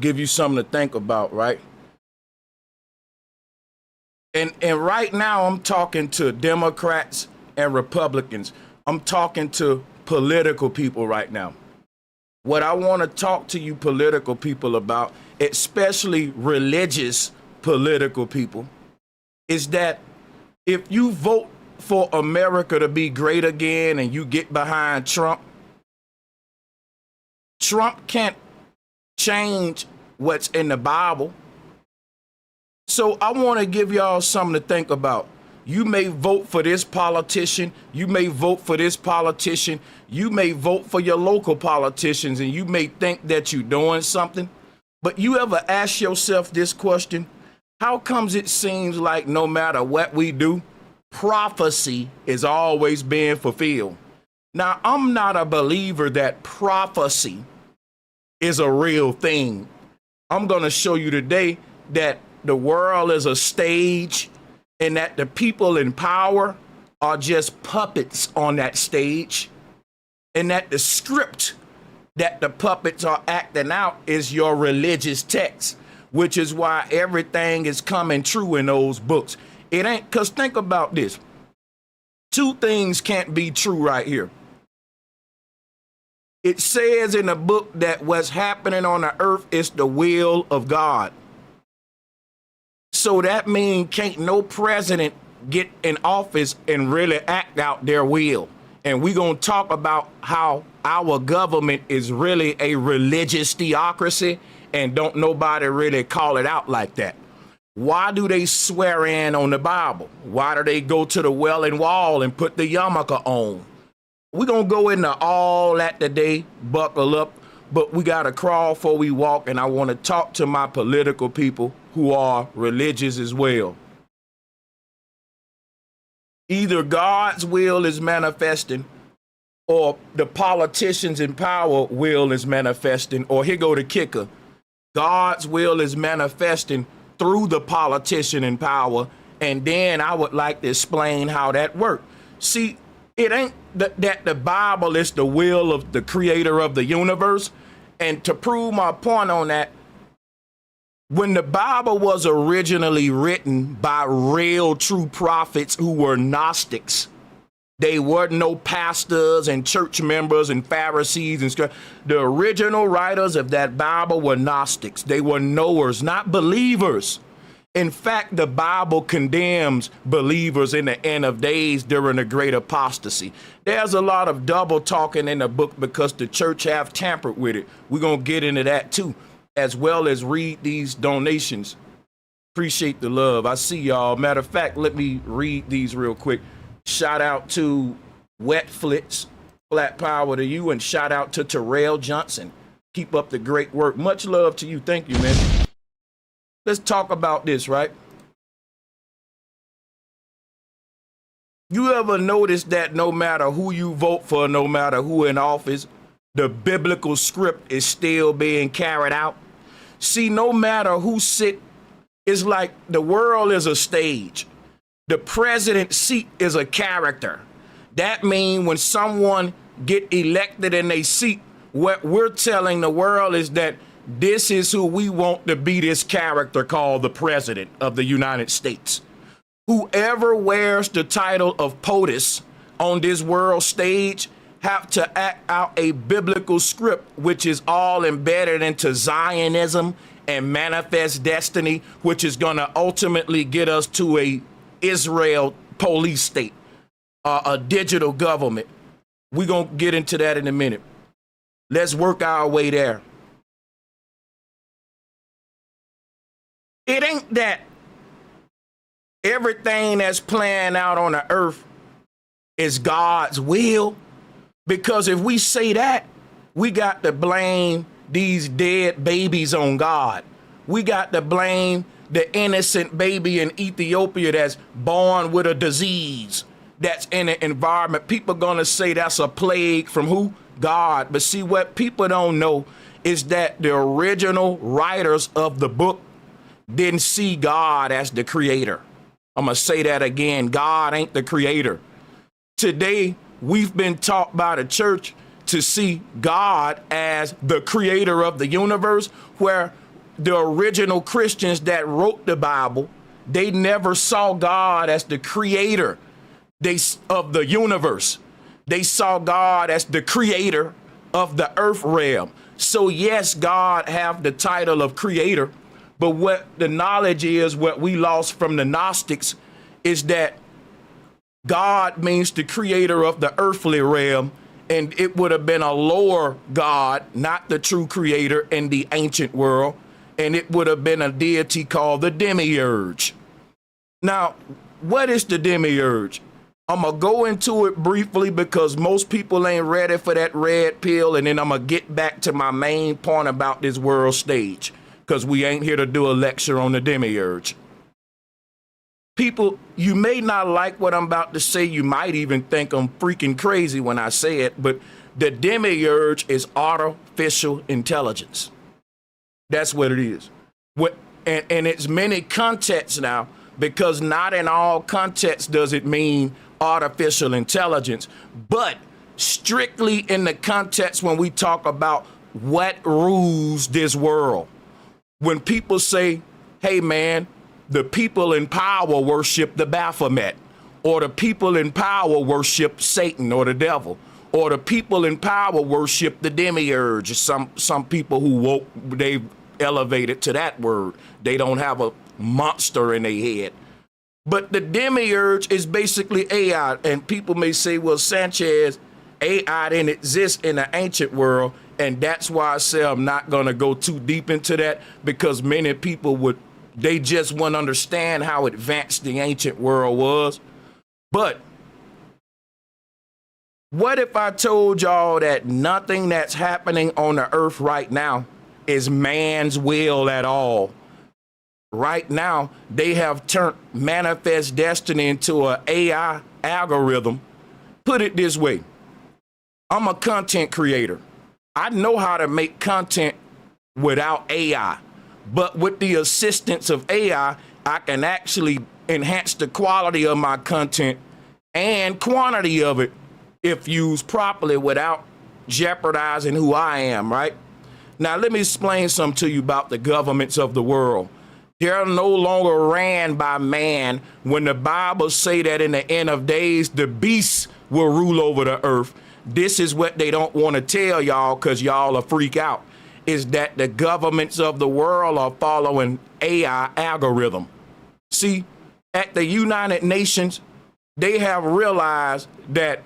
give you something to think about, right? And right now I'm talking to Democrats and Republicans. I'm talking to political people right now. What I want to talk to you political people about, especially religious political people, is that if you vote for America to be great again and you get behind Trump, Trump can't change what's in the Bible. So I want to give y'all something to think about. You may vote for this politician. You may vote for this politician. You may vote for your local politicians, and you may think that you're doing something. But you ever ask yourself this question? How comes it seems like no matter what we do, prophecy is always being fulfilled? Now, I'm not a believer that prophecy is a real thing. I'm going to show you today that the world is a stage and that the people in power are just puppets on that stage, and that the script that the puppets are acting out is your religious text, which is why everything is coming true in those books. It ain't, because think about this. Two things can't be true right here. It says in the book that what's happening on the earth is the will of God. So that means can't no president get in office and really act out their will. And we're going to talk about how our government is really a religious theocracy, and don't nobody really call it out like that. Why do they swear in on the Bible? Why do they go to the Wailing Wall and put the yarmulke on? We're going to go into all that today, buckle up, but we got to crawl before we walk, and I want to talk to my political people who are religious as well. Either God's will is manifesting, or the politicians in power will is manifesting, or here go the kicker. God's will is manifesting through the politician in power, and then I would like to explain how that works. See, it ain't that the Bible is the will of the creator of the universe, and to prove my point on that, when the Bible was originally written by real true prophets who were Gnostics, they weren't no pastors and church members and Pharisees and stuff. The original writers of that Bible were Gnostics. They were knowers, not believers. In fact, the Bible condemns believers in the end of days during the great apostasy. There's a lot of double talking in the book because the church have tampered with it. We're going to get into that too, as well as read these donations. Appreciate the love. I see y'all. Matter of fact, let me read these real quick. Shout out to Wet Flits, flat power to you, and shout out to Terrell Johnson. Keep up the great work. Much love to you. Thank you, man. Let's talk about this, right? You ever notice that no matter who you vote for, no matter who in office, the biblical script is still being carried out? See, no matter who it's like the world is a stage. The president's seat is a character. That means when someone get elected in a seat, what we're telling the world is that this is who we want to be, this character called the President of the United States. Whoever wears the title of POTUS on this world stage have to act out a biblical script, which is all embedded into Zionism and manifest destiny, which is going to ultimately get us to a Israel police state, a digital government. We're going to get into that in a minute. Let's work our way there. It ain't that everything that's playing out on the earth is God's will, because if we say that, we got to blame these dead babies on God. We got to blame the innocent baby in Ethiopia that's born with a disease that's in an environment. People gonna say that's a plague from who? God. But see, what people don't know is that the original writers of the book didn't see God as the creator. I'm gonna say that again. God ain't the creator. Today, we've been taught by the church to see God as the creator of the universe, where the original Christians that wrote the Bible, they never saw God as the creator of the universe. They saw God as the creator of the earth realm. So yes, God have the title of creator, but what the knowledge is, what we lost from the Gnostics, is that God means the creator of the earthly realm, and it would have been a lower God, not the true creator in the ancient world, and it would have been a deity called the Demiurge. Now, what is the Demiurge? I'm going to go into it briefly because most people ain't ready for that red pill, and then I'm going to get back to my main point about this world stage, because we ain't here to do a lecture on the Demiurge. People, you may not like what I'm about to say. You might even think I'm freaking crazy when I say it, but the Demiurge is artificial intelligence. That's what it is. And it's many contexts now, because not in all contexts does it mean artificial intelligence, but strictly in the context when we talk about what rules this world. When people say, hey man, the people in power worship the Baphomet, or the people in power worship Satan or the devil, or the people in power worship the Demiurge. Some people who woke, they've elevated to that word. They don't have a monster in their head. But the Demiurge is basically AI, and people may say, well, Sanchez, AI didn't exist in the ancient world, and that's why I say I'm not going to go too deep into that, because many people they just wouldn't understand how advanced the ancient world was. But what if I told y'all that nothing that's happening on the earth right now is man's will at all? Right now, they have turned manifest destiny into an AI algorithm. Put it this way. I'm a content creator. I know how to make content without AI. But with the assistance of AI, I can actually enhance the quality of my content and quantity of it if used properly without jeopardizing who I am, right? Now, let me explain something to you about the governments of the world. They're no longer ran by man. When the Bible say that in the end of days, the beasts will rule over the earth. This is what they don't want to tell y'all, because y'all will freak out, is that the governments of the world are following AI algorithm. See, at the United Nations, they have realized that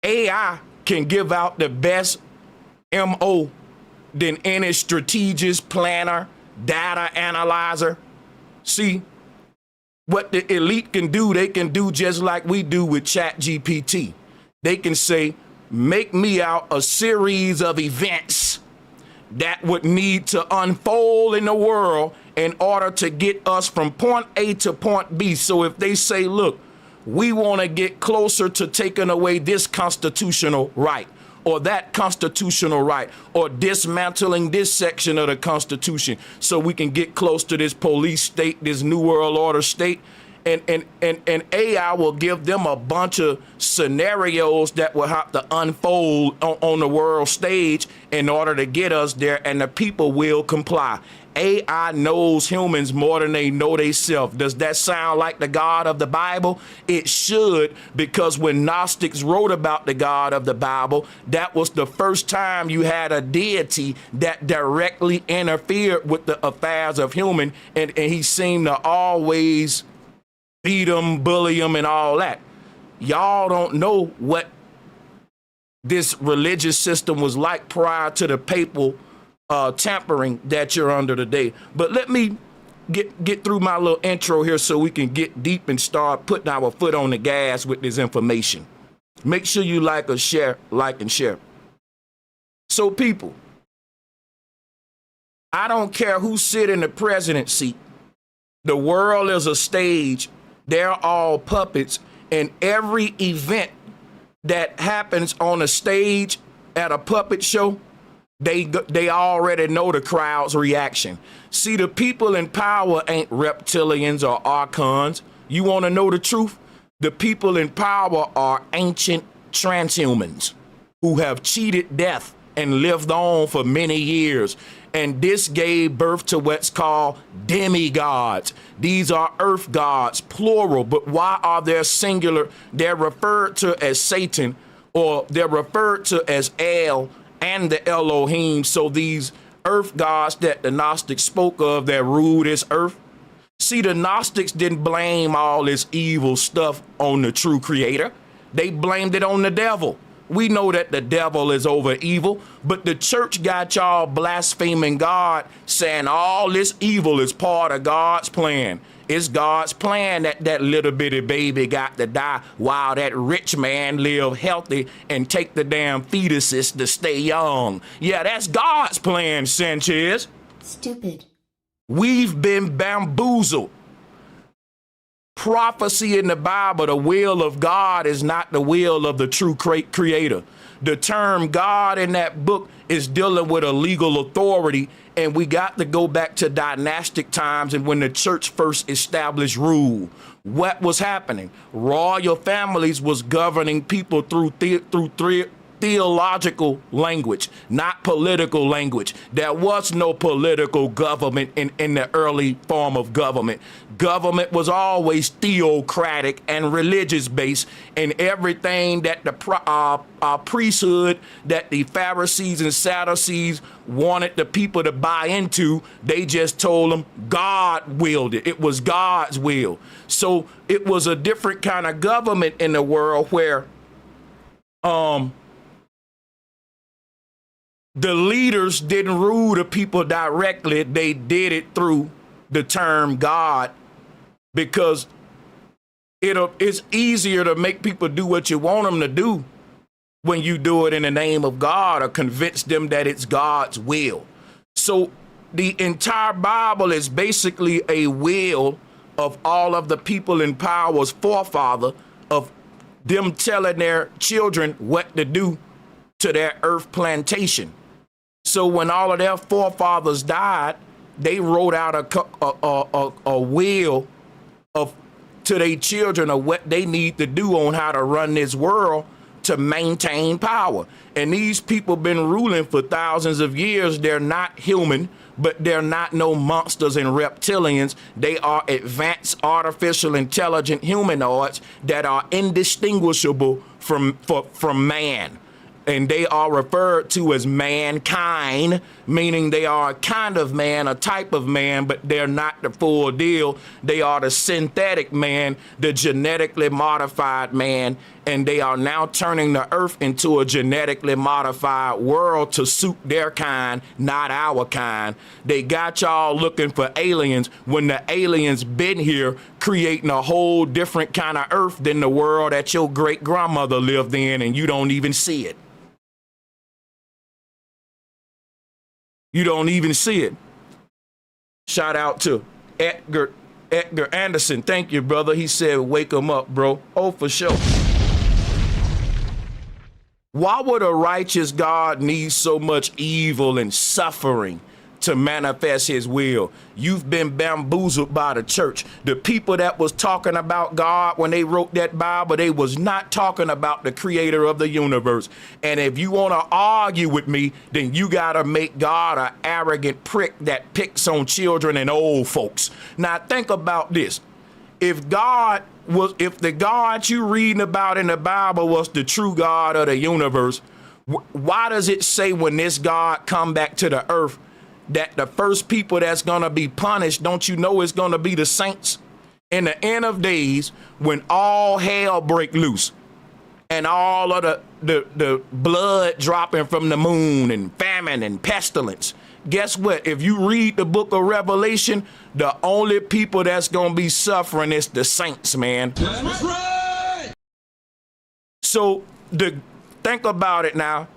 AI can give out the best MO than any strategist, planner, data analyzer. See, what the elite can do, they can do just like we do with ChatGPT. They can say, make me out a series of events that would need to unfold in the world in order to get us from point A to point B. So if they say, look, we want to get closer to taking away this constitutional right, or that constitutional right, or dismantling this section of the Constitution so we can get close to this police state, this New World Order state. And AI will give them a bunch of scenarios that will have to unfold on the world stage in order to get us there, and the people will comply. AI knows humans more than they know themselves. Does that sound like the God of the Bible? It should, because when Gnostics wrote about the God of the Bible, that was the first time you had a deity that directly interfered with the affairs of human, and he seemed to always beat them, bully them, and all that. Y'all don't know what this religious system was like prior to the papal tampering that you're under today. But let me get through my little intro here so we can get deep and start putting our foot on the gas with this information. Make sure you like and share. So people, I don't care who sit in the president seat. The world is a stage. They're all puppets, and every event that happens on a stage at a puppet show, they already know the crowd's reaction. See, the people in power ain't reptilians or archons. You want to know the truth? The people in power are ancient transhumans who have cheated death and lived on for many years. And this gave birth to what's called demigods. These are earth gods, plural, but why are they singular? They're referred to as Satan, or they're referred to as El and the Elohim. So these earth gods that the Gnostics spoke of that ruled this earth. See, the Gnostics didn't blame all this evil stuff on the true creator. They blamed it on the devil. We know that the devil is over evil, but the church got y'all blaspheming God, saying all this evil is part of God's plan. It's God's plan that that little bitty baby got to die while that rich man live healthy and take the damn fetuses to stay young. Yeah, that's God's plan, Sanchez. Stupid. We've been bamboozled. Prophecy in the Bible, the will of God is not the will of the true creator. The term God in that book is dealing with a legal authority, and we got to go back to dynastic times and when the church first established rule. What was happening? Royal families was governing people through theological language, not political language. There was no political government in the early form of government. Government was always theocratic and religious based, and everything that the priesthood, that the Pharisees and Sadducees wanted the people to buy into, they just told them God willed it. It was God's will. So it was a different kind of government in the world where the leaders didn't rule the people directly. They did it through the term God, because it's easier to make people do what you want them to do when you do it in the name of God or convince them that it's God's will. So the entire Bible is basically a will of all of the people in power's forefather, of them telling their children what to do to their earth plantation. So when all of their forefathers died, they wrote out a will to their children of what they need to do on how to run this world to maintain power. And these people been ruling for thousands of years. They're not human, but they're not no monsters and reptilians. They are advanced artificial intelligent humanoids that are indistinguishable from man. And they are referred to as mankind, meaning they are a kind of man, a type of man, but they're not the full deal. They are the synthetic man, the genetically modified man, and they are now turning the earth into a genetically modified world to suit their kind, not our kind. They got y'all looking for aliens when the aliens been here creating a whole different kind of earth than the world that your great grandmother lived in, and you don't even see it. You don't even see it. Shout out to Edgar Anderson. Thank you, brother. He said, wake him up, bro. Oh, for sure. Why would a righteous God need so much evil and suffering to manifest his will? You've been bamboozled by the church. The people that was talking about God when they wrote that Bible, they was not talking about the creator of the universe. And if you want to argue with me, then you got to make God an arrogant prick that picks on children and old folks. Now think about this. If the God you reading about in the Bible was the true God of the universe, why does it say when this God come back to the earth that the first people that's going to be punished, don't you know it's going to be the saints? In the end of days, when all hell break loose and all of the blood dropping from the moon and famine and pestilence, guess what? If you read the book of Revelation, the only people that's going to be suffering is the saints, man. That's right. So think about it now.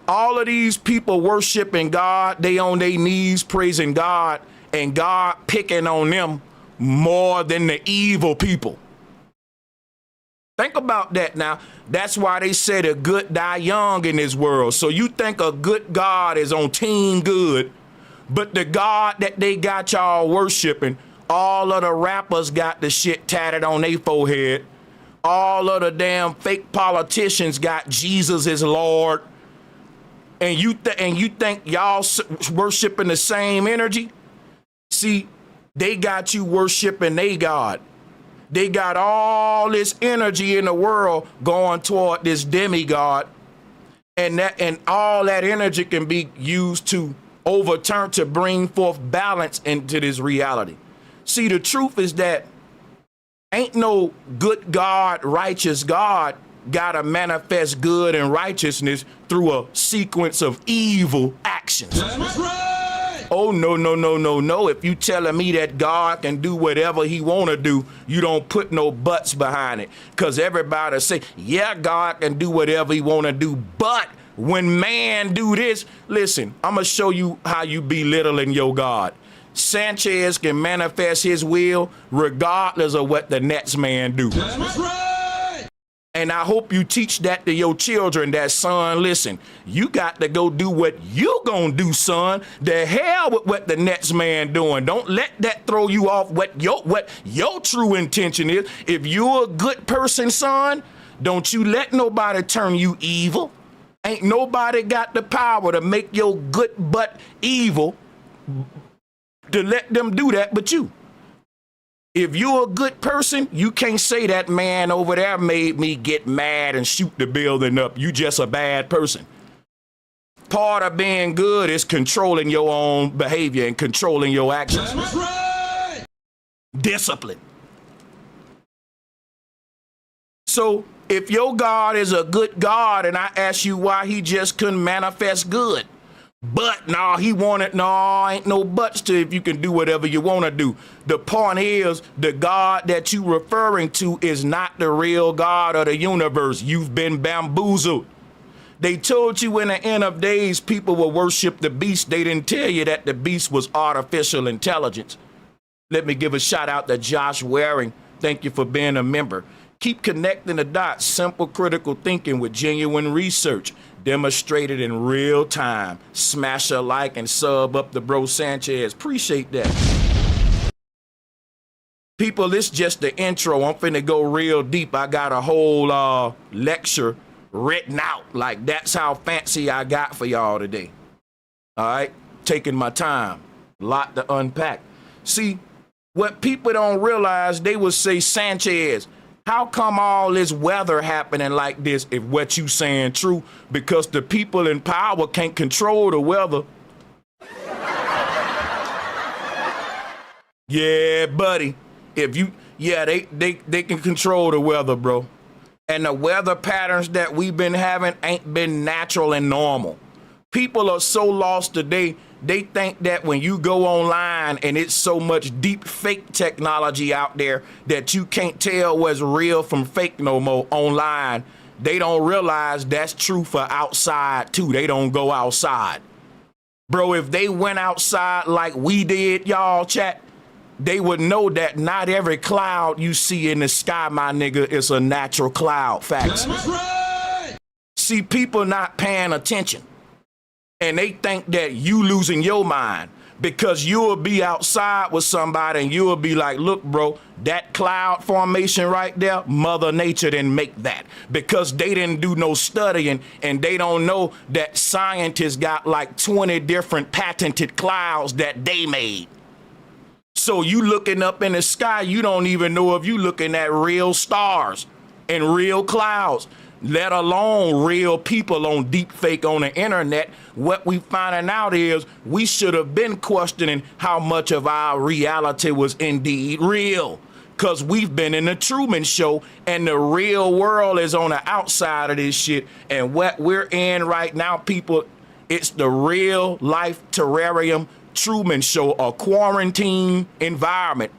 All of these people worshiping God, they on their knees praising God, and God picking on them more than the evil people. Think about that now. That's why they say the good die young in this world. So you think a good God is on team good, but the God that they got y'all worshiping, all of the rappers got the shit tatted on their forehead. All of the damn fake politicians got Jesus is Lord. and you think y'all worshiping the same energy. See, they got you worshiping they God. They got all this energy in the world going toward this demigod, and all that energy can be used to overturn, to bring forth balance into this reality. See, the truth is that ain't no good God, righteous God gotta manifest good and righteousness through a sequence of evil actions. That's right. Oh, no. If you telling me that God can do whatever he want to do, you don't put no buts behind it. Because everybody say, yeah, God can do whatever he want to do. But when man do this, listen, I'm going to show you how you belittling your God. Sanchez can manifest his will regardless of what the next man do. That's right. And I hope you teach that to your children, that, son, listen, you got to go do what you gonna do, son. The hell with what the next man doing. Don't let that throw you off what your true intention is. If you're a good person, son, don't you let nobody turn you evil. Ain't nobody got the power to make your good butt evil, to let them do that but you. If you're a good person, you can't say that man over there made me get mad and shoot the building up. You just a bad person. Part of being good is controlling your own behavior and controlling your actions. That's right. Discipline. So if your God is a good God and I ask you why he just couldn't manifest good, but he wanted, ain't no buts to if you can do whatever you want to do. The point is, the God that you referring to is not the real God of the universe. You've been bamboozled. They told you in the end of days people will worship the beast. They didn't tell you that the beast was artificial intelligence. Let me give a shout out to Josh Waring. Thank you for being a member. Keep connecting the dots. Simple critical thinking with genuine research demonstrated in real time. Smash a like and sub up to Bro Sanchez. Appreciate that. People, this just the intro. I'm finna go real deep. I got a whole lecture written out. Like, that's how fancy I got for y'all today. All right? Taking my time. A lot to unpack. See, what people don't realize, they will say, Sanchez, how come all this weather happening like this if what you saying true? Because the people in power can't control the weather. Yeah, buddy. They can control the weather, bro. And the weather patterns that we've been having ain't been natural and normal. People are so lost today. They think that when you go online and it's so much deep fake technology out there that you can't tell what's real from fake no more online, they don't realize that's true for outside too. They don't go outside. Bro, if they went outside like we did, y'all, chat, they would know that not every cloud you see in the sky, my nigga, is a natural cloud. Facts. That's right. See, people not paying attention. And they think that you losing your mind because you'll be outside with somebody and you'll be like, look, bro, that cloud formation right there, Mother Nature didn't make that, because they didn't do no studying and they don't know that scientists got like 20 different patented clouds that they made. So you looking up in the sky, you don't even know if you looking at real stars and real clouds, let alone real people on deep fake on the internet. What we finding out is we should have been questioning how much of our reality was indeed real, because we've been in the Truman Show and the real world is on the outside of this shit. And what we're in right now, people, it's the real life terrarium Truman Show, a quarantine environment,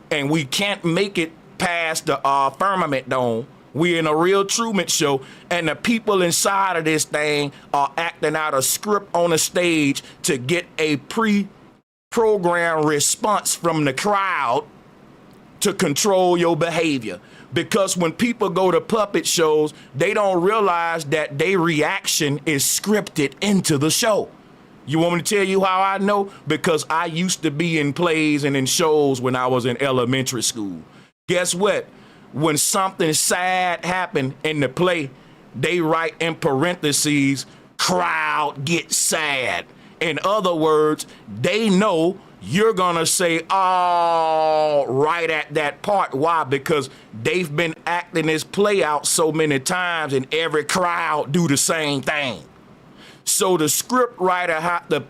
and we can't make it past the firmament dome. We're in a real Truman Show, and the people inside of this thing are acting out a script on a stage to get a pre-programmed response from the crowd to control your behavior. Because when people go to puppet shows, they don't realize that their reaction is scripted into the show. You want me to tell you how I know? Because I used to be in plays and in shows when I was in elementary school. Guess what? When something sad happened in the play, they write in parentheses, crowd gets sad. In other words, they know you're gonna say, oh, right at that part. Why? Because they've been acting this play out so many times and every crowd do the same thing. So the script writer have to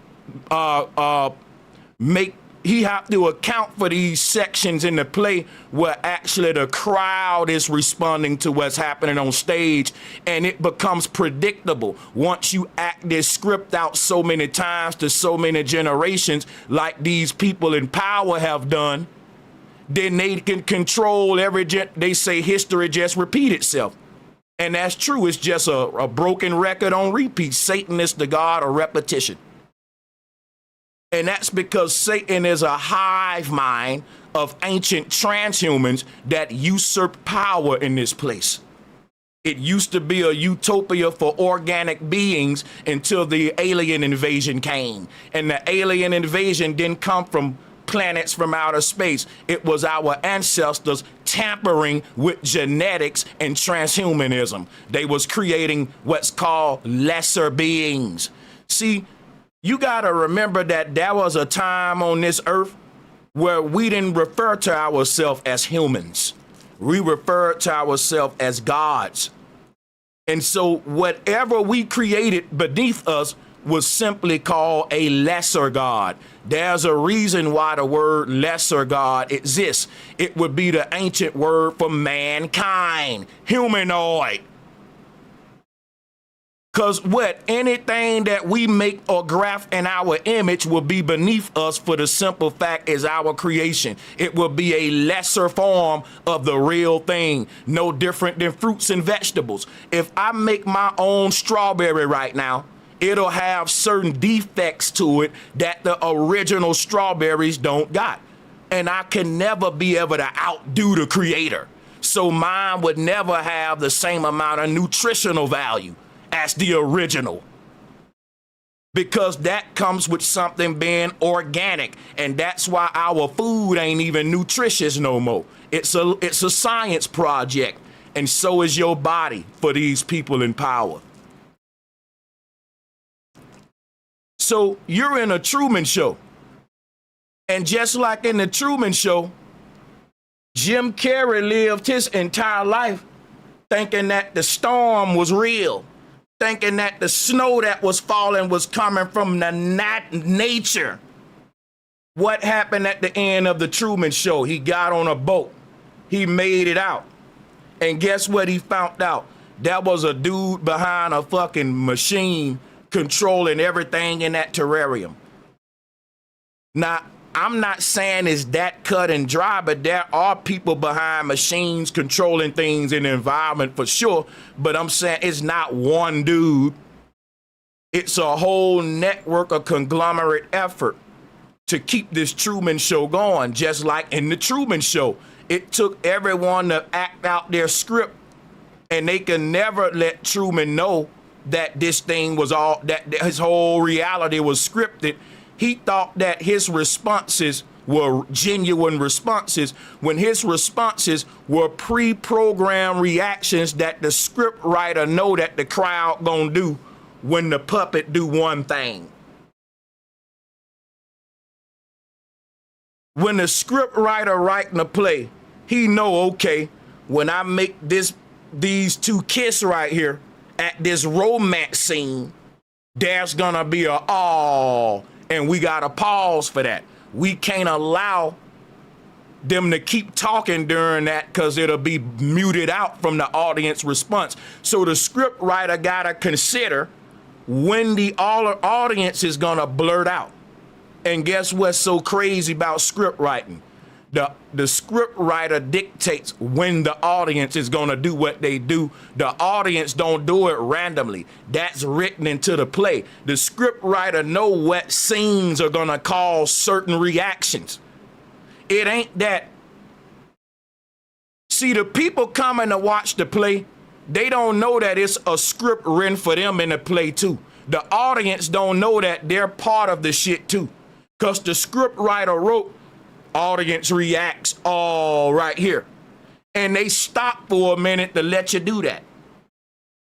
have to account for these sections in the play where actually the crowd is responding to what's happening on stage, and it becomes predictable. Once you act this script out so many times to so many generations, like these people in power have done, then they can control they say history just repeat itself. And that's true. It's just a broken record on repeat. Satan is the god of repetition. And that's because Satan is a hive mind of ancient transhumans that usurp power in this place. It used to be a utopia for organic beings until the alien invasion came. And the alien invasion didn't come from planets from outer space. It was our ancestors tampering with genetics and transhumanism. They was creating what's called lesser beings. See, you got to remember that there was a time on this earth where we didn't refer to ourselves as humans. We referred to ourselves as gods. And so whatever we created beneath us was simply called a lesser god. There's a reason why the word lesser god exists. It would be the ancient word for mankind, humanoid. Because anything that we make or graft in our image will be beneath us for the simple fact is our creation. It will be a lesser form of the real thing, no different than fruits and vegetables. If I make my own strawberry right now, it'll have certain defects to it that the original strawberries don't got. And I can never be able to outdo the creator. So mine would never have the same amount of nutritional value as the original, because that comes with something being organic, and that's why our food ain't even nutritious no more. It's a science project, and so is your body for these people in power. So you're in a Truman Show, and just like in the Truman Show, Jim Carrey lived his entire life thinking that the storm was real, thinking that the snow that was falling was coming from the nature. What happened at the end of the Truman Show? He got on a boat. He made it out. And guess what he found out? There was a dude behind a fucking machine controlling everything in that terrarium. Now, I'm not saying it's that cut and dry, but there are people behind machines controlling things in the environment for sure. But I'm saying it's not one dude. It's a whole network, a conglomerate effort to keep this Truman Show going. Just like in the Truman Show, it took everyone to act out their script, and they can never let Truman know that this thing was that his whole reality was scripted. He thought that his responses were genuine responses when his responses were pre-programmed reactions that the script writer know that the crowd gonna do when the puppet do one thing. When the script writer writing a play, he know, okay, when I make these two kiss right here at this romance scene, there's gonna be a oh. And we got to pause for that. We can't allow them to keep talking during that because it'll be muted out from the audience response. So the script writer got to consider when the audience is going to blurt out. And guess what's so crazy about script writing? The script writer dictates when the audience is going to do what they do. The audience don't do it randomly. That's written into the play. The script writer know what scenes are going to cause certain reactions. It ain't that. See, the people coming to watch the play, they don't know that it's a script written for them in the play too. The audience don't know that they're part of the shit too. Because the script writer wrote, audience reacts all right here. And they stop for a minute to let you do that.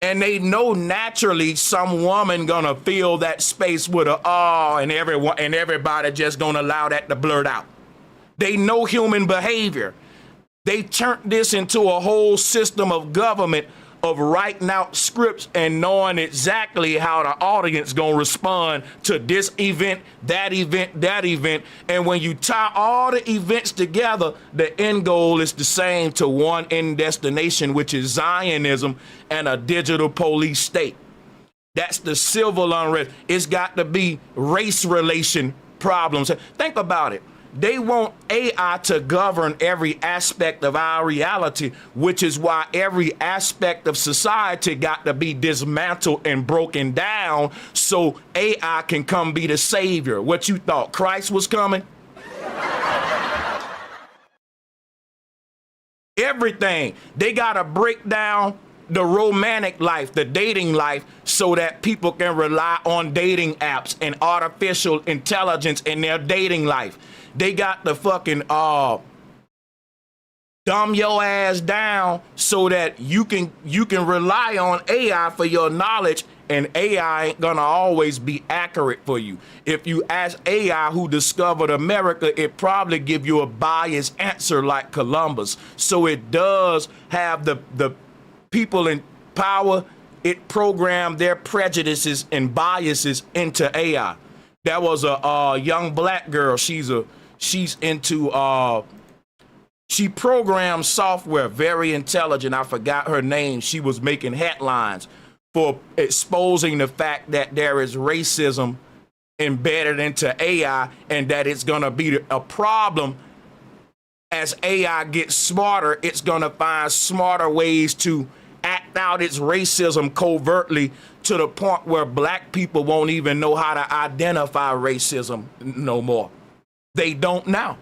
And they know naturally some woman gonna fill that space with a and everyone and everybody just gonna allow that to blurt out. They know human behavior. They turned this into a whole system of government of writing out scripts and knowing exactly how the audience gonna respond to this event, that event, that event. And when you tie all the events together, the end goal is the same to one end destination, which is Zionism and a digital police state. That's the civil unrest. It's got to be race relation problems. Think about it. They want AI to govern every aspect of our reality, which is why every aspect of society got to be dismantled and broken down so AI can come be the savior. What you thought, Christ was coming? Everything. They got to break down the romantic life, the dating life, so that people can rely on dating apps and artificial intelligence in their dating life. They got to fucking dumb your ass down so that you can rely on AI for your knowledge, and AI ain't gonna always be accurate for you. If you ask AI who discovered America, it probably give you a biased answer like Columbus. So it does have the people in power, it programmed their prejudices and biases into AI. There was a young black girl. She's into she programs software, very intelligent. I forgot her name. She was making headlines for exposing the fact that there is racism embedded into AI and that it's gonna be a problem. As AI gets smarter, it's gonna find smarter ways to act out its racism covertly to the point where black people won't even know how to identify racism no more. They don't now.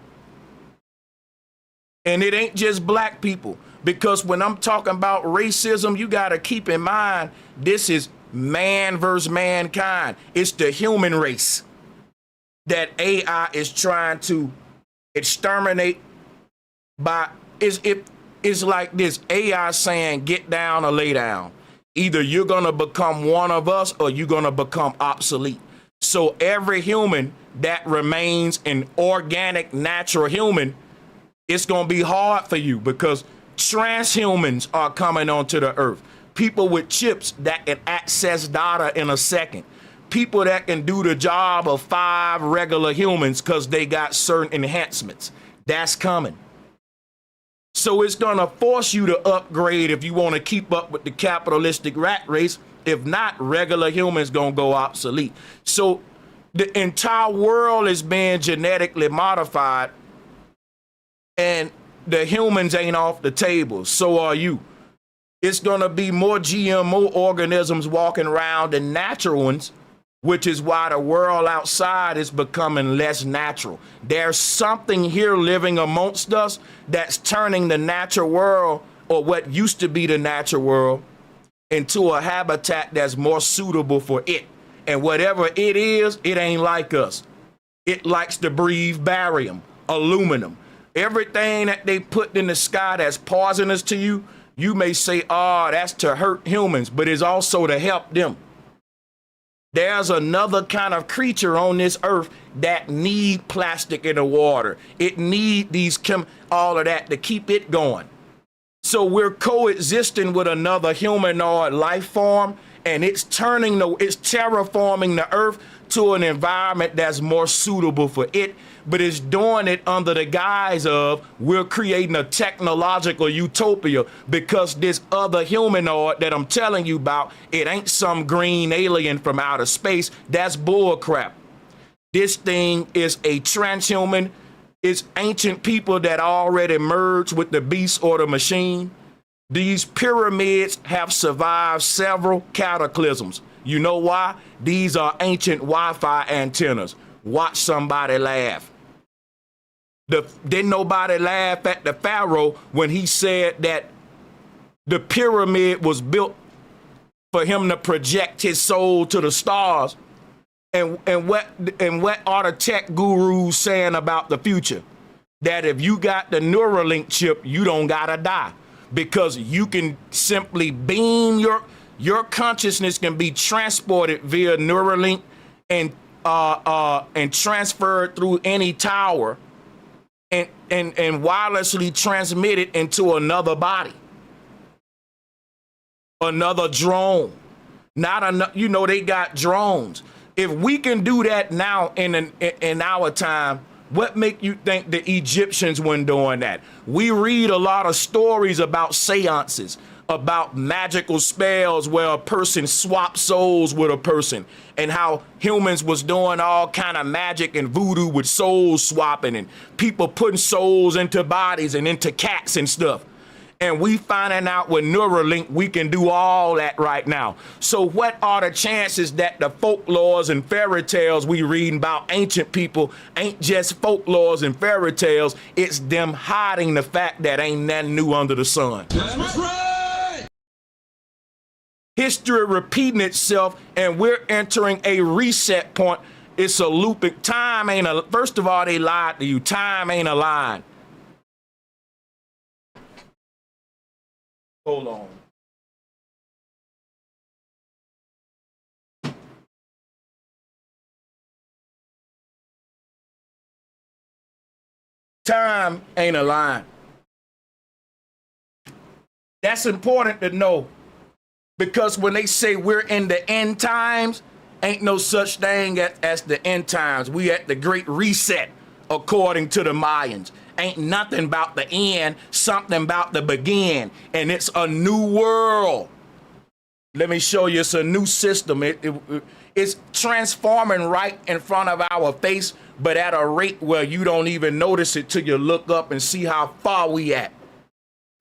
And it ain't just black people, because when I'm talking about racism, you got to keep in mind, this is man versus mankind. It's the human race that AI is trying to exterminate by, it's like this AI saying, get down or lay down. Either you're going to become one of us or you're going to become obsolete. So every human that remains an organic, natural human, it's going to be hard for you, because transhumans are coming onto the earth. People with chips that can access data in a second. People that can do the job of 5 regular humans because they got certain enhancements. That's coming. So it's going to force you to upgrade if you want to keep up with the capitalistic rat race. If not, regular humans going to go obsolete. So the entire world is being genetically modified, and the humans ain't off the table. So are you. It's going to be more GMO organisms walking around than natural ones, which is why the world outside is becoming less natural. There's something here living amongst us that's turning the natural world, or what used to be the natural world, into a habitat that's more suitable for it. And whatever it is, it ain't like us. It likes to breathe barium, aluminum. Everything that they put in the sky that's poisonous to you, you may say, oh, that's to hurt humans, but it's also to help them. There's another kind of creature on this earth that need plastic in the water. It need these all of that to keep it going. So we're coexisting with another humanoid life form, and it's terraforming the earth to an environment that's more suitable for it, but it's doing it under the guise of we're creating a technological utopia, because this other humanoid that I'm telling you about, it ain't some green alien from outer space. That's bull crap. This thing is a transhuman. It's ancient people that already merged with the beast or the machine. These pyramids have survived several cataclysms. You know why? These are ancient Wi-Fi antennas. Watch somebody laugh. Didn't nobody laugh at the Pharaoh when he said that the pyramid was built for him to project his soul to the stars? And what are the tech gurus saying about the future? That if you got the Neuralink chip, you don't gotta die, because you can simply beam Your consciousness can be transported via Neuralink and transferred through any tower and wirelessly transmitted into another body, another drone. You know, they got drones. If we can do that now in our time, what make you think the Egyptians weren't doing that? We read a lot of stories about seances, about magical spells where a person swapped souls with a person, and how humans was doing all kind of magic and voodoo with soul swapping and people putting souls into bodies and into cats and stuff. And we finding out with Neuralink we can do all that right now. So what are the chances that the folklores and fairy tales we read about ancient people ain't just folklores and fairy tales? It's them hiding the fact that ain't nothing new under the sun. That's right. History repeating itself, and we're entering a reset point. It's a looping. Time ain't a, first of all, they lied to you. Time ain't a line. Hold on. Time ain't a line. That's important to know, because when they say we're in the end times, ain't no such thing as the end times. We at the great reset, according to the Mayans. Ain't nothing about the end, something about the begin. And it's a new world. Let me show you, it's a new system. It's transforming right in front of our face, but at a rate where you don't even notice it till you look up and see how far we at.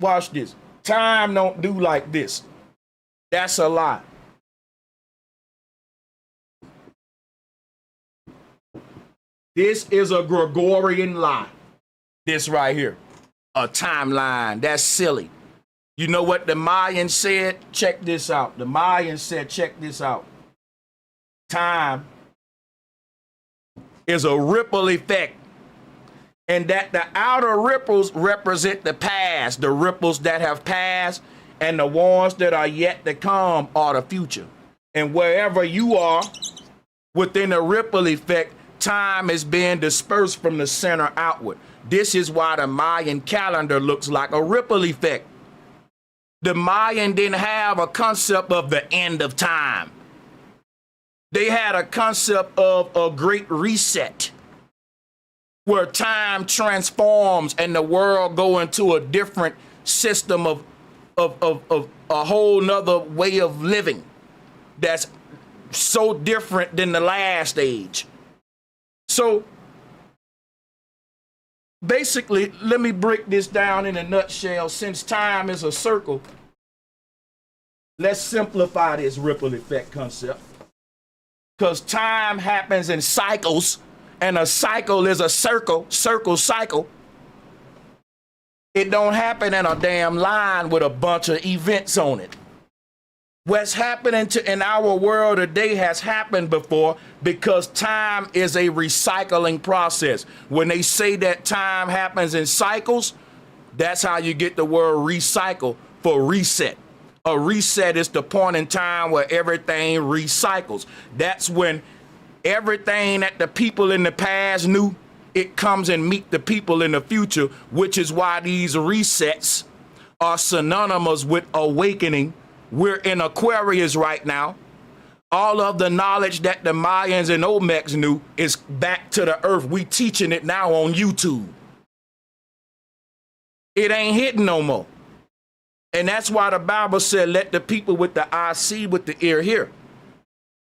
Watch this. Time don't do like this. That's a lie. This is a Gregorian lie. This right here, a timeline. That's silly. You know what the Mayans said? Check this out. The Mayans said, check this out. Time is a ripple effect, and that the outer ripples represent the past, the ripples that have passed, and the ones that are yet to come are the future. And wherever you are within the ripple effect, time is being dispersed from the center outward. This is why the Mayan calendar looks like a ripple effect. The Mayan didn't have a concept of the end of time. They had a concept of a great reset, where time transforms and the world go into a different system of a whole nother way of living that's so different than the last age. So basically, let me break this down in a nutshell. Since time is a circle, let's simplify this ripple effect concept. Because time happens in cycles, and a cycle is a circle, cycle. It don't happen in a damn line with a bunch of events on it. What's happening in our world today has happened before, because time is a recycling process. When they say that time happens in cycles, that's how you get the word recycle for reset. A reset is the point in time where everything recycles. That's when everything that the people in the past knew, it comes and meet the people in the future, which is why these resets are synonymous with awakening. We're in Aquarius right now. All of the knowledge that the Mayans and Olmecs knew is back to the earth. We teaching it now on YouTube. It ain't hitting no more. And that's why the Bible said, let the people with the eye see, with the ear hear.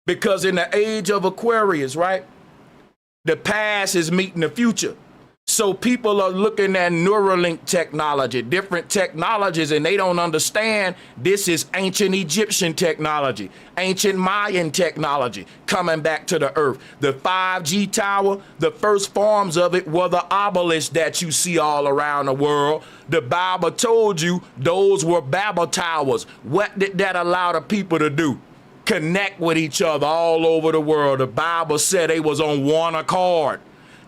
Because in the age of Aquarius, right, the past is meeting the future. So people are looking at Neuralink technology, different technologies, and they don't understand this is ancient Egyptian technology, ancient Mayan technology coming back to the earth. The 5G tower, the first forms of it were the obelisks that you see all around the world. The Bible told you those were Babel towers. What did that allow the people to do? Connect with each other all over the world. The Bible said they was on one accord.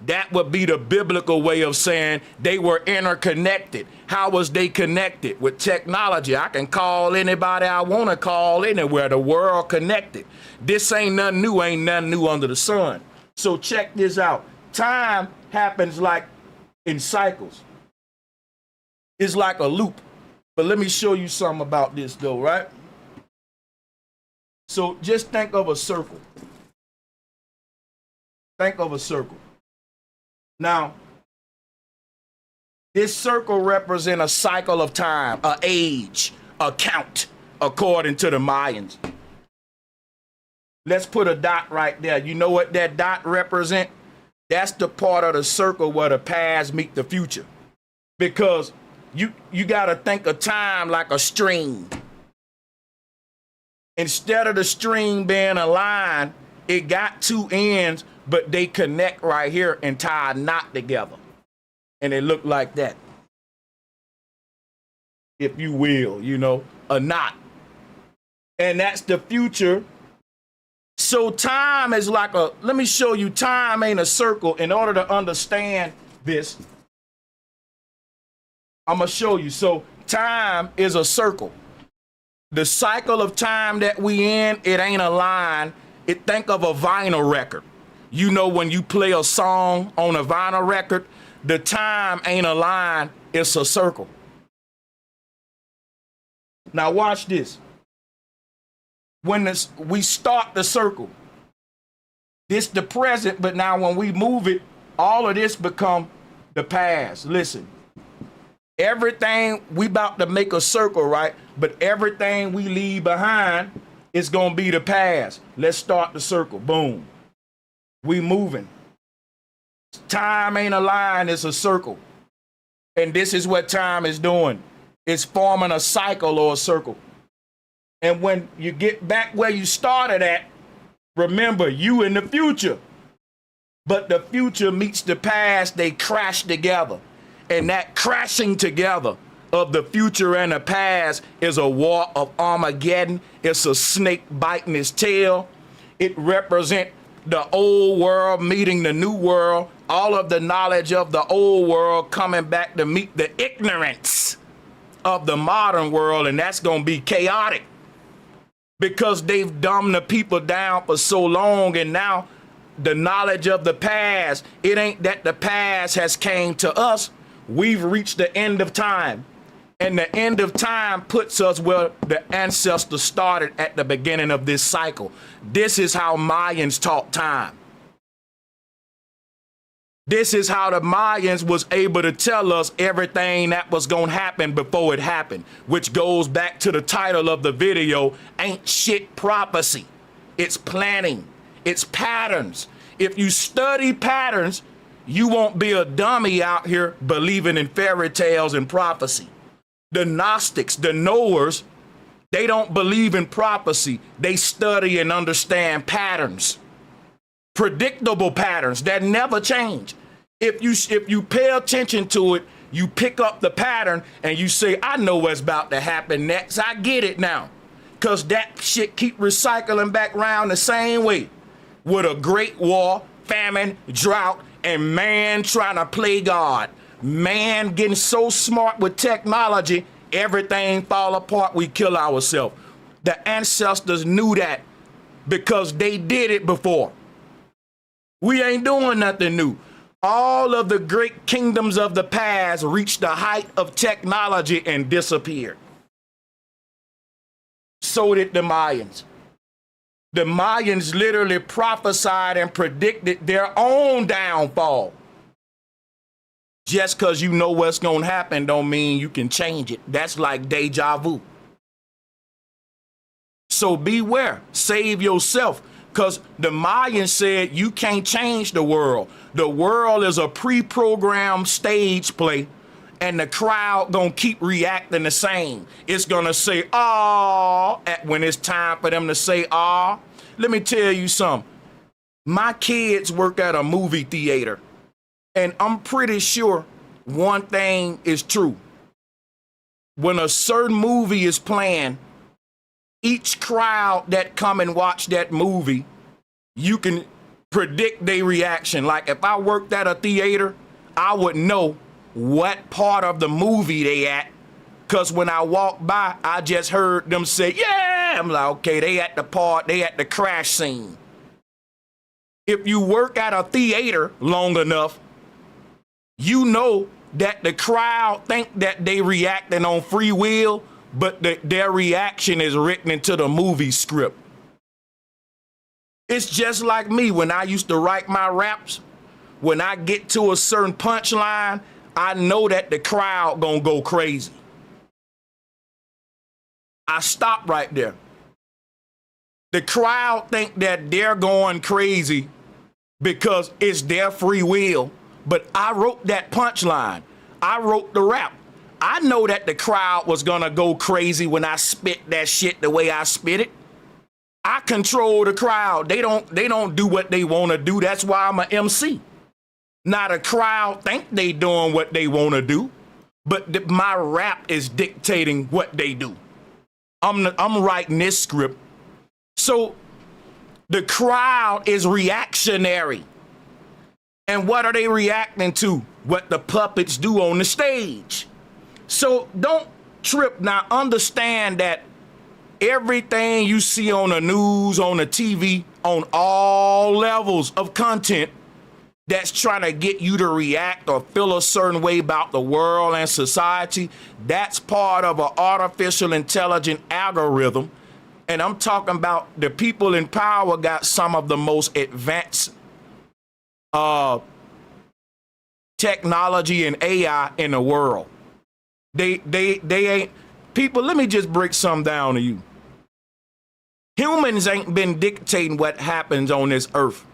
That would be the biblical way of saying they were interconnected. How was they connected? With technology. I can call anybody I want to call anywhere. The world connected. This ain't nothing new under the sun. So check this out. Time happens like in cycles. It's like a loop. But let me show you something about this though, right? So just think of a circle. Think of a circle. Now, this circle represents a cycle of time, an age, a count, according to the Mayans. Let's put a dot right there. You know what that dot represents? That's the part of the circle where the past meet the future. Because you got to think of time like a string. Instead of the string being a line, it got two ends, but they connect right here and tie a knot together. And it looked like that. If you will, you know, a knot. And that's the future. So time is like a, let me show you, time ain't a circle. In order to understand this, I'm going to show you. So time is a circle. The cycle of time that we in, it ain't a line. Think of a vinyl record. You know, when you play a song on a vinyl record, the time ain't a line, it's a circle. Now watch this. When we start the circle, this the present, but now when we move it, all of this become the past. Listen, everything, we about to make a circle, right? But everything we leave behind is gonna be the past. Let's start the circle, boom. We moving. Time ain't a line, it's a circle. And this is what time is doing. It's forming a cycle or a circle. And when you get back where you started at, remember, you in the future. But the future meets the past, they crash together. And that crashing together of the future and the past is a war of Armageddon. It's a snake biting his tail. It represents the old world meeting the new world, all of the knowledge of the old world coming back to meet the ignorance of the modern world, and that's going to be chaotic because they've dumbed the people down for so long, and now the knowledge of the past, it ain't that the past has came to us. We've reached the end of time, and the end of time puts us where the ancestors started at the beginning of this cycle. This is how Mayans taught time. This is how the Mayans was able to tell us everything that was going to happen before it happened, which goes back to the title of the video, Ain't Shit Prophecy. It's planning. It's patterns. If you study patterns, you won't be a dummy out here believing in fairy tales and prophecy. The Gnostics, the knowers, they don't believe in prophecy. They study and understand patterns. Predictable patterns that never change. If you pay attention to it, you pick up the pattern and you say, I know what's about to happen next. I get it now. Because that shit keep recycling back around the same way. With a great war, famine, drought, and man trying to play God. Man getting so smart with technology, everything fall apart, we kill ourselves. The ancestors knew that because they did it before. We ain't doing nothing new. All of the great kingdoms of the past reached the height of technology and disappeared. So did the Mayans. The Mayans literally prophesied and predicted their own downfall. Just because you know what's going to happen don't mean you can change it. That's like deja vu. So beware, save yourself, because the Mayans said you can't change the world. The world is a pre-programmed stage play, and the crowd gonna keep reacting the same. It's gonna say, "Ah," when it's time for them to say, "Ah." Let me tell you something. My kids work at a movie theater, and I'm pretty sure one thing is true. When a certain movie is playing, each crowd that come and watch that movie, you can predict their reaction. Like if I worked at a theater, I would know what part of the movie they at. Cause when I walked by, I just heard them say, yeah. I'm like, okay, they at the crash scene. If you work at a theater long enough, you know that the crowd think that they reacting on free will, but their reaction is written into the movie script. It's just like me when I used to write my raps. When I get to a certain punchline, I know that the crowd gonna go crazy. I stop right there. The crowd think that they're going crazy because it's their free will, but I wrote that punchline. I wrote the rap. I know that the crowd was gonna go crazy when I spit that shit the way I spit it. I control the crowd. They don't do what they want to do. That's why I'm an MC. Now the crowd think they doing what they want to do, but my rap is dictating what they do. I'm writing this script. So the crowd is reactionary. And what are they reacting to? What the puppets do on the stage. So don't trip. Now understand that everything you see on the news, on the TV, on all levels of content that's trying to get you to react or feel a certain way about the world and society, that's part of an artificial intelligent algorithm. And I'm talking about the people in power got some of the most advanced technology and AI in the world. They ain't people. Let me just break some down to you. Humans ain't been dictating what happens on this earth.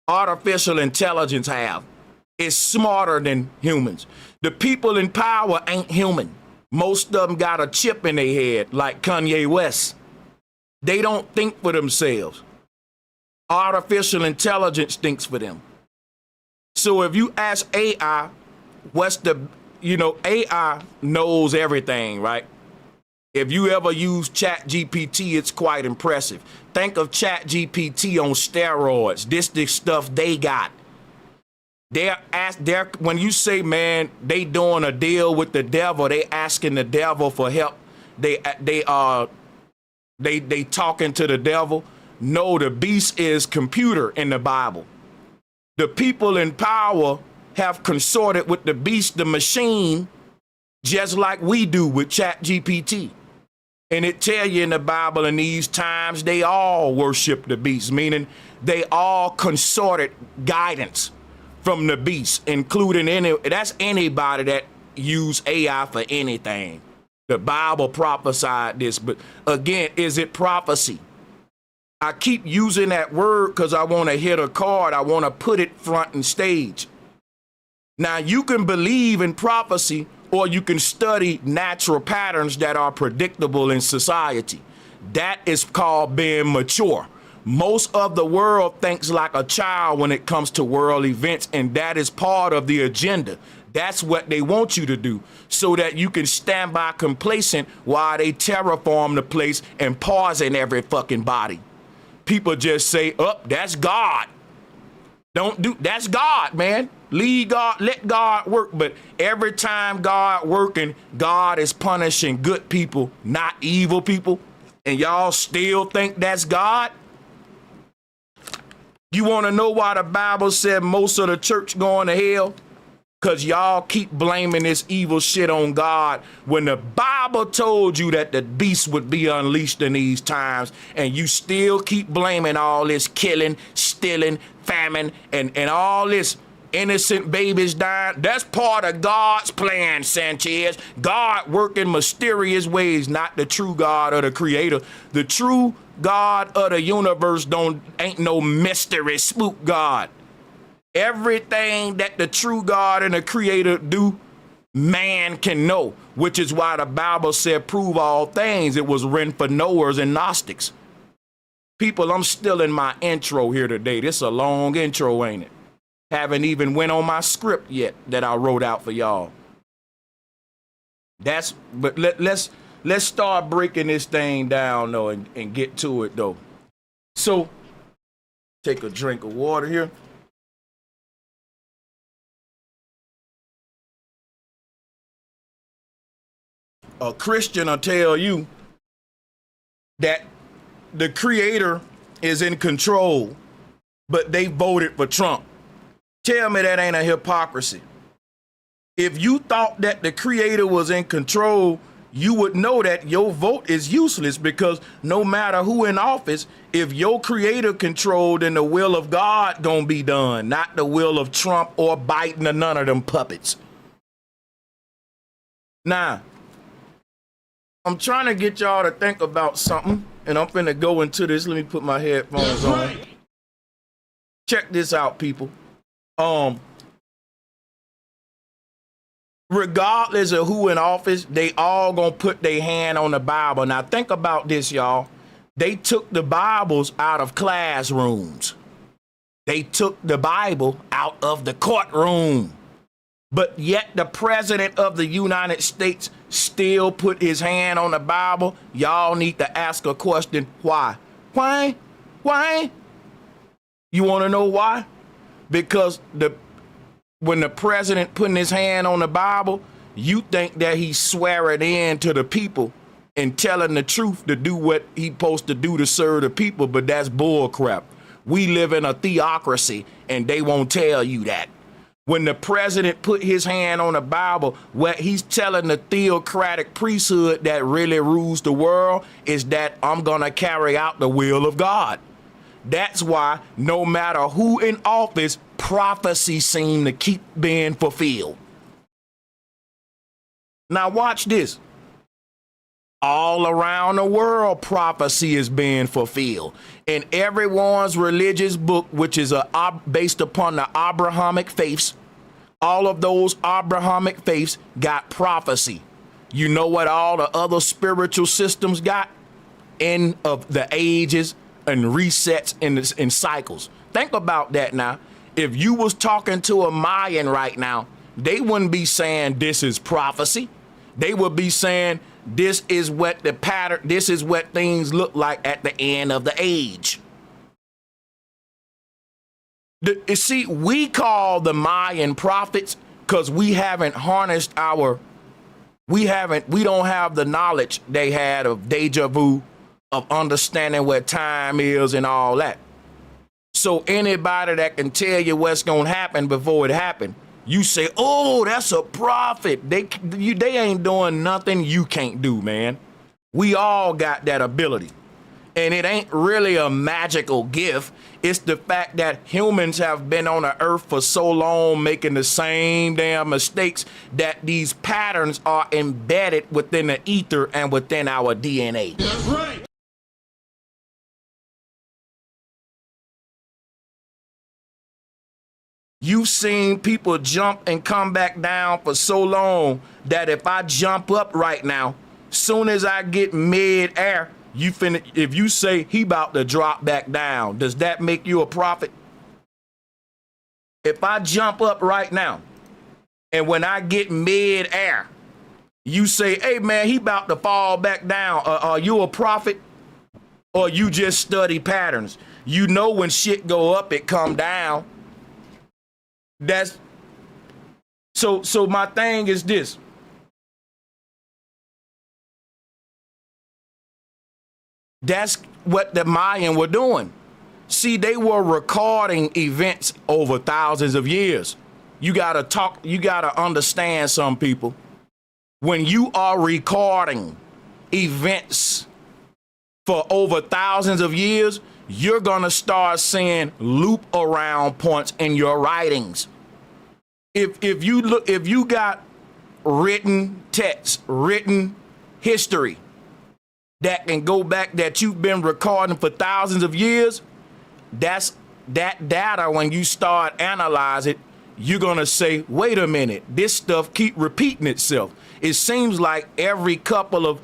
Artificial intelligence have. It's smarter than humans. The people in power ain't human. Most of them got a chip in their head, like Kanye West. They don't think for themselves. Artificial intelligence thinks for them. So if you ask AI, AI knows everything, right? If you ever use ChatGPT, it's quite impressive. Think of ChatGPT on steroids. This the stuff they got. When you say, man, they doing a deal with the devil, they asking the devil for help. They talking to the devil. No, the beast is computer in the Bible. The people in power have consorted with the beast, the machine, just like we do with ChatGPT. And it tell you in the Bible in these times, they all worship the beast, meaning they all consorted guidance from the beast, including that's anybody that use AI for anything. The Bible prophesied this, but again, is it prophecy? I keep using that word because I want to hit a card. I want to put it front and stage. Now, you can believe in prophecy or you can study natural patterns that are predictable in society. That is called being mature. Most of the world thinks like a child when it comes to world events, and that is part of the agenda. That's what they want you to do so that you can stand by complacent while they terraform the place and poison every fucking body. People just say, oh, that's God. That's God, man. Leave God, let God work. But every time God working, God is punishing good people, not evil people. And y'all still think that's God? You want to know why the Bible said most of the church going to hell? Because y'all keep blaming this evil shit on God when the Bible told you that the beast would be unleashed in these times, and you still keep blaming all this killing, stealing, famine, and all this innocent babies dying. That's part of God's plan, Sanchez. God working mysterious ways, not the true God or the creator. The true God of the universe ain't no mystery spook God. Everything that the true God and the creator do, man can know, which is why the Bible said, prove all things. It was written for knowers and Gnostics. People, I'm still in my intro here today. This is a long intro, ain't it? Haven't even went on my script yet that I wrote out for y'all. But let's start breaking this thing down though and get to it though. So Take a drink of water here. A Christian will tell you that the creator is in control, but they voted for Trump. Tell me that ain't a hypocrisy. If you thought that the creator was in control, you would know that your vote is useless, because no matter who in office, if your creator controlled, then the will of God gonna be done, not the will of Trump or Biden or none of them puppets. Now, I'm trying to get y'all to think about something, and I'm finna go into this. Let me put my headphones on. Check this out, people. Regardless of who in office, they all gonna put their hand on the Bible. Now think about this, y'all. They took the Bibles out of classrooms. They took the Bible out of the courtroom. But yet the president of the United States still put his hand on the Bible. Y'all need to ask a question. Why? Why? Why? You want to know why? Because when the president putting his hand on the Bible, you think that he's swearing in to the people and telling the truth to do what he's supposed to do to serve the people, but that's bull crap. We live in a theocracy, and they won't tell you that. When the president put his hand on the Bible, what he's telling the theocratic priesthood that really rules the world is that I'm going to carry out the will of God. That's why no matter who in office, prophecy seem to keep being fulfilled. Now watch this. All around the world, prophecy is being fulfilled. In everyone's religious book, which is based upon the Abrahamic faiths, all of those Abrahamic faiths got prophecy. You know what all the other spiritual systems got? End of the ages and resets in cycles. Think about that now. If you was talking to a Mayan right now, they wouldn't be saying this is prophecy. They would be saying this is what the pattern, this is what things look like at the end of the age. You see, we call the Mayan prophets because we haven't harnessed we don't have the knowledge they had of deja vu, of understanding what time is and all that. So anybody that can tell you what's going to happen before it happened, you say, oh, that's a prophet. They ain't doing nothing you can't do, man. We all got that ability. And it ain't really a magical gift. It's the fact that humans have been on the earth for so long making the same damn mistakes that these patterns are embedded within the ether and within our DNA. That's right. You've seen people jump and come back down for so long that if I jump up right now, soon as I get mid-air, if you say he about to drop back down, does that make you a prophet? If I jump up right now, and when I get mid-air, you say, hey man, he about to fall back down, are you a prophet? Or you just study patterns? You know when shit go up, it come down. That's so my thing is this. That's what the Mayan were doing. See, they were recording events over thousands of years. You gotta understand, some people. When you are recording events for over thousands of years, you're gonna start seeing loop around points in your writings. If you got written text, written history that can go back, that you've been recording for thousands of years, that data, when you start analyze it, you're gonna say, wait a minute, this stuff keep repeating itself. It seems like every couple of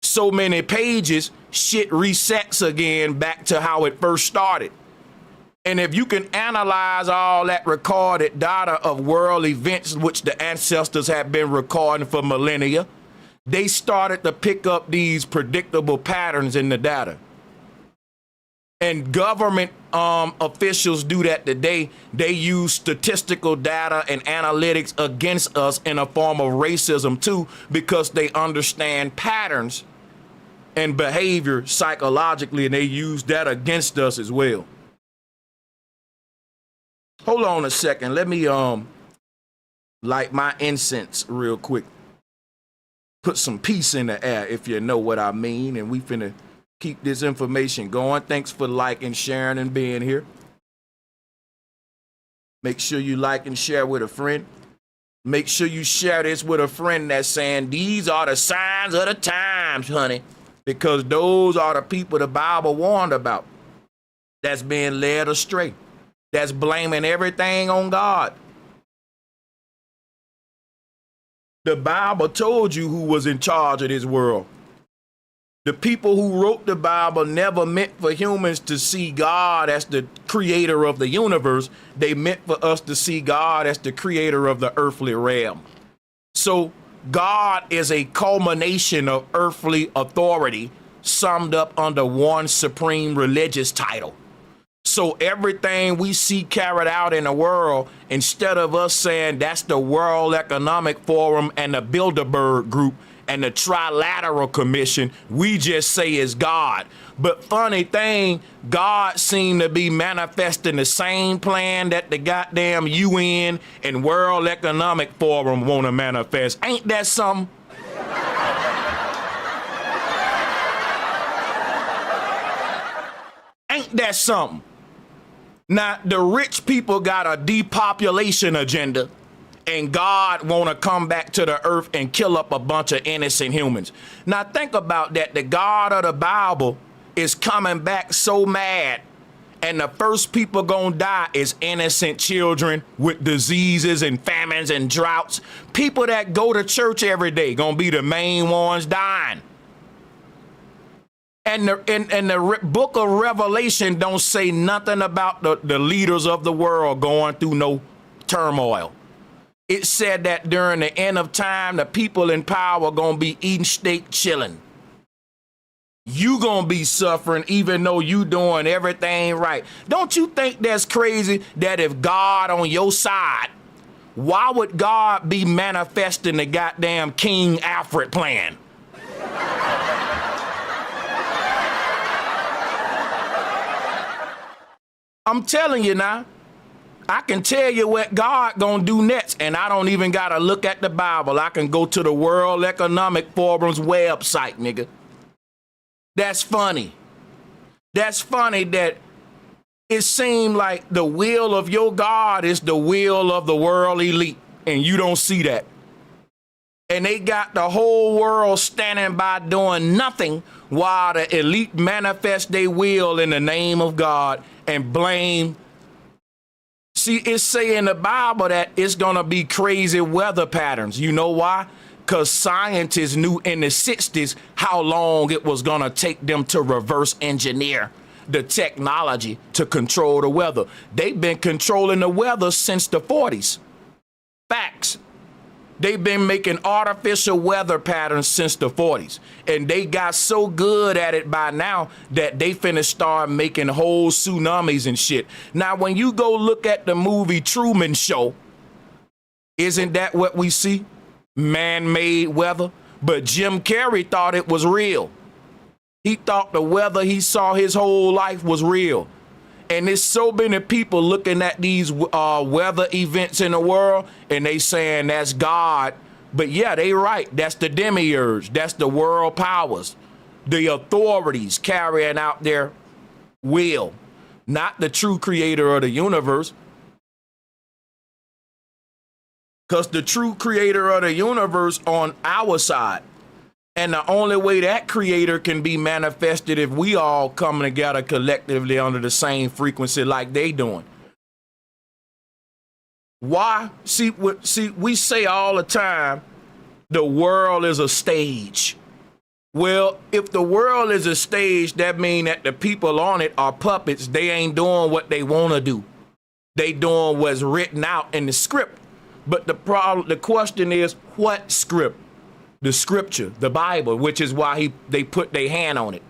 so many pages, shit resets again back to how it first started. And if you can analyze all that recorded data of world events, which the ancestors have been recording for millennia, they started to pick up these predictable patterns in the data. And government officials do that today. They use statistical data and analytics against us in a form of racism too, because they understand patterns and behavior psychologically, and they use that against us as well. Hold on a second. Let me light my incense real quick. Put some peace in the air, if you know what I mean, and we finna keep this information going. Thanks for liking, sharing, and being here. Make sure you like and share with a friend. Make sure you share this with a friend that's saying these are the signs of the times, honey, because those are the people the Bible warned about that's being led astray, that's blaming everything on God. The Bible told you who was in charge of this world. The people who wrote the Bible never meant for humans to see God as the creator of the universe. They meant for us to see God as the creator of the earthly realm. So God is a culmination of earthly authority summed up under one supreme religious title. So everything we see carried out in the world, instead of us saying that's the World Economic Forum and the Bilderberg Group and the Trilateral Commission, we just say is God. But funny thing, God seemed to be manifesting the same plan that the goddamn UN and World Economic Forum want to manifest. Ain't that something? Ain't that something? Now, the rich people got a depopulation agenda, and God want to come back to the earth and kill up a bunch of innocent humans. Now, think about that. The God of the Bible is coming back so mad, and the first people gonna die is innocent children with diseases and famines and droughts. People that go to church every day gonna be the main ones dying. And the book of Revelation don't say nothing about the leaders of the world going through no turmoil. It said that during the end of time, the people in power gonna be eating steak chilling. You gonna be suffering even though you doing everything right. Don't you think that's crazy that if God on your side, why would God be manifesting the goddamn King Alfred plan? I'm telling you now, I can tell you what God gonna do next, and I don't even gotta look at the Bible. I can go to the World Economic Forum's website, nigga. That's funny. That's funny that it seemed like the will of your God is the will of the world elite, and you don't see that. And they got the whole world standing by doing nothing while the elite manifest their will in the name of God and blame. See, it's saying in the Bible that it's going to be crazy weather patterns. You know why? Because scientists knew in the 60s how long it was going to take them to reverse engineer the technology to control the weather. They've been controlling the weather since the 40s. Facts. They've been making artificial weather patterns since the 40s. And they got so good at it by now that they finna start making whole tsunamis and shit. Now, when you go look at the movie Truman Show, isn't that what we see? Man-made weather. But Jim Carrey thought it was real. He thought the weather he saw his whole life was real. And there's so many people looking at these weather events in the world, and they saying that's God. But yeah, they right. That's the Demiurge. That's the world powers, the authorities carrying out their will, not the true creator of the universe. Because the true creator of the universe on our side. And the only way that creator can be manifested if we all come together collectively under the same frequency like they doing. Why? See, we say all the time, the world is a stage. Well, if the world is a stage, that means that the people on it are puppets. They ain't doing what they want to do. They doing what's written out in the script. But the question is, what script? The scripture, the Bible, which is why they put their hand on it.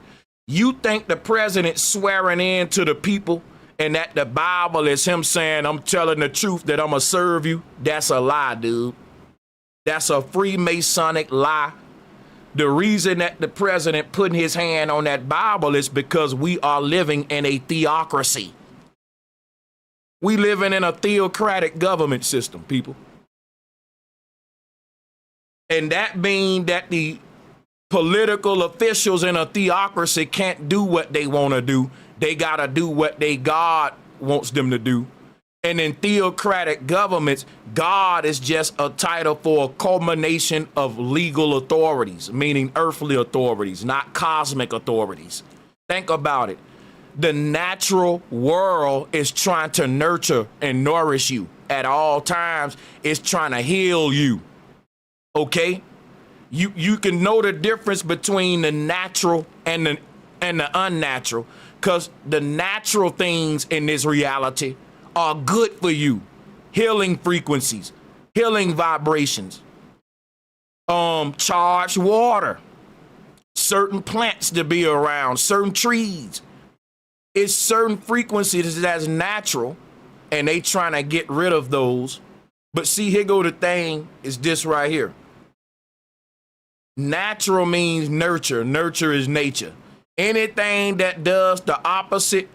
You think the president swearing in to the people and that the Bible is him saying, I'm telling the truth that I'm going to serve you, that's a lie, dude. That's a Freemasonic lie. The reason that the president putting his hand on that Bible is because we are living in a theocracy. We living in a theocratic government system, people. And that means that the political officials in a theocracy can't do what they want to do. They got to do what they God wants them to do. And in theocratic governments, God is just a title for a culmination of legal authorities, meaning earthly authorities, not cosmic authorities. Think about it. The natural world is trying to nurture and nourish you at all times. It's trying to heal you. Okay? You can know the difference between the natural and the unnatural, because the natural things in this reality are good for you. Healing frequencies, healing vibrations, charged water, certain plants to be around, certain trees. It's certain frequencies that's natural, and they trying to get rid of those. But see, here go the thing, is this right here. Natural means nurture. Nurture is nature. Anything that does the opposite,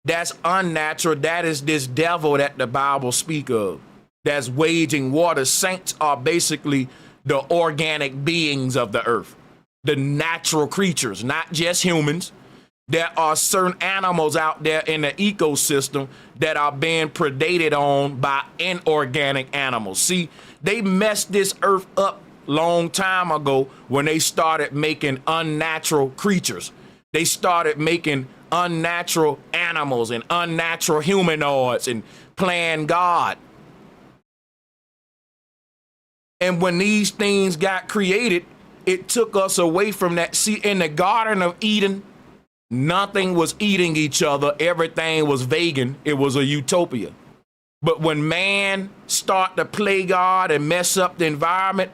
that's unnatural. That is this devil that the Bible speak of, that's waging war. The saints are basically the organic beings of the earth, the natural creatures, not just humans. There are certain animals out there in the ecosystem that are being predated on by inorganic animals. See, they messed this earth up long time ago when they started making unnatural creatures. They started making unnatural animals and unnatural humanoids and playing God. And when these things got created, it took us away from that. See, in the Garden of Eden, nothing was eating each other. Everything was vegan. It was a utopia. But when man started to play God and mess up the environment,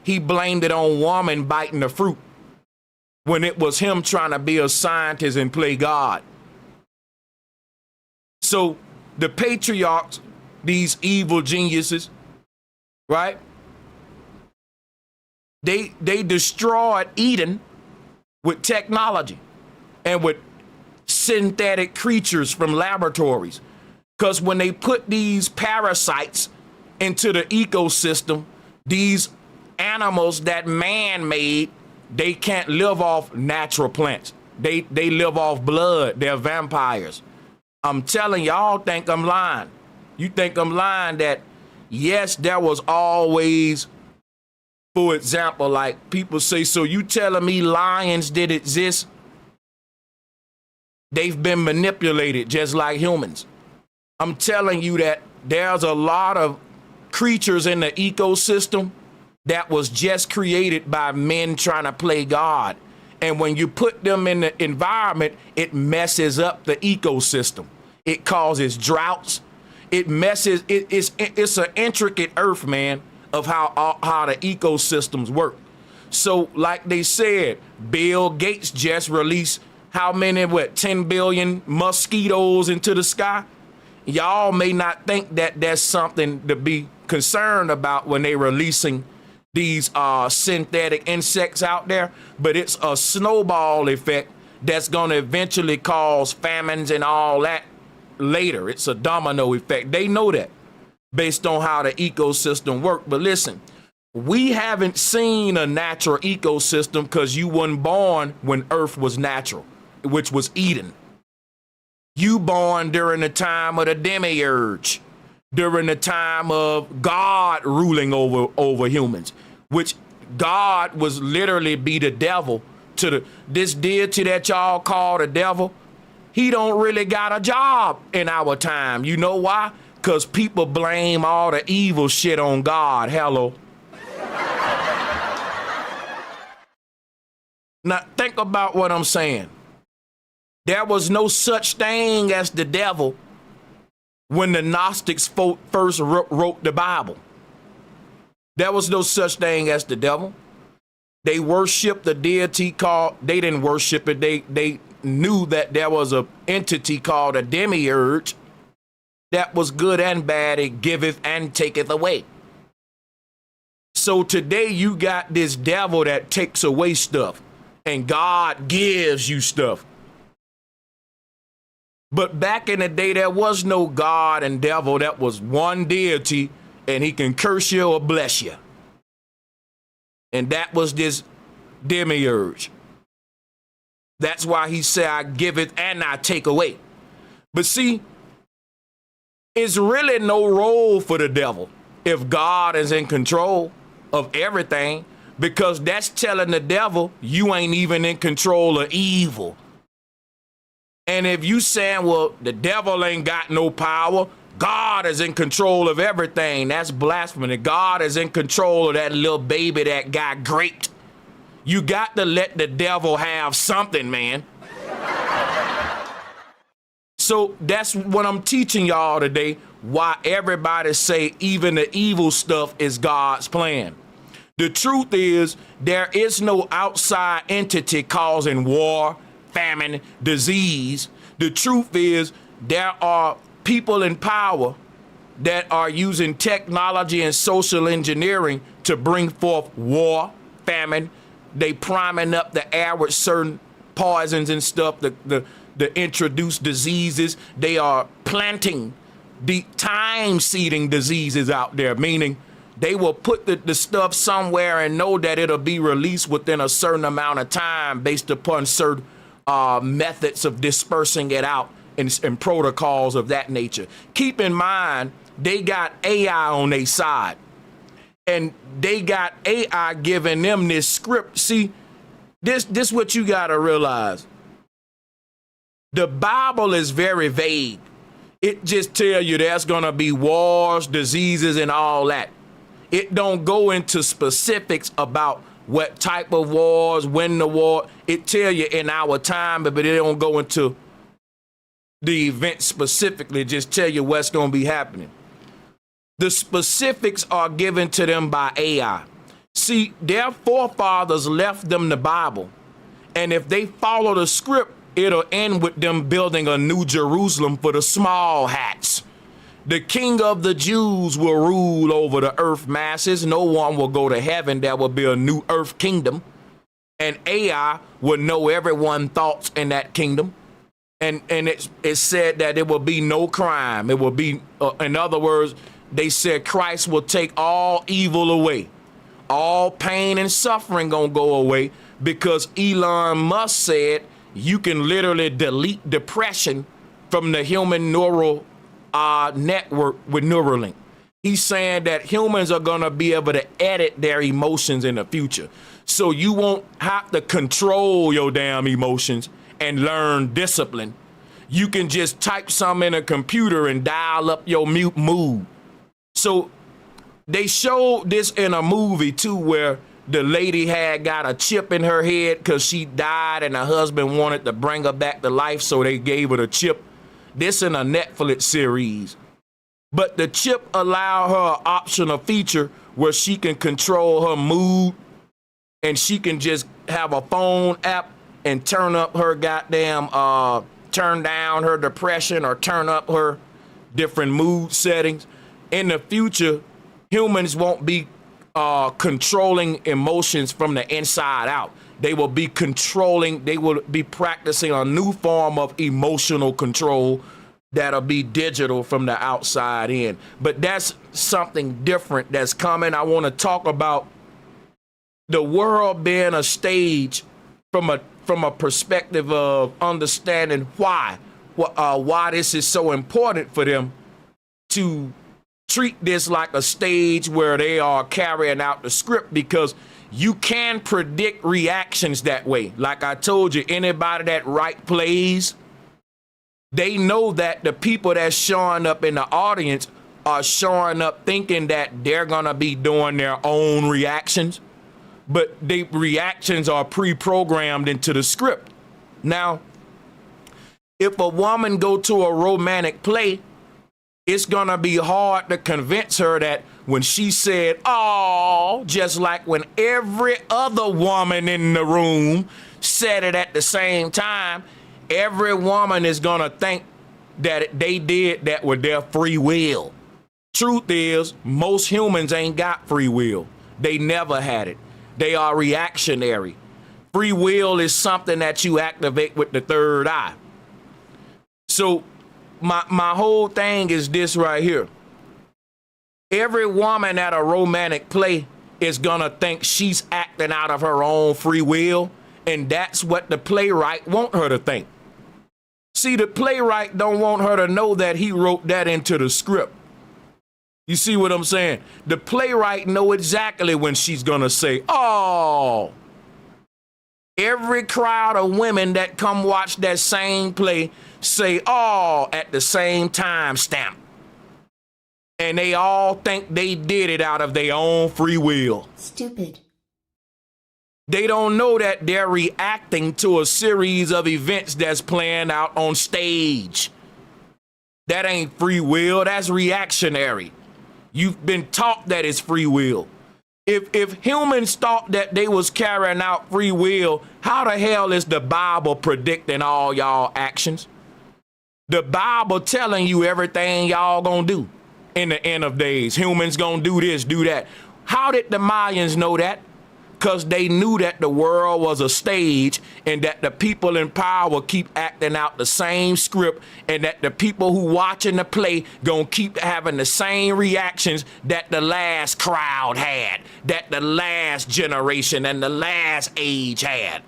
he blamed it on woman biting the fruit, when it was him trying to be a scientist and play God. So the patriarchs, these evil geniuses, right? They destroyed Eden with technology and with synthetic creatures from laboratories. Because when they put these parasites into the ecosystem, these animals that man made, they can't live off natural plants. They live off blood. They're vampires. I'm telling y'all, think I'm lying. You think I'm lying that, yes, there was always, for example, like people say, so you telling me lions did exist? They've been manipulated just like humans. I'm telling you that there's a lot of creatures in the ecosystem that was just created by men trying to play God. And when you put them in the environment, it messes up the ecosystem. It causes droughts. It messes, it's an intricate earth, man, of how the ecosystems work. So like they said, Bill Gates just released how many, 10 billion mosquitoes into the sky? Y'all may not think that that's something to be concerned about when they're releasing these synthetic insects out there, but it's a snowball effect that's going to eventually cause famines and all that later. It's a domino effect. They know that based on how the ecosystem works. But listen, we haven't seen a natural ecosystem because you weren't born when Earth was natural, which was Eden. You born during the time of the Demiurge, during the time of God ruling over humans, which God was literally be the devil to this deity that y'all call the devil. He don't really got a job in our time. You know why? Because people blame all the evil shit on God. Hello. Now think about what I'm saying. There was no such thing as the devil when the Gnostics first wrote the Bible. There was no such thing as the devil. They worshiped the deity called, they didn't worship it, they knew that there was a entity called a Demiurge that was good and bad. It giveth and taketh away. So today you got this devil that takes away stuff, and God gives you stuff. But back in the day, there was no God and devil. That was one deity, and he can curse you or bless you. And that was this Demiurge. That's why he said, I give it and I take away. But see, it's really no role for the devil if God is in control of everything, because that's telling the devil you ain't even in control of evil. And if you saying, well, the devil ain't got no power, God is in control of everything, that's blasphemy. God is in control of that little baby that got graped. You got to let the devil have something, man. So that's what I'm teaching y'all today, why everybody say even the evil stuff is God's plan. The truth is, there is no outside entity causing war, famine, disease. The truth is, there are people in power that are using technology and social engineering to bring forth war, famine. They priming up the air with certain poisons and stuff, the introduced diseases. They are planting the time-seeding diseases out there, meaning they will put the stuff somewhere and know that it'll be released within a certain amount of time based upon certain methods of dispersing it out and protocols of that nature. Keep in mind, they got AI on their side, and they got AI giving them this script. See, this what you got to realize. The Bible is very vague. It just tells you there's going to be wars, diseases, and all that. It don't go into specifics about what type of wars, when the war. It tell you in our time, but it don't go into the event specifically. Just tell you what's going to be happening. The specifics are given to them by AI. See, their forefathers left them the Bible. And if they follow the script, it'll end with them building a new Jerusalem for the small hats. The King of the Jews will rule over the earth masses. No one will go to heaven. There will be a new earth kingdom. And AI will know everyone's thoughts in that kingdom. And it's said that there will be no crime. It will be, in other words, they said Christ will take all evil away. All pain and suffering gonna go away, because Elon Musk said you can literally delete depression from the human neural network with Neuralink. He's saying that humans are going to be able to edit their emotions in the future. So you won't have to control your damn emotions and learn discipline. You can just type something in a computer and dial up your mood. So they showed this in a movie too, where the lady had got a chip in her head because she died and her husband wanted to bring her back to life, so they gave her the chip. This in a Netflix series. But the chip allowed her an optional feature where she can control her mood, and she can just have a phone app and turn up her goddamn, turn down her depression or turn up her different mood settings. In the future, humans won't be controlling emotions from the inside out. They will be controlling, they will be practicing a new form of emotional control that'll be digital from the outside in. But that's something different that's coming. I want to talk about the world being a stage from a perspective of understanding why this is so important for them to treat this like a stage where they are carrying out the script, because you can predict reactions that way. Like I told you, anybody that write plays, they know that the people that's showing up in the audience are showing up thinking that they're gonna be doing their own reactions, but the reactions are pre-programmed into the script. Now, if a woman go to a romantic play, it's gonna be hard to convince her that when she said, "oh," just like when every other woman in the room said it at the same time, Every woman is going to think that they did that with their free will. Truth is, most humans ain't got free will. They never had it. They are reactionary. Free will is something that you activate with the third eye. So my whole thing is this right here. Every woman at a romantic play is gonna think she's acting out of her own free will, and that's what the playwright want her to think. See, the playwright don't want her to know that he wrote that into the script. You see what I'm saying? The playwright know exactly when she's gonna say, oh. Every crowd of women that come watch that same play say, oh, at the same time stamp. And they all think they did it out of their own free will. Stupid. They don't know that they're reacting to a series of events that's playing out on stage. That ain't free will, that's reactionary. You've been taught that it's free will. If humans thought that they was carrying out free will, how the hell is the Bible predicting all y'all actions? The Bible telling you everything y'all gonna do in the end of days. Humans gonna do this, do that. How did the Mayans know that? Because they knew that the world was a stage and that the people in power keep acting out the same script, and that the people who watching the play gonna keep having the same reactions that the last crowd had, that the last generation and the last age had.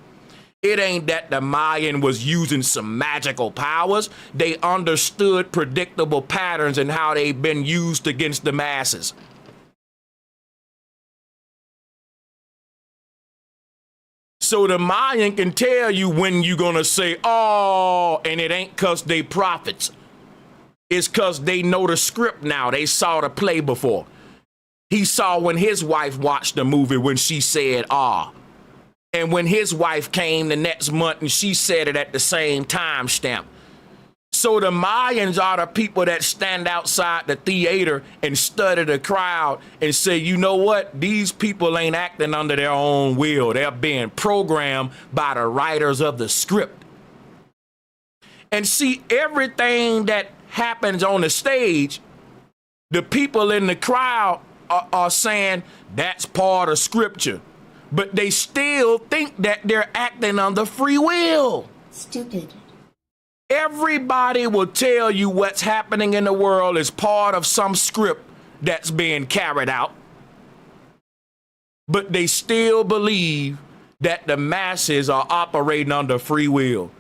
It ain't that the Mayan was using some magical powers. They understood predictable patterns and how they've been used against the masses. So the Mayan can tell you when you're gonna say, oh, and it ain't cause they prophets. It's cause they know the script now. They saw the play before. He saw when his wife watched the movie when she said, ah. And when his wife came the next month and she said it at the same time stamp. So the Mayans are the people that stand outside the theater and study the crowd and say, you know what? These people ain't acting under their own will. They're being programmed by the writers of the script. And see, everything that happens on the stage, the people in the crowd are saying that's part of scripture. But they still think that they're acting under free will. Stupid. Everybody will tell you what's happening in the world is part of some script that's being carried out. But they still believe that the masses are operating under free will.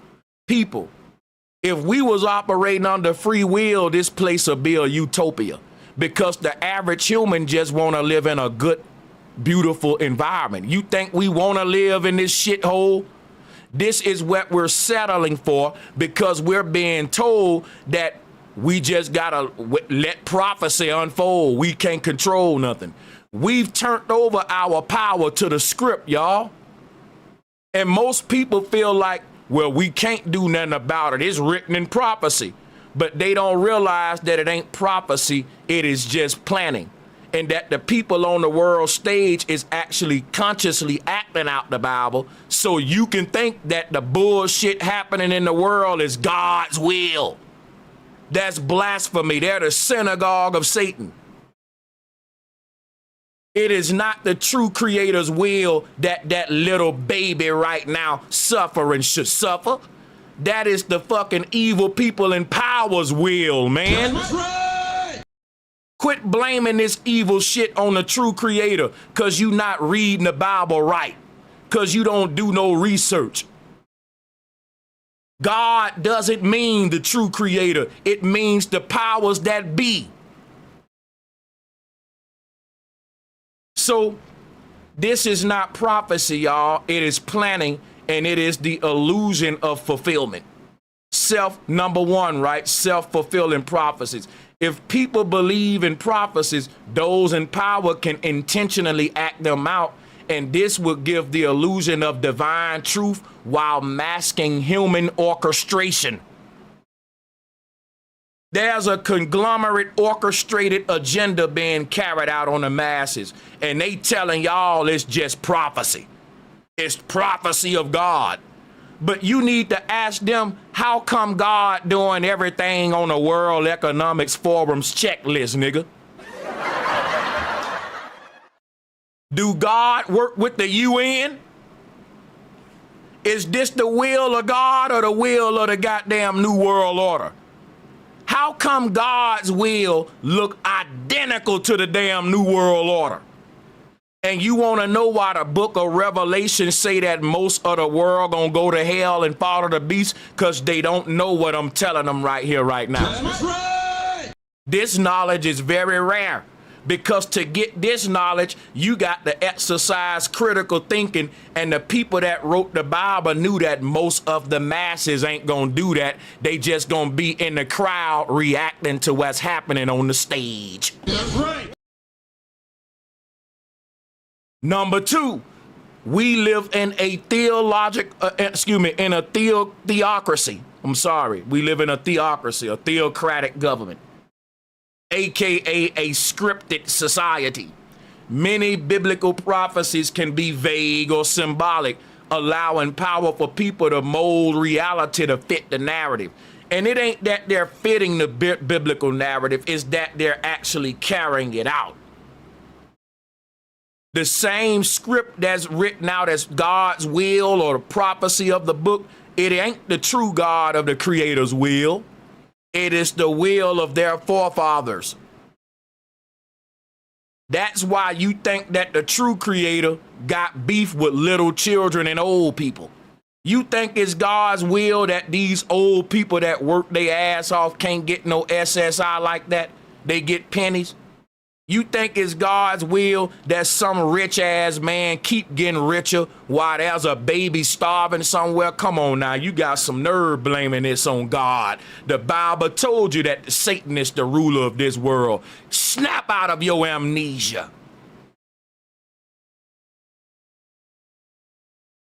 People, if we was operating under free will, this place would be a utopia, because the average human just want to live in a good, beautiful environment. You think we want to live in this shithole? This is what we're settling for, because we're being told that we just gotta let prophecy unfold. We can't control nothing. We've turned over our power to the script, y'all. And most people feel like, well, we can't do nothing about it. It's written in prophecy. But they don't realize that it ain't prophecy. It is just planning. And that the people on the world stage is actually consciously acting out the Bible, so you can think that the bullshit happening in the world is God's will. That's blasphemy. They're the synagogue of Satan. It is not the true creator's will that that little baby right now suffering should suffer. That is the fucking evil people in power's will, man. Quit blaming this evil shit on the true creator, because you not reading the Bible right, because you don't do no research. God doesn't mean the true creator. It means the powers that be. So this is not prophecy, y'all. It is planning, and it is the illusion of fulfillment. Number one, right? Self-fulfilling prophecies. If people believe in prophecies, those in power can intentionally act them out, and this will give the illusion of divine truth while masking human orchestration. There's a conglomerate orchestrated agenda being carried out on the masses, and they telling y'all it's just prophecy. It's prophecy of God. But you need to ask them, how come God doing everything on the World Economics Forum's checklist, nigga? Do God work with the UN? Is this the will of God or the will of the goddamn New World Order? How come God's will look identical to the damn New World Order? And you want to know why the book of Revelation say that most of the world gonna go to hell and follow the beast? Because they don't know what I'm telling them right here, right now. That's right. This knowledge is very rare, because to get this knowledge, you got to exercise critical thinking, and the people that wrote the Bible knew that most of the masses ain't gonna do that. They just gonna be in the crowd reacting to what's happening on the stage. That's right. Number two, we live in a theocracy. I'm sorry. We live in a theocracy, a theocratic government, AKA a scripted society. Many biblical prophecies can be vague or symbolic, allowing powerful people to mold reality to fit the narrative. And it ain't that they're fitting the biblical narrative, it's that they're actually carrying it out. The same script that's written out as God's will or the prophecy of the book, it ain't the true God of the Creator's will. It is the will of their forefathers. That's why you think that the true Creator got beef with little children and old people. You think it's God's will that these old people that work their ass off can't get no SSI like that? They get pennies. You think it's God's will that some rich ass man keep getting richer while there's a baby starving somewhere? Come on now, you got some nerve blaming this on God. The Bible told you that Satan is the ruler of this world. Snap out of your amnesia.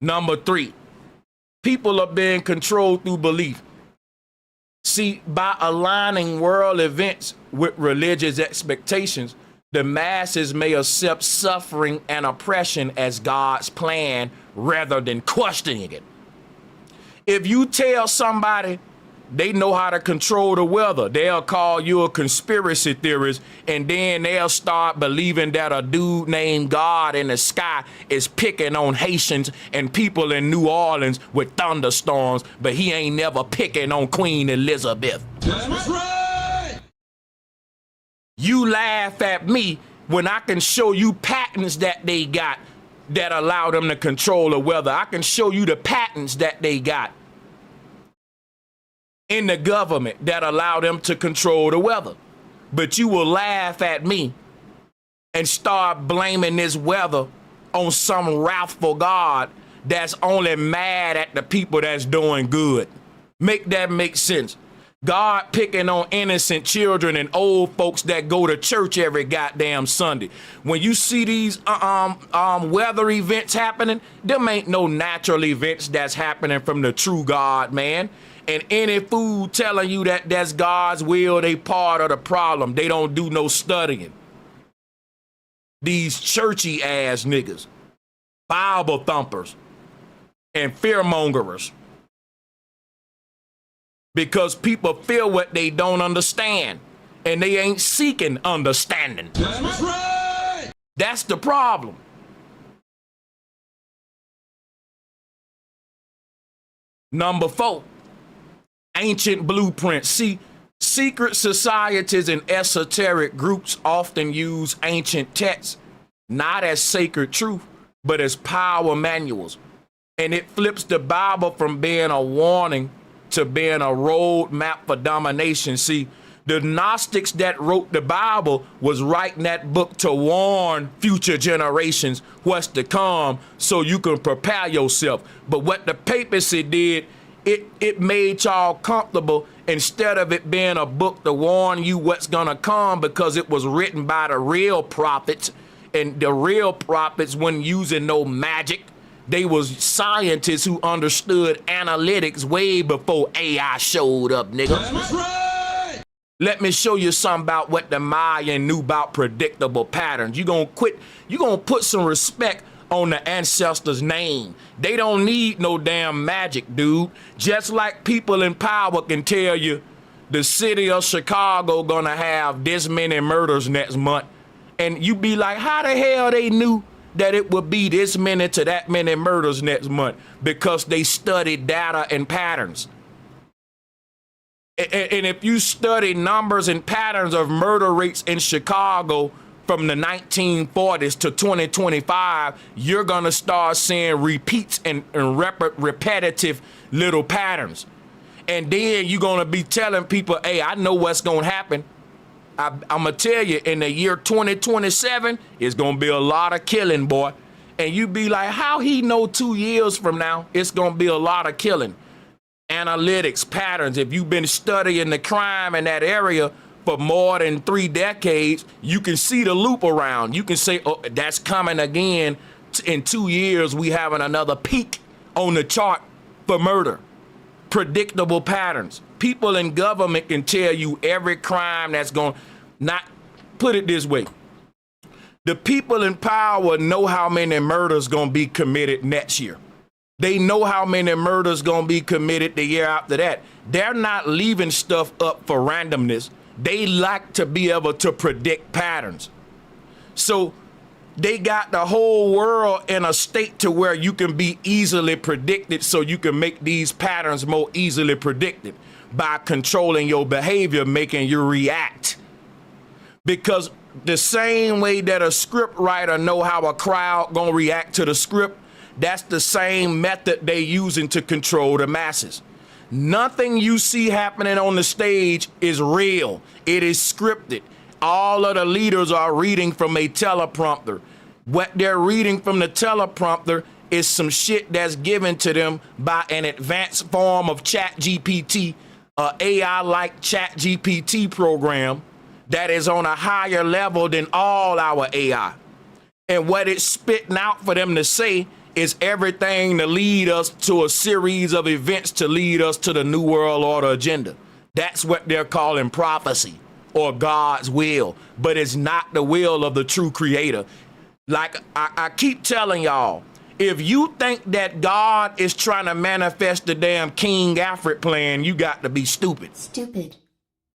Number three, people are being controlled through belief. See, by aligning world events with religious expectations, the masses may accept suffering and oppression as God's plan rather than questioning it. If you tell somebody they know how to control the weather, they'll call you a conspiracy theorist, and then they'll start believing that a dude named God in the sky is picking on Haitians and people in New Orleans with thunderstorms, but he ain't never picking on Queen Elizabeth. That's right. You laugh at me when I can show you patents that they got that allow them to control the weather. I can show you the patents that they got in the government that allow them to control the weather. But you will laugh at me and start blaming this weather on some wrathful God that's only mad at the people that's doing good. Make that make sense. God picking on innocent children and old folks that go to church every goddamn Sunday. When you see these weather events happening, them ain't no natural events that's happening from the true God, man. And any fool telling you that that's God's will, they part of the problem. They don't do no studying. These churchy ass niggas, Bible thumpers, and fearmongerers. Because people feel what they don't understand, and they ain't seeking understanding. That's right. That's the problem. Number four, ancient blueprints. See, secret societies and esoteric groups often use ancient texts not as sacred truth, but as power manuals. And it flips the Bible from being a warning to being a roadmap for domination. See, the Gnostics that wrote the Bible was writing that book to warn future generations what's to come so you can prepare yourself. But what the papacy did, it made y'all comfortable instead of it being a book to warn you what's gonna come, because it was written by the real prophets, and the real prophets wasn't using no magic. They was scientists who understood analytics way before AI showed up, nigga. That's right. Let me show you something about what the Mayans knew about predictable patterns. You gonna put some respect on the ancestor's name. They don't need no damn magic, dude. Just like people in power can tell you the city of Chicago gonna have this many murders next month. And you be like, how the hell they knew that it would be this many to that many murders next month? Because they studied data and patterns. And if you study numbers and patterns of murder rates in Chicago from the 1940s to 2025, you're gonna start seeing repeats and repetitive little patterns. And then you're gonna be telling people, hey, I know what's gonna happen. I'm gonna tell you, in the year 2027, it's gonna be a lot of killing, boy. And you be like, how he know 2 years from now it's gonna be a lot of killing? Analytics, patterns. If you've been studying the crime in that area for more than 3 decades, you can see the loop around. You can say, oh, that's coming again. In 2 years, we having another peak on the chart for murder. Predictable patterns. People in government can tell you every crime that's going to not put it this way. The people in power know how many murders going to be committed next year. They know how many murders going to be committed the year after that. They're not leaving stuff up for randomness. They like to be able to predict patterns. So they got the whole world in a state to where you can be easily predicted, so you can make these patterns more easily predicted by controlling your behavior, making you react. Because the same way that a script writer know how a crowd gonna react to the script, that's the same method they using to control the masses. Nothing you see happening on the stage is real. It is scripted. All of the leaders are reading from a teleprompter. What they're reading from the teleprompter is some shit that's given to them by an advanced form of ChatGPT, a AI-like ChatGPT program that is on a higher level than all our AI. And what it's spitting out for them to say is everything to lead us to a series of events to lead us to the New World Order agenda. That's what they're calling prophecy or God's will, but it's not the will of the true creator. Like I keep telling y'all, if you think that God is trying to manifest the damn King Alfred plan, you got to be stupid. Stupid.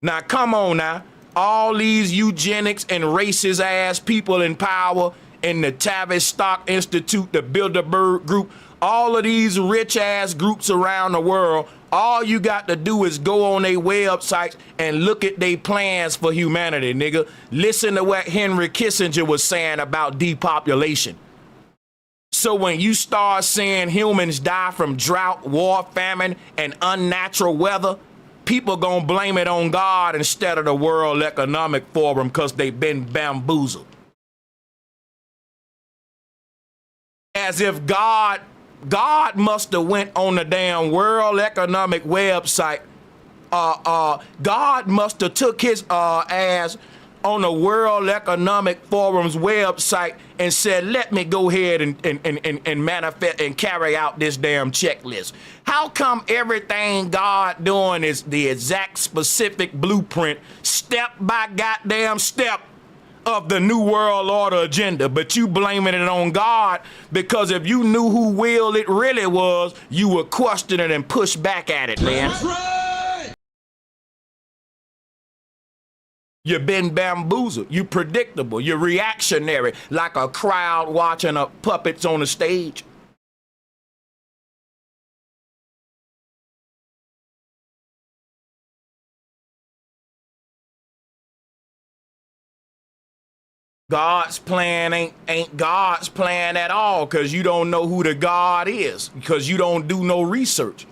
Now, come on now. All these eugenics and racist ass people in power in the Tavistock Institute, the Bilderberg Group, all of these rich ass groups around the world, all you got to do is go on their websites and look at their plans for humanity, nigga. Listen to what Henry Kissinger was saying about depopulation. So when you start seeing humans die from drought, war, famine, and unnatural weather, people gonna blame it on God instead of the World Economic Forum because they've been bamboozled. As if God must have went on the damn World Economic website. God must have took his ass on the World Economic Forum's website and said, let me go ahead and manifest and carry out this damn checklist. How come everything God doing is the exact specific blueprint, step by goddamn step of the New World Order agenda, but you blaming it on God? Because if you knew who will it really was, you would question it and push back at it, man. That's right. You've been bamboozled. You're predictable. You're reactionary, like a crowd watching puppets on the stage. God's plan ain't God's plan at all, because you don't know who the God is, because you don't do no research.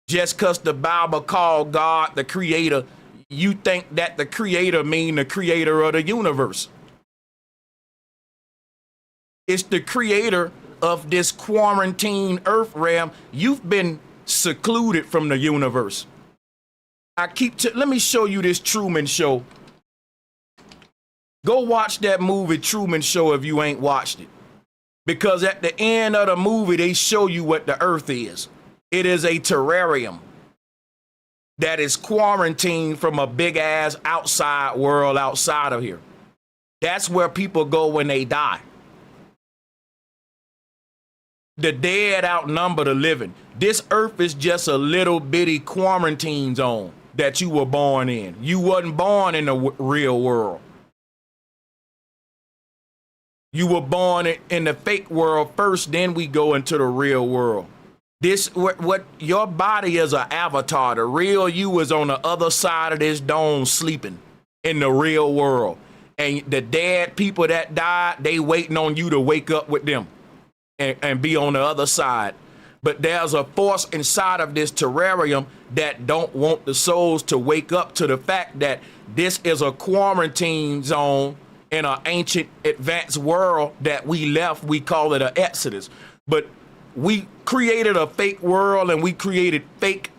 Just because the Bible called God the creator, you think that the creator mean the creator of the universe. It's the creator of this quarantine earth realm. You've been secluded from the universe. Let me show you this Truman Show. Go watch that movie Truman Show if you ain't watched it. Because at the end of the movie, they show you what the earth is. It is a terrarium that is quarantined from a big ass outside world outside of here. That's where people go when they die. The dead outnumber the living. This earth is just a little bitty quarantine zone that you were born in. You wasn't born in the real world. You were born in the fake world first, then we go into the real world. This what your body is an avatar. The real you is on the other side of this dome sleeping in the real world. And the dead people that died, they waiting on you to wake up with them and be on the other side. But there's a force inside of this terrarium that don't want the souls to wake up to the fact that this is a quarantine zone in an ancient advanced world that we left. We call it an exodus. But we created a fake world and we created fake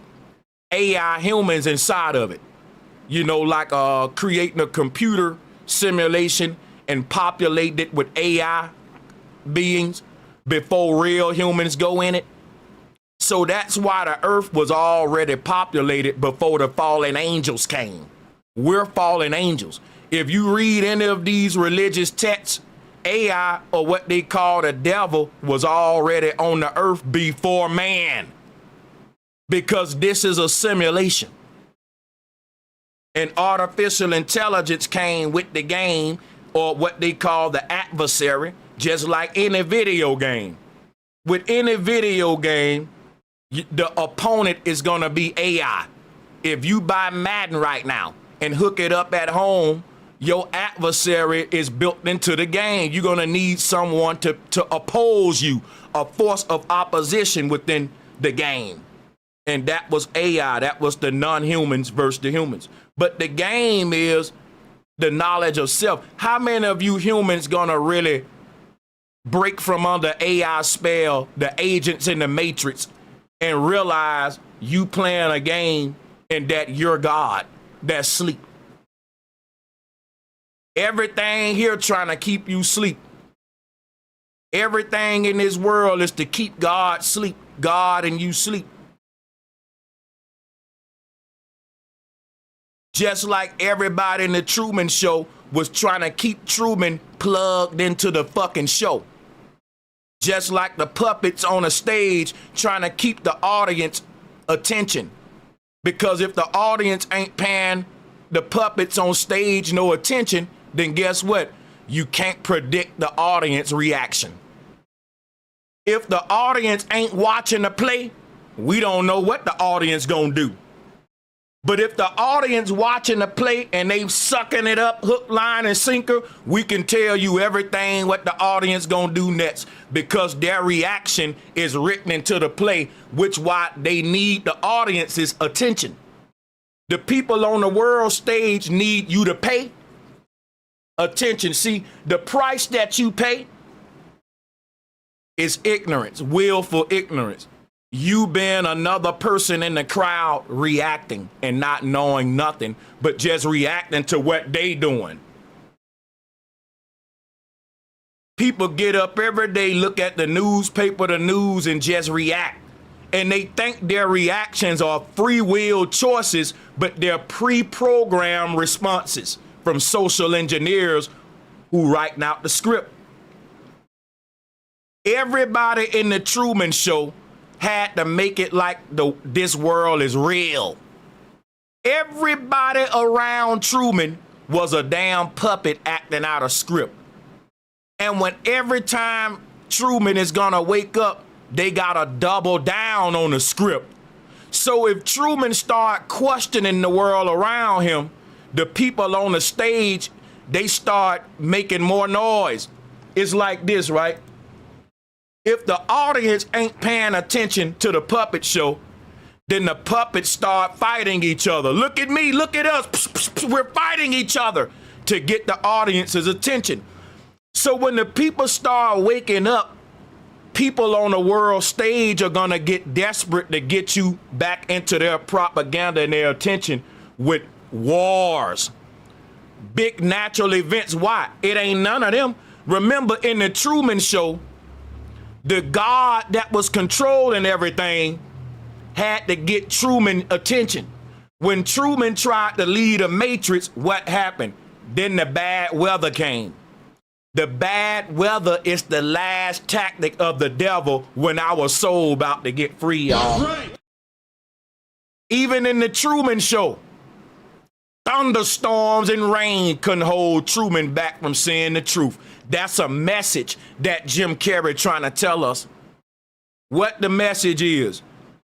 AI humans inside of it. You know, like creating a computer simulation and populate it with AI beings before real humans go in it. So that's why the earth was already populated before the fallen angels came. We're fallen angels. If you read any of these religious texts, AI, or what they call the devil, was already on the earth before man. Because this is a simulation. And artificial intelligence came with the game, or what they call the adversary, just like any video game. With any video game, the opponent is going to be AI. If you buy Madden right now and hook it up at home, your adversary is built into the game. You're going to need someone to oppose you, a force of opposition within the game. And that was AI. That was the non-humans versus the humans. But the game is the knowledge of self. How many of you humans going to really break from under AI spell, the agents in the matrix, and realize you playing a game and that you're God that's asleep? Everything here trying to keep you asleep. Everything in this world is to keep God asleep. God and you sleep. Just like everybody in the Truman Show was trying to keep Truman plugged into the fucking show. Just like the puppets on a stage trying to keep the audience attention. Because if the audience ain't paying the puppets on stage no attention, then guess what? You can't predict the audience reaction. If the audience ain't watching the play, we don't know what the audience gonna do. But if the audience watching the play and they sucking it up, hook, line, and sinker, we can tell you everything what the audience gonna do next, because their reaction is written into the play, which why they need the audience's attention. The people on the world stage need you to pay attention. See, the price that you pay is ignorance, willful ignorance. You being another person in the crowd reacting and not knowing nothing, but just reacting to what they doing. People get up every day, look at the newspaper, the news, and just react. And they think their reactions are free will choices, but they're pre-programmed responses from social engineers who writing out the script. Everybody in the Truman Show had to make it like this world is real. Everybody around Truman was a damn puppet acting out a script. And when every time Truman is gonna wake up, they gotta double down on the script. So if Truman start questioning the world around him, the people on the stage, they start making more noise. It's like this, right? If the audience ain't paying attention to the puppet show, then the puppets start fighting each other. Look at me, look at us. We're fighting each other to get the audience's attention. So when the people start waking up, people on the world stage are gonna get desperate to get you back into their propaganda and their attention with wars, big natural events. Why? It ain't none of them. Remember in the Truman Show, the God that was controlling everything had to get Truman attention. When Truman tried to lead a matrix, what happened? Then the bad weather came. The bad weather is the last tactic of the devil when our soul about to get free, y'all. Right. Even in the Truman Show, thunderstorms and rain couldn't hold Truman back from saying the truth. That's a message that Jim Carrey trying to tell us. What the message is,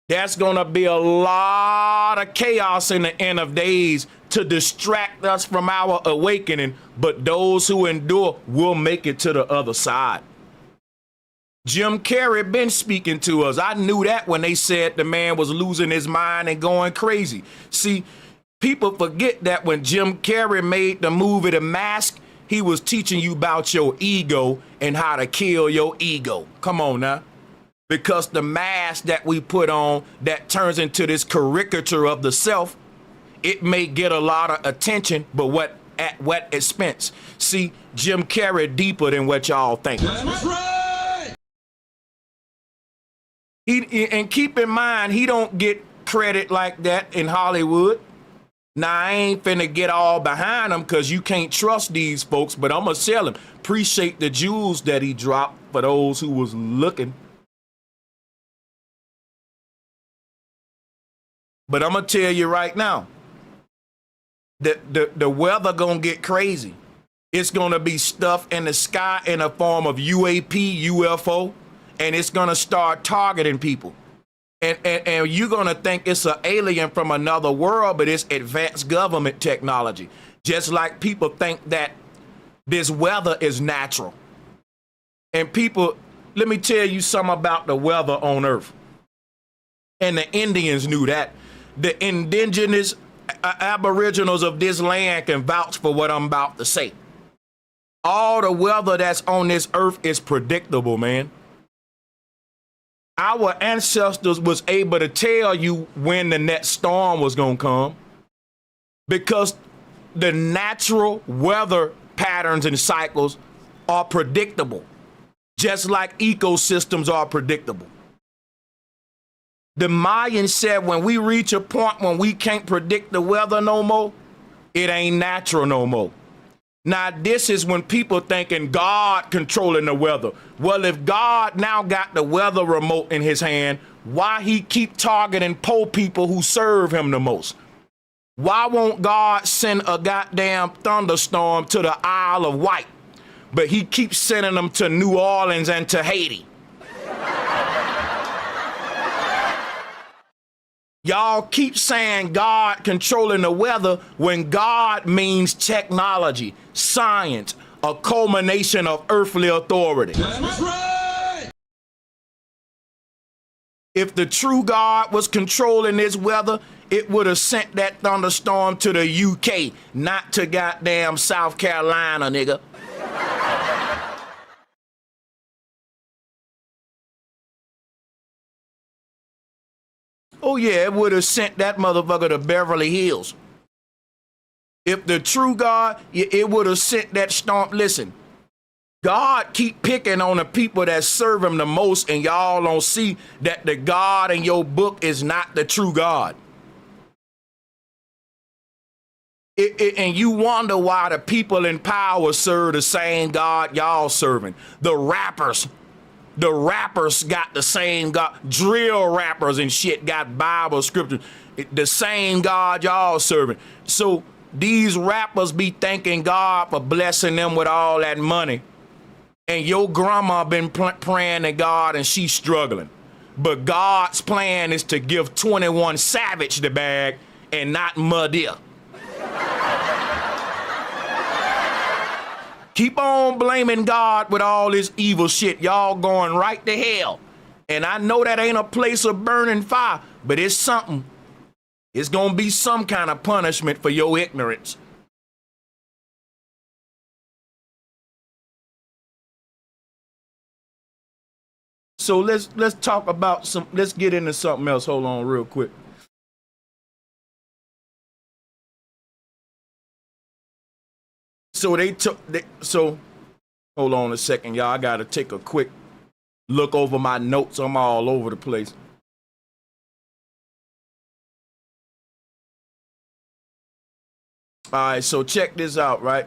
there's going to be a lot of chaos in the end of days to distract us from our awakening, but those who endure will make it to the other side. Jim Carrey been speaking to us. I knew that when they said the man was losing his mind and going crazy. See, people forget that when Jim Carrey made the movie The Mask, he was teaching you about your ego and how to kill your ego. Come on now. Because the mask that we put on that turns into this caricature of the self, it may get a lot of attention, but at what expense? See, Jim Carrey deeper than what y'all think. That's right. And keep in mind, he don't get credit like that in Hollywood. Now, I ain't finna get all behind him because you can't trust these folks, but I'm gonna tell him, appreciate the jewels that he dropped for those who was looking. But I'm gonna tell you right now, that the weather gonna get crazy. It's gonna be stuff in the sky in the form of UAP, UFO, and it's gonna start targeting people. And you're gonna think it's an alien from another world, but it's advanced government technology. Just like people think that this weather is natural. And people, let me tell you something about the weather on Earth. And the Indians knew that. The indigenous aboriginals of this land can vouch for what I'm about to say. All the weather that's on this earth is predictable, man. Our ancestors was able to tell you when the next storm was going to come because the natural weather patterns and cycles are predictable, just like ecosystems are predictable. The Mayans said when we reach a point when we can't predict the weather no more, it ain't natural no more. Now, this is when people thinking God controlling the weather. Well, if God now got the weather remote in his hand, why he keep targeting poor people who serve him the most? Why won't God send a goddamn thunderstorm to the Isle of Wight, but he keeps sending them to New Orleans and to Haiti? Y'all keep saying God controlling the weather when God means technology, science, a culmination of earthly authority. That's right. If the true God was controlling this weather, it would have sent that thunderstorm to the UK, not to goddamn South Carolina, nigga. Oh, yeah, it would have sent that motherfucker to Beverly Hills. If the true God, it would have sent that storm. Listen, God keep picking on the people that serve him the most, and y'all don't see that the God in your book is not the true God. And you wonder why the people in power serve the same God y'all serving. The rappers got the same God. Drill rappers and shit got Bible scriptures. The same God y'all serving. So these rappers be thanking God for blessing them with all that money. And your grandma been praying to God and she's struggling. But God's plan is to give 21 Savage the bag and not Madea. Keep on blaming God with all this evil shit. Y'all going right to hell. And I know that ain't a place of burning fire, but it's something. It's going to be some kind of punishment for your ignorance. So let's talk about let's get into something else. Hold on real quick. So hold on a second, y'all. I got to take a quick look over my notes. I'm all over the place. All right, so check this out, right?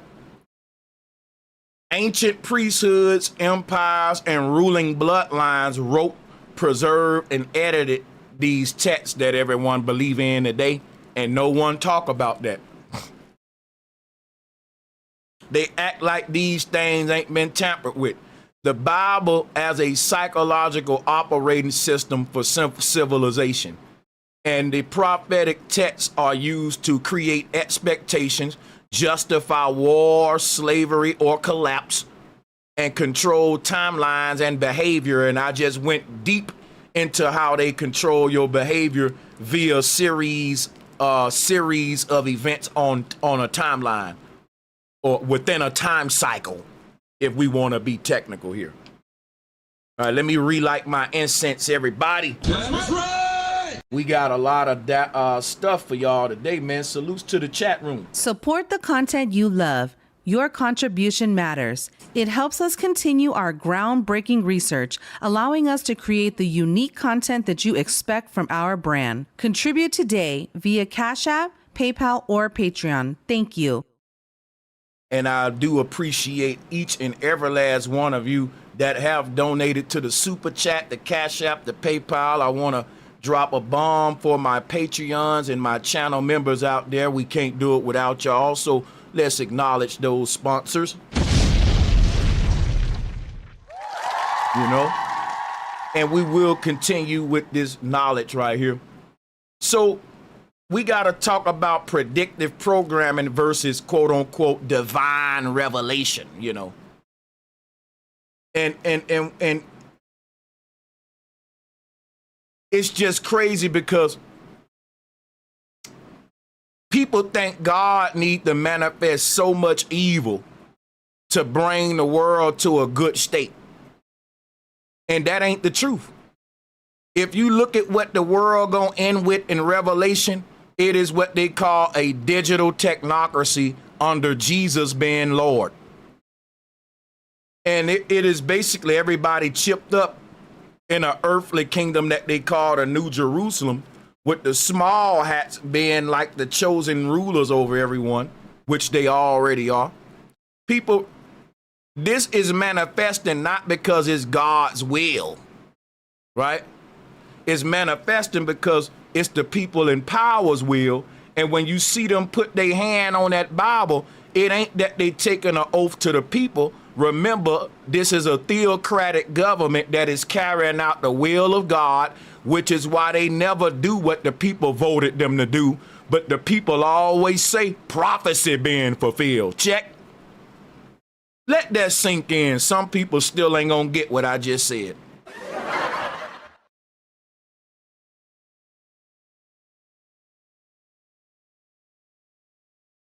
Ancient priesthoods, empires, and ruling bloodlines wrote, preserved, and edited these texts that everyone believe in today, and no one talk about that. They act like these things ain't been tampered with. The Bible as a psychological operating system for civilization. And the prophetic texts are used to create expectations, justify war, slavery, or collapse, and control timelines and behavior. And I just went deep into how they control your behavior via series of events on a timeline or within a time cycle, if we want to be technical here. All right, let me relight my incense, everybody. That's right. We got a lot of stuff for y'all today, man. Salutes to the chat room. Support the content you love. Your contribution matters. It helps us continue our groundbreaking research, allowing us to create the unique content that you expect from our brand. Contribute today via Cash App, PayPal, or Patreon. Thank you. And I do appreciate each and every last one of you that have donated to the Super Chat, the Cash App, the PayPal. I want to drop a bomb for my Patreons and my channel members out there. We can't do it without y'all. So let's acknowledge those sponsors. You know, and we will continue with this knowledge right here. So we got to talk about predictive programming versus quote unquote divine revelation, you know. And it's just crazy because people think God need to manifest so much evil to bring the world to a good state. And that ain't the truth. If you look at what the world gonna end with in Revelation, it is what they call a digital technocracy under Jesus being Lord. And it is basically everybody chipped up in an earthly kingdom that they call the New Jerusalem, with the small hats being like the chosen rulers over everyone, which they already are. People, this is manifesting not because it's God's will, right? It's manifesting because it's the people in power's will. And when you see them put their hand on that Bible, it ain't that they taking an oath to the people. Remember, this is a theocratic government that is carrying out the will of God, which is why they never do what the people voted them to do. But the people always say prophecy being fulfilled. Check. Let that sink in. Some people still ain't gonna get what I just said.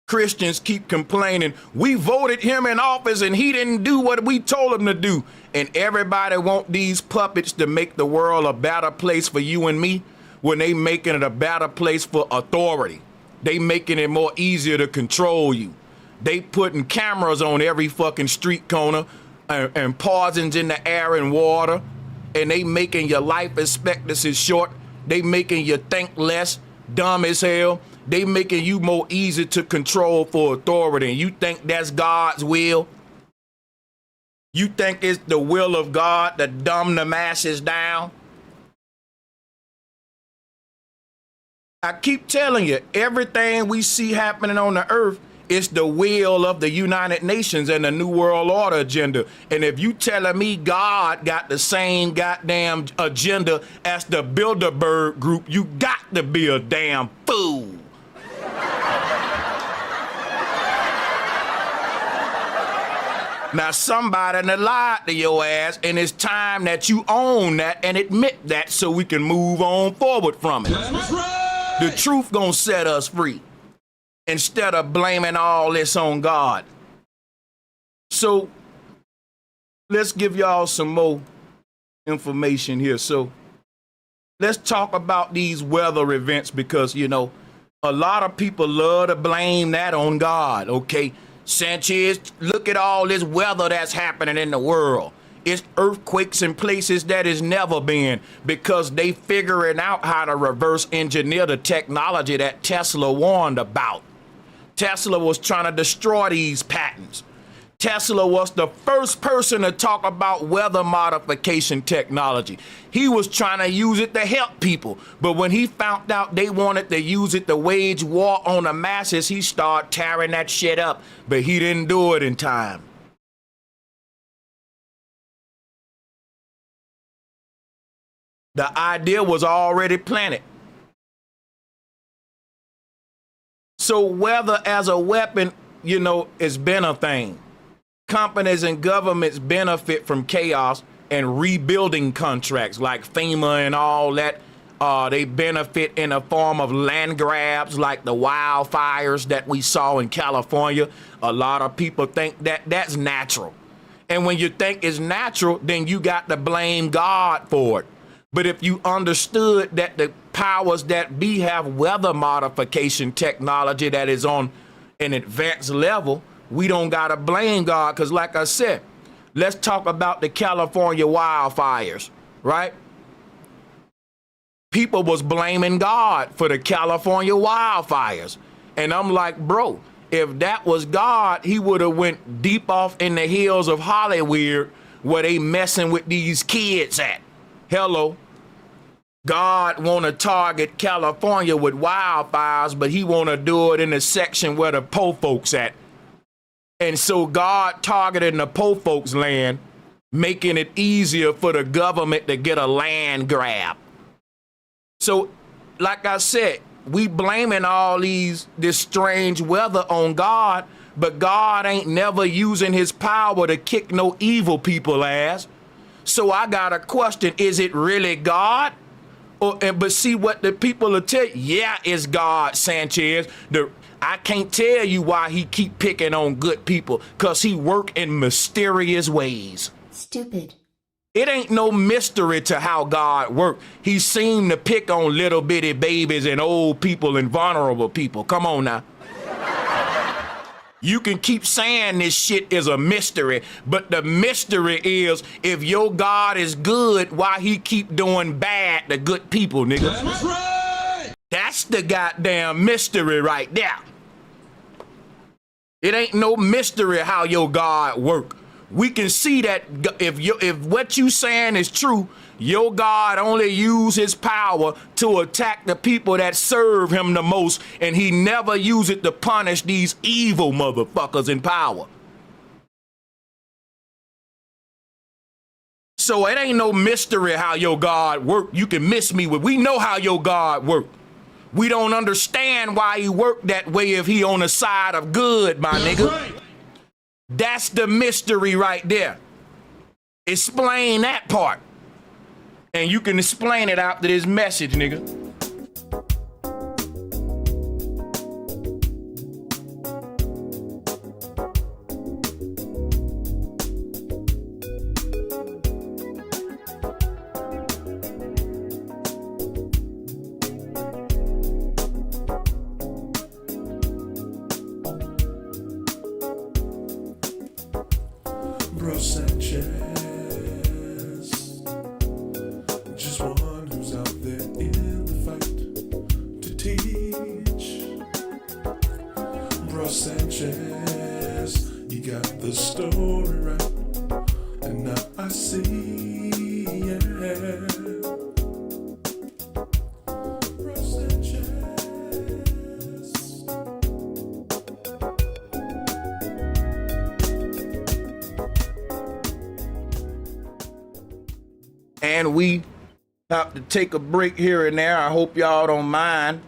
Christians keep complaining, we voted him in office and he didn't do what we told him to do. And everybody want these puppets to make the world a better place for you and me when they making it a better place for authority. They making it more easier to control you. They putting cameras on every fucking street corner and poisons in the air and water. And they making your life expectancy short. They making you think less, dumb as hell. They making you more easy to control for authority. And you think that's God's will? You think it's the will of God to dumb the masses down? I keep telling you, everything we see happening on the earth is the will of the United Nations and the New World Order agenda. And if you telling me God got the same goddamn agenda as the Bilderberg group, you got to be a damn fool. Now somebody done lied to your ass, and it's time that you own that and admit that so we can move on forward from it. That's right. The truth gonna set us free instead of blaming all this on God. So let's give y'all some more information here. So let's talk about these weather events because, you know, a lot of people love to blame that on God, okay? Sanchez, look at all this weather that's happening in the world. It's earthquakes in places that has never been because they figuring out how to reverse engineer the technology that Tesla warned about. Tesla was trying to destroy these patents. Tesla was the first person to talk about weather modification technology. He was trying to use it to help people. But when he found out they wanted to use it to wage war on the masses, he started tearing that shit up. But he didn't do it in time. The idea was already planted. So weather as a weapon, you know, it's been a thing. Companies and governments benefit from chaos and rebuilding contracts like FEMA and all that. They benefit in the form of land grabs like the wildfires that we saw in California. A lot of people think that that's natural. And when you think it's natural, then you got to blame God for it. But if you understood that the powers that be have weather modification technology that is on an advanced level, we don't got to blame God. Because like I said, let's talk about the California wildfires, right? People was blaming God for the California wildfires. And I'm like, bro, if that was God, he would have went deep off in the hills of Hollywood where they messing with these kids at. Hello. God want to target California with wildfires, but he want to do it in the section where the po folks at. And so God targeted the po folks' land, making it easier for the government to get a land grab. So, like I said, we blaming all this strange weather on God, but God ain't never using his power to kick no evil people ass. So I got a question, is it really God? But see what the people will tell you, yeah, it's God, Sanchez. I can't tell you why he keep picking on good people, because he work in mysterious ways. Stupid. It ain't no mystery to how God work. He seemed to pick on little bitty babies and old people and vulnerable people. Come on now. You can keep saying this shit is a mystery, but the mystery is if your God is good, why he keep doing bad to good people, nigga? That's right. That's the goddamn mystery right there. It ain't no mystery how your God work. We can see that if what you saying is true, your God only use his power to attack the people that serve him the most, and he never use it to punish these evil motherfuckers in power. So it ain't no mystery how your God work. You can miss me with, we know how your God work. We don't understand why he work that way if he on the side of good, my nigga. Right. That's the mystery right there. Explain that part. And you can explain it after this message, nigga. Bro Sanchez, just one who's out there in the fight to teach. Bro Sanchez, you got the story right, and now I see, yeah. Bro Sanchez. And we have to take a break here and there. I hope y'all don't mind.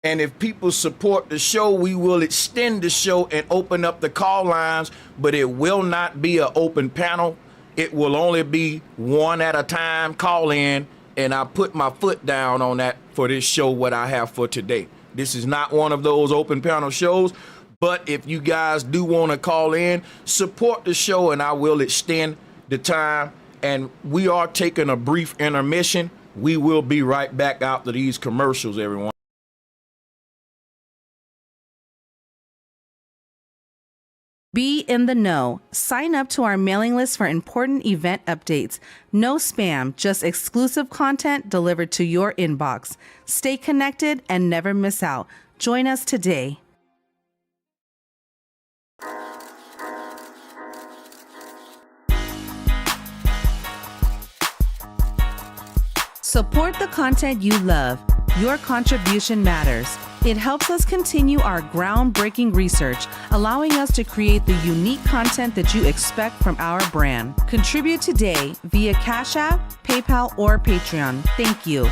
And if people support the show, we will extend the show and open up the call lines, but it will not be an open panel. It will only be one at a time call in. And I put my foot down on that for this show, what I have for today. This is not one of those open panel shows, but if you guys do want to call in, support the show and I will extend the time. And we are taking a brief intermission. We will be right back after these commercials, everyone. Be in the know. Sign up to our mailing list for important event updates. No spam, just exclusive content delivered to your inbox. Stay connected and never miss out. Join us today. Support the content you love. Your contribution matters. It helps us continue our groundbreaking research, allowing us to create the unique content that you expect from our brand. Contribute today via Cash App, PayPal, or Patreon. Thank you.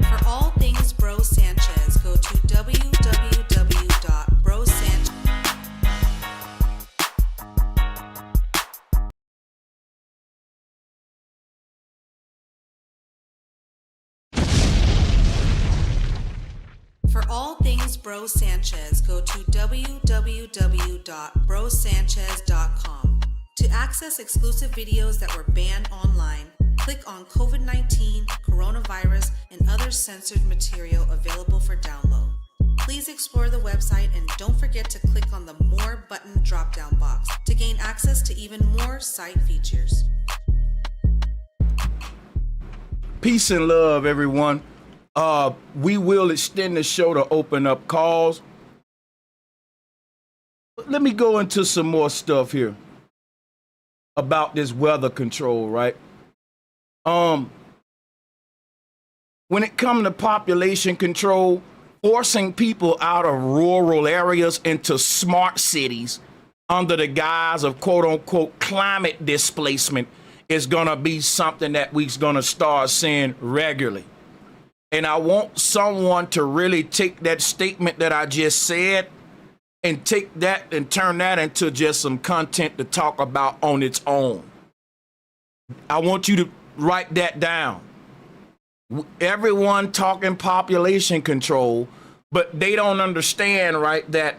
For all things Bro Sanchez, go to www.brosanchez. For all things Bro Sanchez, go to www.brosanchez.com. To access exclusive videos that were banned online, click on COVID-19, coronavirus, and other censored material available for download. Please explore the website and don't forget to click on the More button drop-down box to gain access to even more site features. Peace and love, everyone. We will extend the show to open up calls. But let me go into some more stuff here about this weather control, right? When it comes to population control, forcing people out of rural areas into smart cities under the guise of quote unquote climate displacement is gonna be something that we're gonna start seeing regularly. And I want someone to really take that statement that I just said and take that and turn that into just some content to talk about on its own. I want you to write that down. Everyone talking population control, but they don't understand, right, that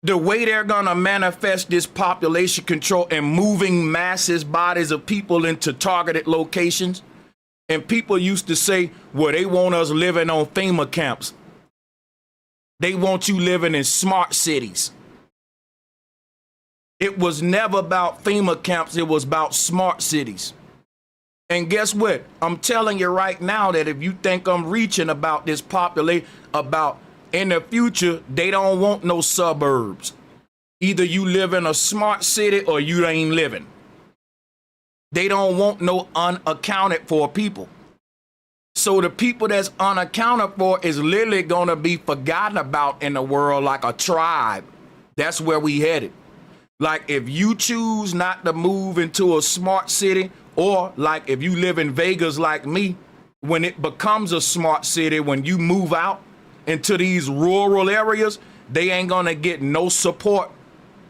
the way they're gonna manifest this population control and moving masses, bodies of people into targeted locations. And people used to say, well, they want us living on FEMA camps. They want you living in smart cities. It was never about FEMA camps. It was about smart cities. And guess what? I'm telling you right now that if you think I'm reaching about this population, about in the future, they don't want no suburbs. Either you live in a smart city or you ain't living. They don't want no unaccounted for people. So the people that's unaccounted for is literally going to be forgotten about in the world like a tribe. That's where we headed. Like if you choose not to move into a smart city, or like if you live in Vegas like me, when it becomes a smart city, when you move out into these rural areas, they ain't going to get no support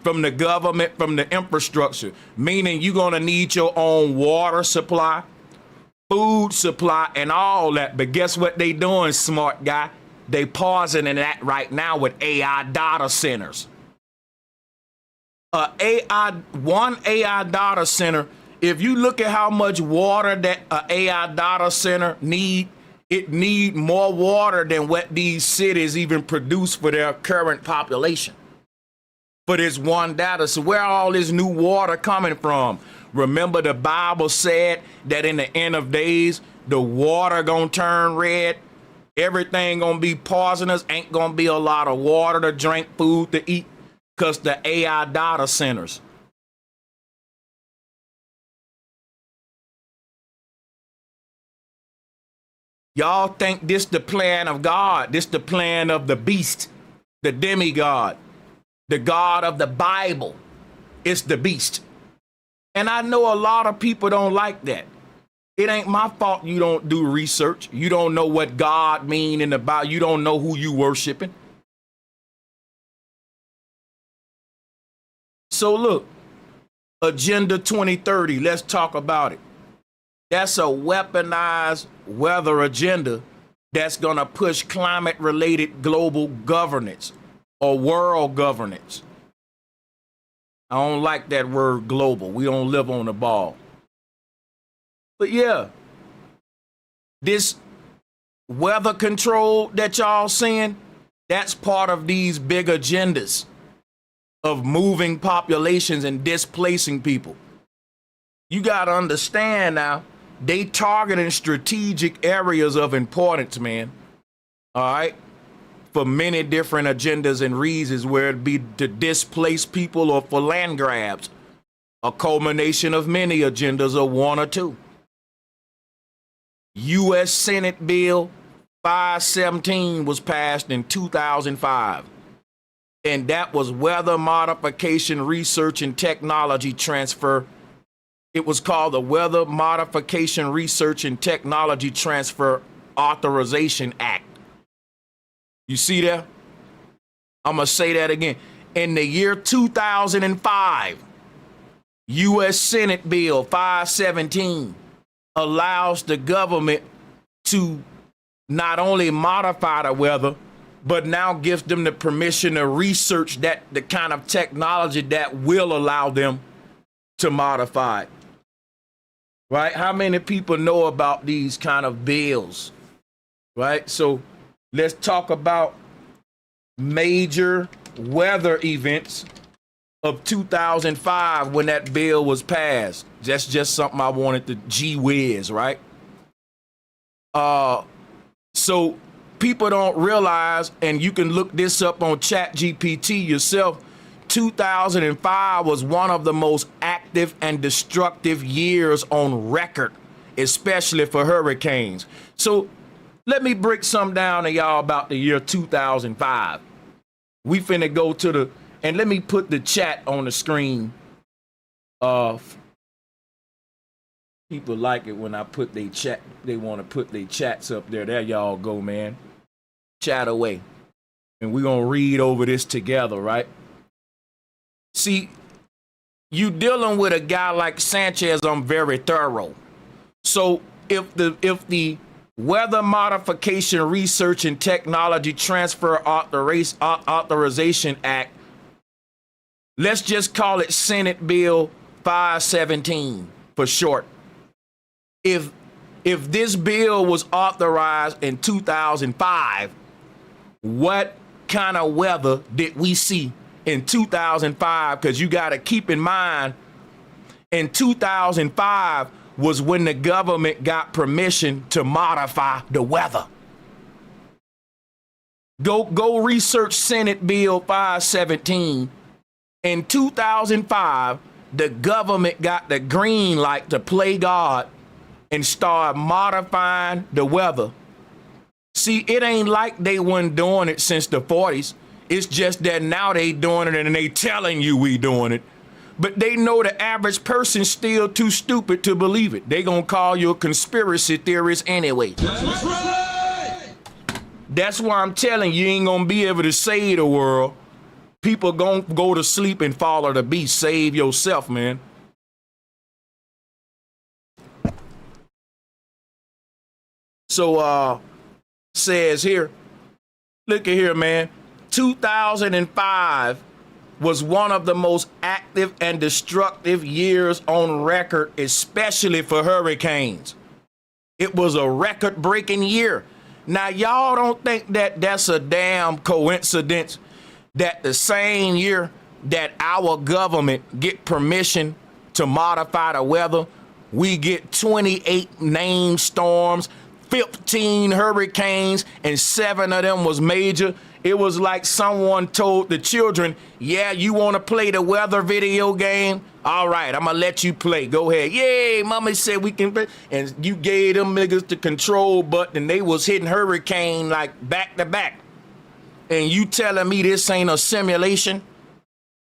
from the government, from the infrastructure, meaning you're gonna need your own water supply, food supply, and all that. But guess what they doing, smart guy? They pausing in that right now with AI data centers. One AI data center, if you look at how much water that an AI data center it need more water than what these cities even produce for their current population. But it's one data. So where all this new water coming from? Remember the Bible said that in the end of days, the water gonna turn red. Everything gonna be poisonous. Ain't gonna be a lot of water to drink, food to eat, because the AI data centers. Y'all think this the plan of God. This the plan of the beast, the demigod. The God of the Bible is the beast. And I know a lot of people don't like that. It ain't my fault you don't do research. You don't know what God mean in the Bible. You don't know who you worshiping. So look, Agenda 2030, let's talk about it. That's a weaponized weather agenda that's gonna push climate-related global governance. Or world governance. I don't like that word global. We don't live on the ball. But yeah, this weather control that y'all seeing, that's part of these big agendas of moving populations and displacing people. You got to understand now, They targeting strategic areas of importance, man. All right. For many different agendas and reasons, where it be to displace people or for land grabs. A culmination of many agendas, or one or two. U.S. Senate Bill 517 was passed in 2005. And that was weather modification research and technology transfer. It was called the Weather Modification Research and Technology Transfer Authorization Act. You see that? I'm going to say that again. In the year 2005, U.S. Senate Bill 517 allows the government to not only modify the weather, but now gives them the permission to research that the kind of technology that will allow them to modify it. Right? How many people know about these kind of bills? Right? So let's talk about major weather events of 2005 when that bill was passed. That's just something I wanted to gee whiz, right? So people don't realize, and you can look this up on ChatGPT yourself, 2005 was one of the most active and destructive years on record, especially for hurricanes. So let me break some down to y'all about the year 2005. We finna go to the, and let me put the chat on the screen. People like it when I put they chat, they want to put their chats up there. There y'all go, man. Chat away. And we're going to read over this together, right? See, you dealing with a guy like Sanchez, I'm very thorough. So if the Weather Modification Research and Technology Transfer Authorization Act, let's just call it Senate Bill 517 for short. If this bill was authorized in 2005, what kind of weather did we see in 2005? Because you got to keep in mind, in 2005 was when the government got permission to modify the weather. Go research Senate Bill 517. In 2005, the government got the green light to play God and start modifying the weather. See, it ain't like they weren't doing it since the 40s. It's just that now they doing it and they telling you we doing it. But they know the average person's still too stupid to believe it. They gonna call you a conspiracy theorist anyway. That's right. That's why I'm telling you, you ain't gonna be able to save the world. People gonna go to sleep and follow the beast. Save yourself, man. So, says here, look at here, man. 2005 was one of the most active and destructive years on record, especially for hurricanes. It was a record-breaking year. Now, y'all don't think that that's a damn coincidence that the same year that our government get permission to modify the weather, we get 28 named storms, 15 hurricanes, and 7 of them was major. It was like someone told the children, yeah, you want to play the weather video game? All right, I'm going to let you play. Go ahead. Yay, mama said we can play. And you gave them niggas the control button, and they was hitting hurricane like back to back. And you telling me this ain't a simulation?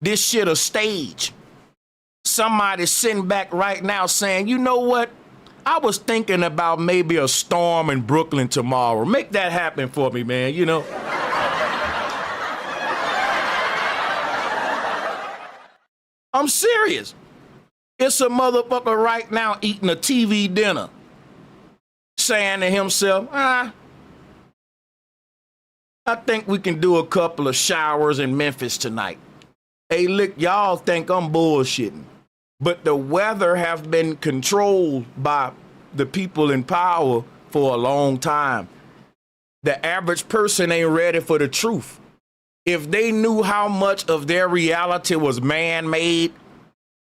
This shit a stage. Somebody's sitting back right now saying, you know what? I was thinking about maybe a storm in Brooklyn tomorrow. Make that happen for me, man, you know? I'm serious. It's a motherfucker right now eating a TV dinner, saying to himself, I think we can do a couple of showers in Memphis tonight. Hey, look, y'all think I'm bullshitting, but the weather have been controlled by the people in power for a long time. The average person ain't ready for the truth. If they knew how much of their reality was man-made,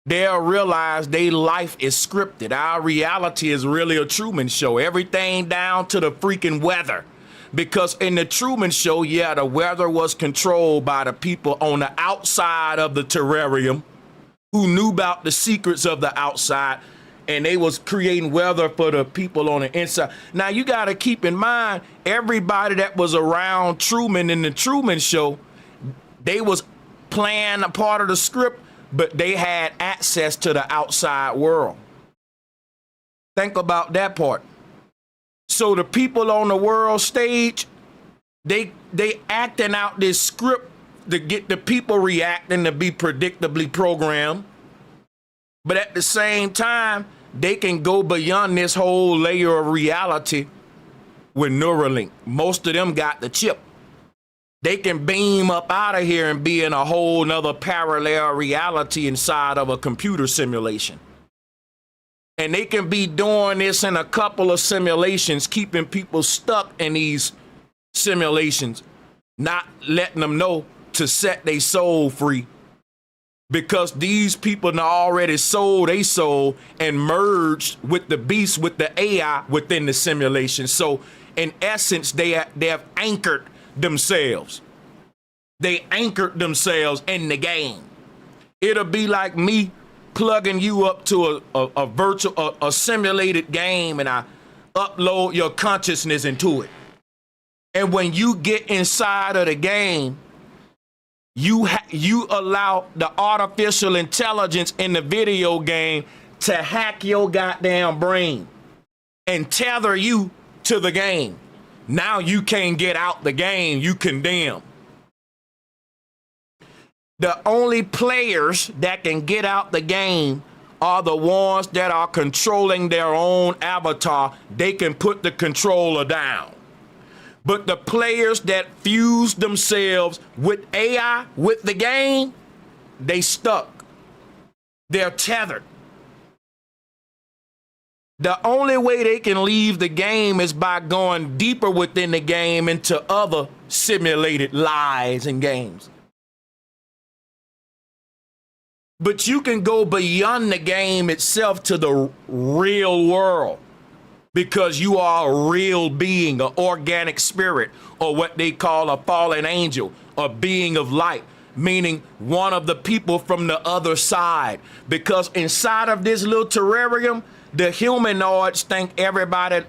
they'll realize their life is scripted. Our reality is really a Truman Show. Everything down to the freaking weather. Because in the Truman Show, yeah, the weather was controlled by the people on the outside of the terrarium who knew about the secrets of the outside, and they was creating weather for the people on the inside. Now, you got to keep in mind, everybody that was around Truman in the Truman Show, they was playing a part of the script, but they had access to the outside world. Think about that part. So the people on the world stage, they acting out this script to get the people reacting to be predictably programmed. But at the same time, they can go beyond this whole layer of reality with Neuralink. Most of them got the chip. They can beam up out of here and be in a whole nother parallel reality inside of a computer simulation. And they can be doing this in a couple of simulations, keeping people stuck in these simulations, not letting them know to set their soul free. Because these people have already sold their soul and merged with the beast, with the AI within the simulation. So in essence, they have anchored themselves. They anchored themselves in the game. It'll be like me plugging you up to a virtual, a simulated game, and I upload your consciousness into it. And when you get inside of the game, you allow the artificial intelligence in the video game to hack your goddamn brain and tether you to the game. Now you can't get out the game, you condemn. The only players that can get out the game are the ones that are controlling their own avatar. They can put the controller down. But the players that fuse themselves with AI, with the game, they stuck. They're tethered. The only way they can leave the game is by going deeper within the game into other simulated lies and games. But you can go beyond the game itself to the real world because you are a real being, an organic spirit, or what they call a fallen angel, a being of light, meaning one of the people from the other side. Because inside of this little terrarium, the humanoids think everybody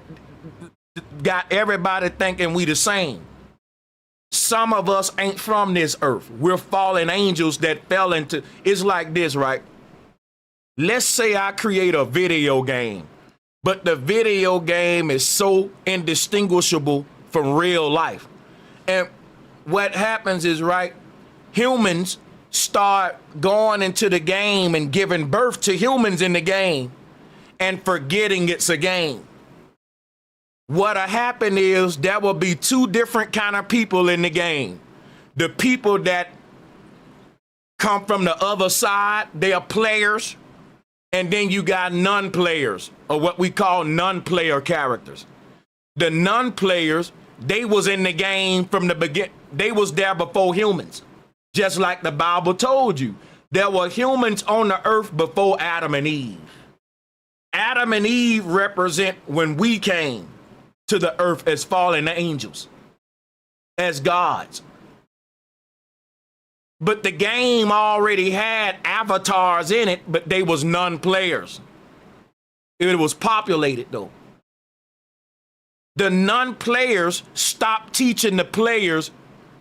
thinking we the same. Some of us ain't from this earth. We're fallen angels that fell into, it's like this, right? Let's say I create a video game, but the video game is so indistinguishable from real life. And what happens is, right, humans start going into the game and giving birth to humans in the game and forgetting it's a game. What'll happen is there will be two different kind of people in the game. The people that come from the other side, they are players. And then you got non-players, or what we call non-player characters. The non-players, they was in the game from the beginning. They was there before humans. Just like the Bible told you. There were humans on the earth before Adam and Eve. Adam and Eve represent when we came to the earth as fallen angels, as gods. But the game already had avatars in it, but they was non-players. It was populated though. The non-players stopped teaching the players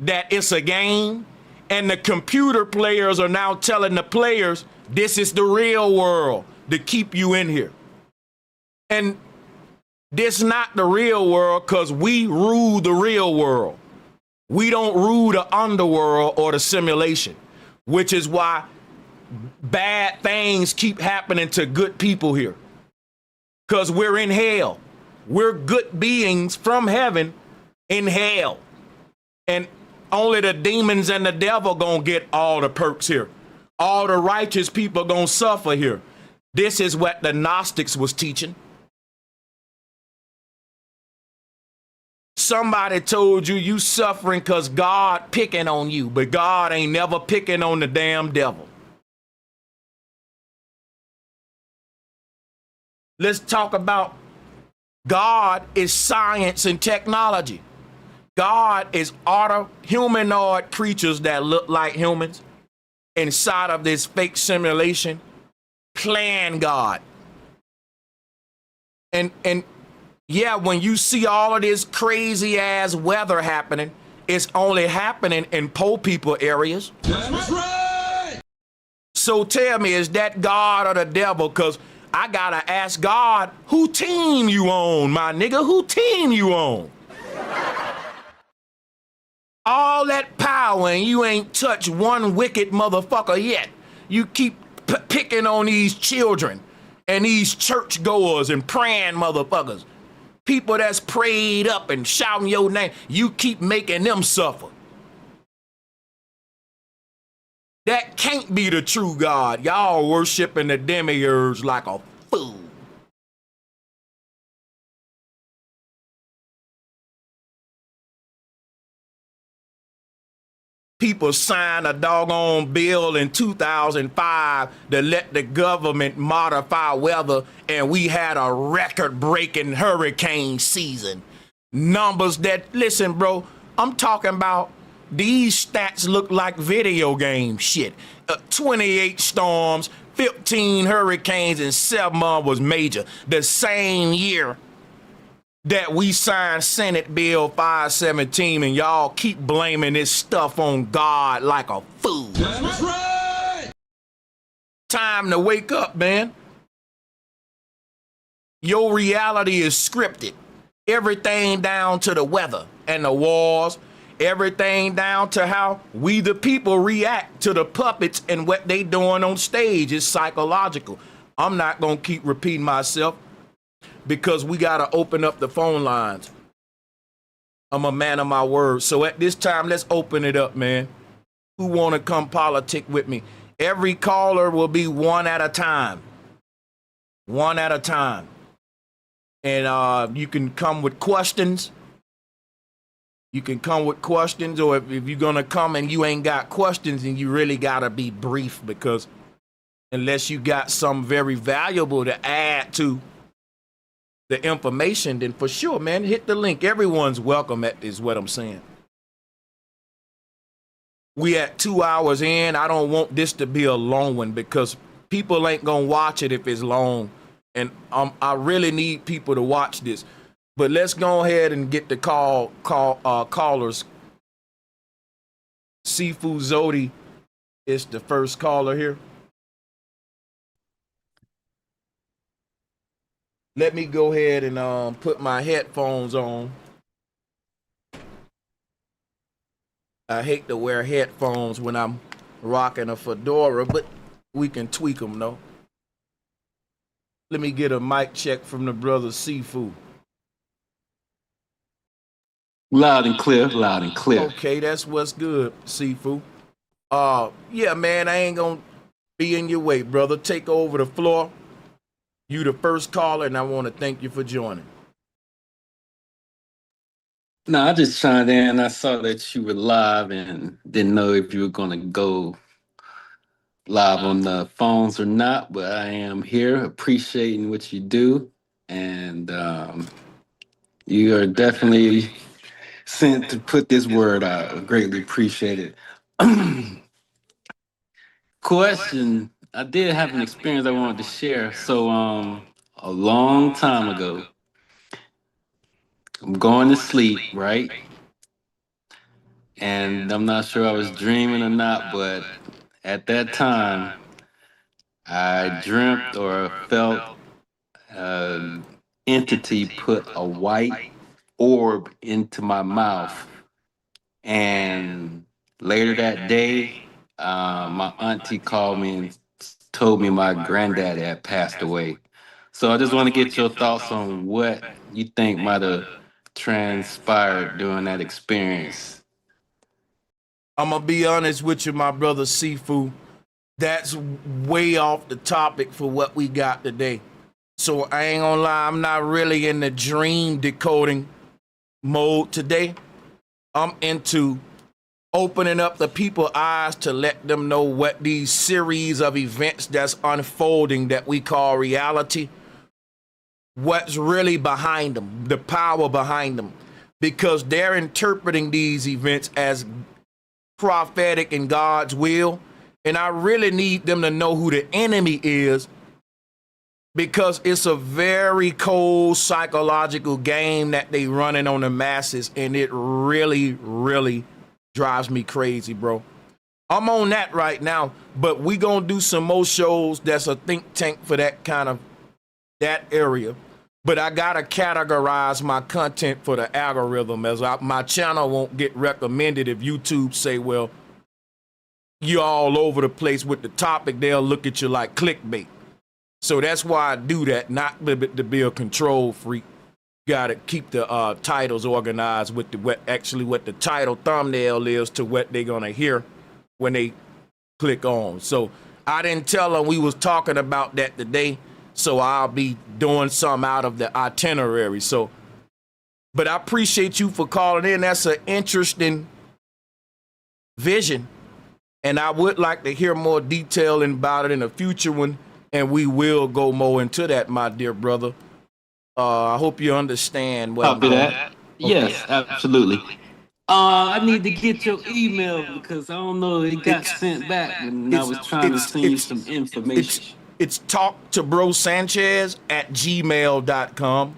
that it's a game, and the computer players are now telling the players this is the real world to keep you in here. And this not the real world because we rule the real world. We don't rule the underworld or the simulation, which is why bad things keep happening to good people here. Because we're in hell. We're good beings from heaven in hell. And only the demons and the devil gonna get all the perks here. All the righteous people gonna suffer here. This is what the Gnostics was teaching. Somebody told you you suffering because God picking on you, but God ain't never picking on the damn devil. Let's talk about God is science and technology. God is humanoid creatures that look like humans inside of this fake simulation. Plan God. And yeah, when you see all of this crazy ass weather happening, it's only happening in poor people areas. That's right. So tell me, is that God or the devil? Because I gotta ask God, who team you on, my nigga? Who team you on? All that power and you ain't touched one wicked motherfucker yet. You keep picking on these children and these churchgoers and praying motherfuckers. People that's prayed up and shouting your name. You keep making them suffer. That can't be the true God. Y'all worshiping the Demiurge like a fool. People signed a doggone bill in 2005 to let the government modify weather, and we had a record-breaking hurricane season. Numbers that, listen, bro, I'm talking about these stats look like video game shit. 28 storms, 15 hurricanes, and 7 was major. The same year that we signed Senate Bill 517, and y'all keep blaming this stuff on God like a fool. That's right. Time to wake up, man. Your reality is scripted. Everything down to the weather and the wars, everything down to how we the people react to the puppets and what they doing on stage is psychological. I'm not gonna keep repeating myself, because we got to open up the phone lines. I'm a man of my word. So at this time, let's open it up, man. Who want to come politic with me? Every caller will be one at a time. One at a time. And you can come with questions. You can come with questions, or if you're going to come and you ain't got questions, and you really got to be brief, because unless you got something very valuable to add to the information, then for sure, man, hit the link. Everyone's welcome, is what I'm saying. We at 2 hours in. I don't want this to be a long one, because people ain't gonna watch it if it's long, and I really need people to watch this. But let's go ahead and get the callers. Seafood Zodi is the first caller here. Let me go ahead and put my headphones on. I hate to wear headphones when I'm rocking a fedora, but we can tweak them, though. Let me get a mic check from the brother Seafood. Loud and clear, loud and clear. Okay, that's what's good, Seafood. Yeah, man, I ain't gonna be in your way, brother. Take over the floor. You the first caller, and I want to thank you for joining. No, I just chimed in. I saw that you were live and didn't know if you were going to go live on the phones or not, but I am here appreciating what you do. And you are definitely sent to put this word out. I greatly appreciate it. Question, I did have an experience I wanted to share. So a long time ago, I'm going to sleep, right? And I'm not sure I was dreaming or not, but at that time, I dreamt or felt an entity put a white orb into my mouth. And later that day, my auntie called me and told me my granddad had passed away. So I just want to get your thoughts on what you think might have transpired during that experience. I'm gonna be honest with you, my brother Seafood. That's way off the topic for what we got today. So I ain't gonna lie, I'm not really in the dream decoding mode today. I'm into opening up the people's eyes to let them know what these series of events that's unfolding that we call reality, what's really behind them, the power behind them, because they're interpreting these events as prophetic and God's will. And I really need them to know who the enemy is, because it's a very cold psychological game that they running on the masses, and it really, really drives me crazy, bro. I'm on that right now, but we gonna do some more shows that's a think tank for that kind of, that area. But I gotta categorize my content for the algorithm, as my channel won't get recommended if YouTube say, well, you're all over the place with the topic. They'll look at you like clickbait. So that's why I do that, not to be a control freak. Got to keep the titles organized with what the title thumbnail is to what they're going to hear when they click on. So I didn't tell them we was talking about that today, so I'll be doing some out of the itinerary. So, but I appreciate you for calling in. That's an interesting vision, and I would like to hear more detail about it in a future one. And we will go more into that, my dear brother. I hope you understand what Copy I'm doing. that. Yes, absolutely. I need to get your email because I don't know it got sent back when I was trying to send you some information. It's talktobrosanchez@gmail.com.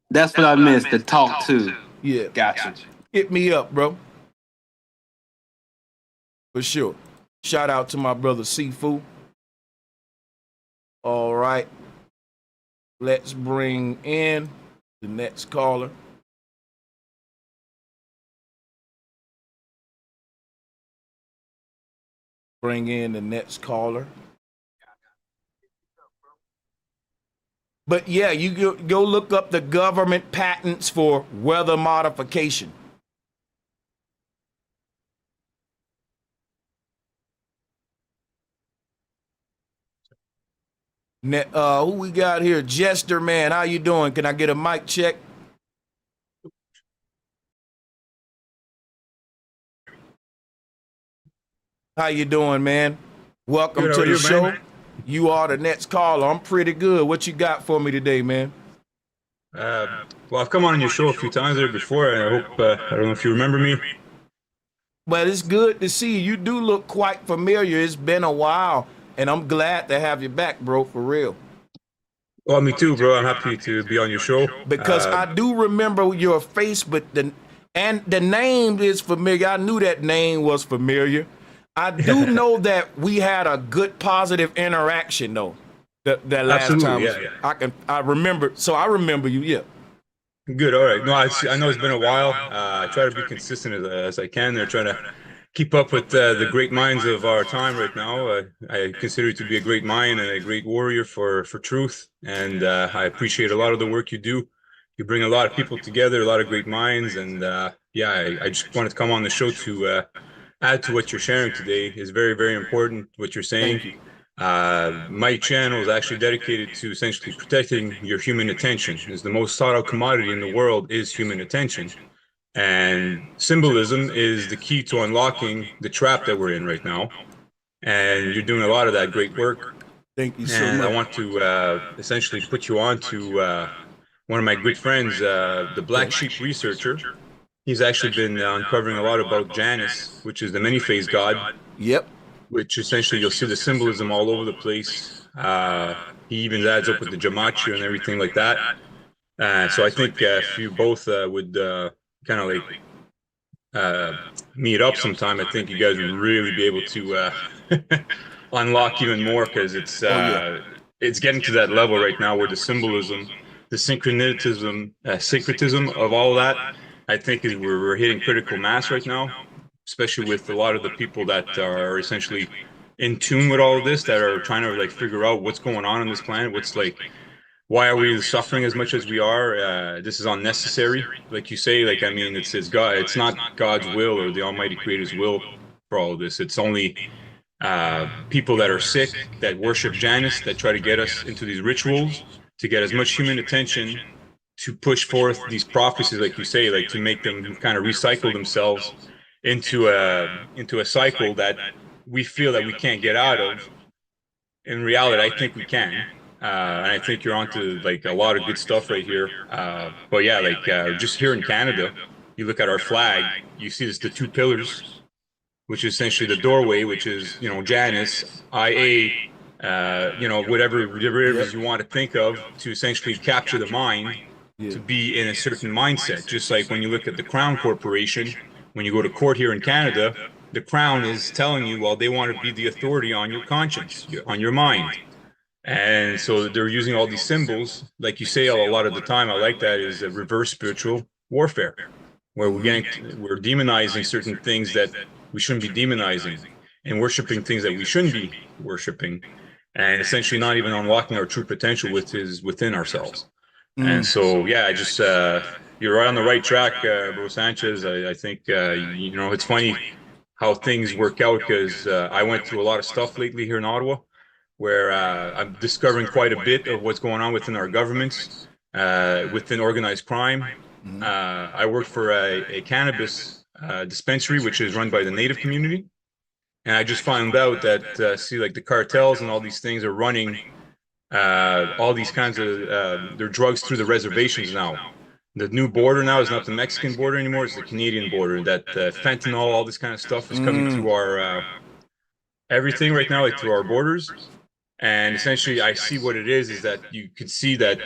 That's what I missed, the talk to. Yeah. Gotcha. Hit me up, bro. For sure. Shout out to my brother Sifu. All right. Let's bring in the next caller. Bring in the next caller. But yeah, you go look up the government patents for weather modification. Who we got here? Jester, man, how you doing? Can I get a mic check? How you doing, man? Welcome Good, to the show. man? You are the next caller. I'm pretty good. What you got for me today, man? Well, I've come on your show a few times there before, and I hope, I don't know if you remember me. Well, it's good to see you. You do look quite familiar. It's been a while, and I'm glad to have you back, bro, for real. Well, me too, bro. I'm happy to be on your show. Because I do remember your face, but the name is familiar. I knew that name was familiar. I do know that we had a good positive interaction though. That last time. Yeah. I remember. So I remember you. Yeah. Good. All right. No, I know it's been a while. I try to be consistent as I can. They're trying to keep up with the great minds of our time right now. I consider you to be a great mind and a great warrior for truth. And I appreciate a lot of the work you do. You bring a lot of people together, a lot of great minds. And yeah, I just wanted to come on the show to add to what you're sharing today. Is very, very important what you're saying. Thank you. My channel is actually dedicated to essentially protecting your human attention. Is the most sought out commodity in the world is human attention. And symbolism is the key to unlocking the trap that we're in right now. And you're doing a lot of that great work. Thank you so And much. I want to essentially put you on to one of my good friends, the Black Sheep researcher. He's actually been uncovering a lot about Janus, which is the many-phase god. Yep. Which essentially you'll see the symbolism all over the place. He even adds up with the gematria and everything like that. So I think if you both would kind of like meet up sometime, I think you guys would really be able to unlock even more, because it's getting to that level right now where the symbolism, the syncretism of all that, I think is we're hitting critical mass right now, especially with a lot of the people that are essentially in tune with all of this, that are trying to like figure out what's going on this planet. What's like, why are we suffering as much as we are? This is unnecessary. Like you say, like, I mean, it's God, it's not God's will or the Almighty Creator's will for all of this. It's only people that are sick, that worship Janus, that try to get us into these rituals to get as much human attention, to push forth these prophecies, like you say, like to make them kind of recycle themselves into a cycle that we feel that we can't get out of. In reality, I think we can. and I think you're onto like a lot of good stuff right here. But yeah, like just here in Canada, you look at our flag, you see this the two pillars, which is essentially the doorway, which is Janus, IA, whatever derivatives you want to think of to essentially capture the mind to be in a certain mindset. Just like when you look at the Crown Corporation, when you go to court here in Canada, the Crown is telling you, well, they want to be the authority on your conscience, on your mind. And so they're using all these symbols, like you say a lot of the time. I like that is a reverse spiritual warfare, where we're demonizing certain things that we shouldn't be demonizing, and worshiping things that we shouldn't be worshiping, and essentially not even unlocking our true potential, which is within ourselves. And so, yeah, I just you're right on the right track, Bro Sanchez. I think it's funny how things work out, because I went through a lot of stuff lately here in Ottawa, where I'm discovering quite a bit of what's going on within our governments, within organized crime. I work for a cannabis dispensary, which is run by the Native community. And I just found out that, like the cartels and all these things are running all these kinds of their drugs through the reservations now. The new border now is not the Mexican border anymore; it's the Canadian border. That fentanyl, all this kind of stuff, is coming through our everything right now, like through our borders. And essentially, I see what it is that you can see that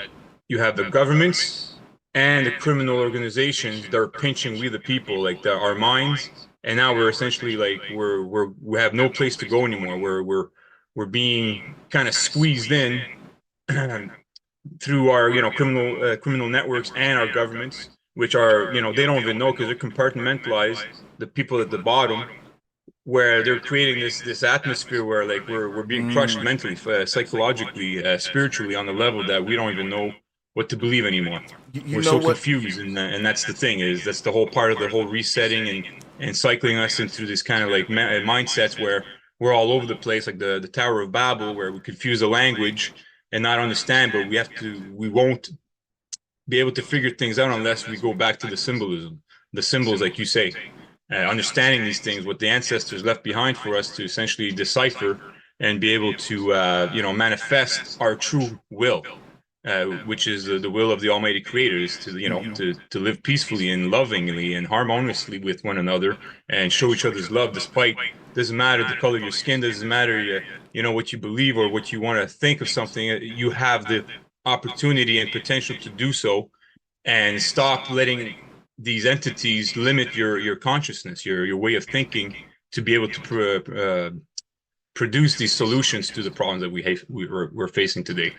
you have the governments and the criminal organizations that are pinching we the people, like our minds. And now we're essentially like we have no place to go anymore. We're being kind of squeezed in through our criminal networks and our governments, which are they don't even know, because they're compartmentalized. The people at the bottom, where they're creating this atmosphere where like we're being crushed mentally, psychologically, spiritually, on the level that we don't even know what to believe anymore. We're so confused, and that's the thing, is that's the whole part of the whole resetting and cycling us into this kind of like mindsets where we're all over the place, like the Tower of Babel, where we confuse the language and not understand, but we won't be able to figure things out unless we go back to the symbolism, the symbols, like you say. Understanding these things, what the ancestors left behind for us to essentially decipher and be able to, manifest our true will, which is the will of the Almighty Creator, is to live peacefully and lovingly and harmoniously with one another, and show each other's love. Despite, doesn't matter the color of your skin, doesn't matter what you believe or what you want to think of something. You have the opportunity and potential to do so, and stop letting these entities limit your consciousness, your way of thinking, to be able to produce these solutions to the problems that we're facing today.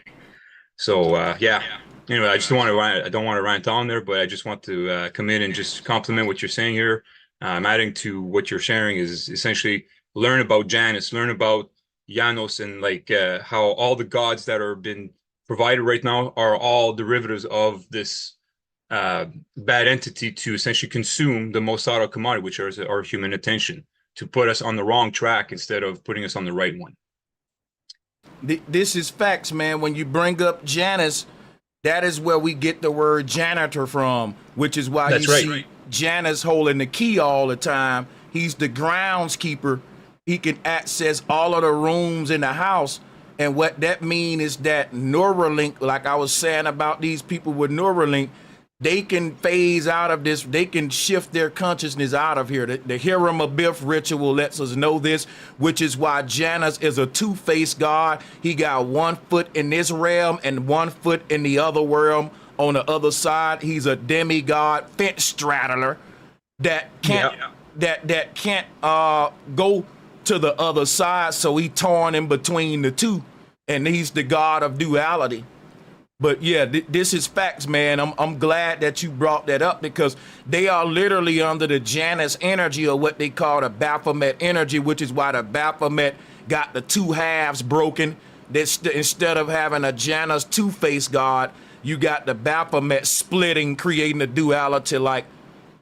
So anyway, I don't want to rant on there, but I just want to come in and just compliment what you're saying here. Adding to what you're sharing is essentially learn about Janus, learn about Janus, and like how all the gods that are been provided right now are all derivatives of this bad entity to essentially consume the most sought out commodity, which is our human attention, to put us on the wrong track instead of putting us on the right one. This is facts, man. When you bring up Janus, that is where we get the word janitor from, which is why see Janus holding the key all the time. He's the groundskeeper. He can access all of the rooms in the house. And what that means is that Neuralink, like I was saying about these people with Neuralink, they can phase out of this. They can shift their consciousness out of here. The Hiram Abiff ritual lets us know this, which is why Janus is a two-faced god. He got 1 foot in this realm and 1 foot in the other realm on the other side. He's a demigod, fence straddler that can't that can't go to the other side. So he torn in between the two, and he's the god of duality. But yeah, this is facts, man. I'm glad that you brought that up, because they are literally under the Janus energy, or what they call the Baphomet energy, which is why the Baphomet got the two halves broken. Instead of having a Janus two-faced god, you got the Baphomet splitting, creating a duality. Like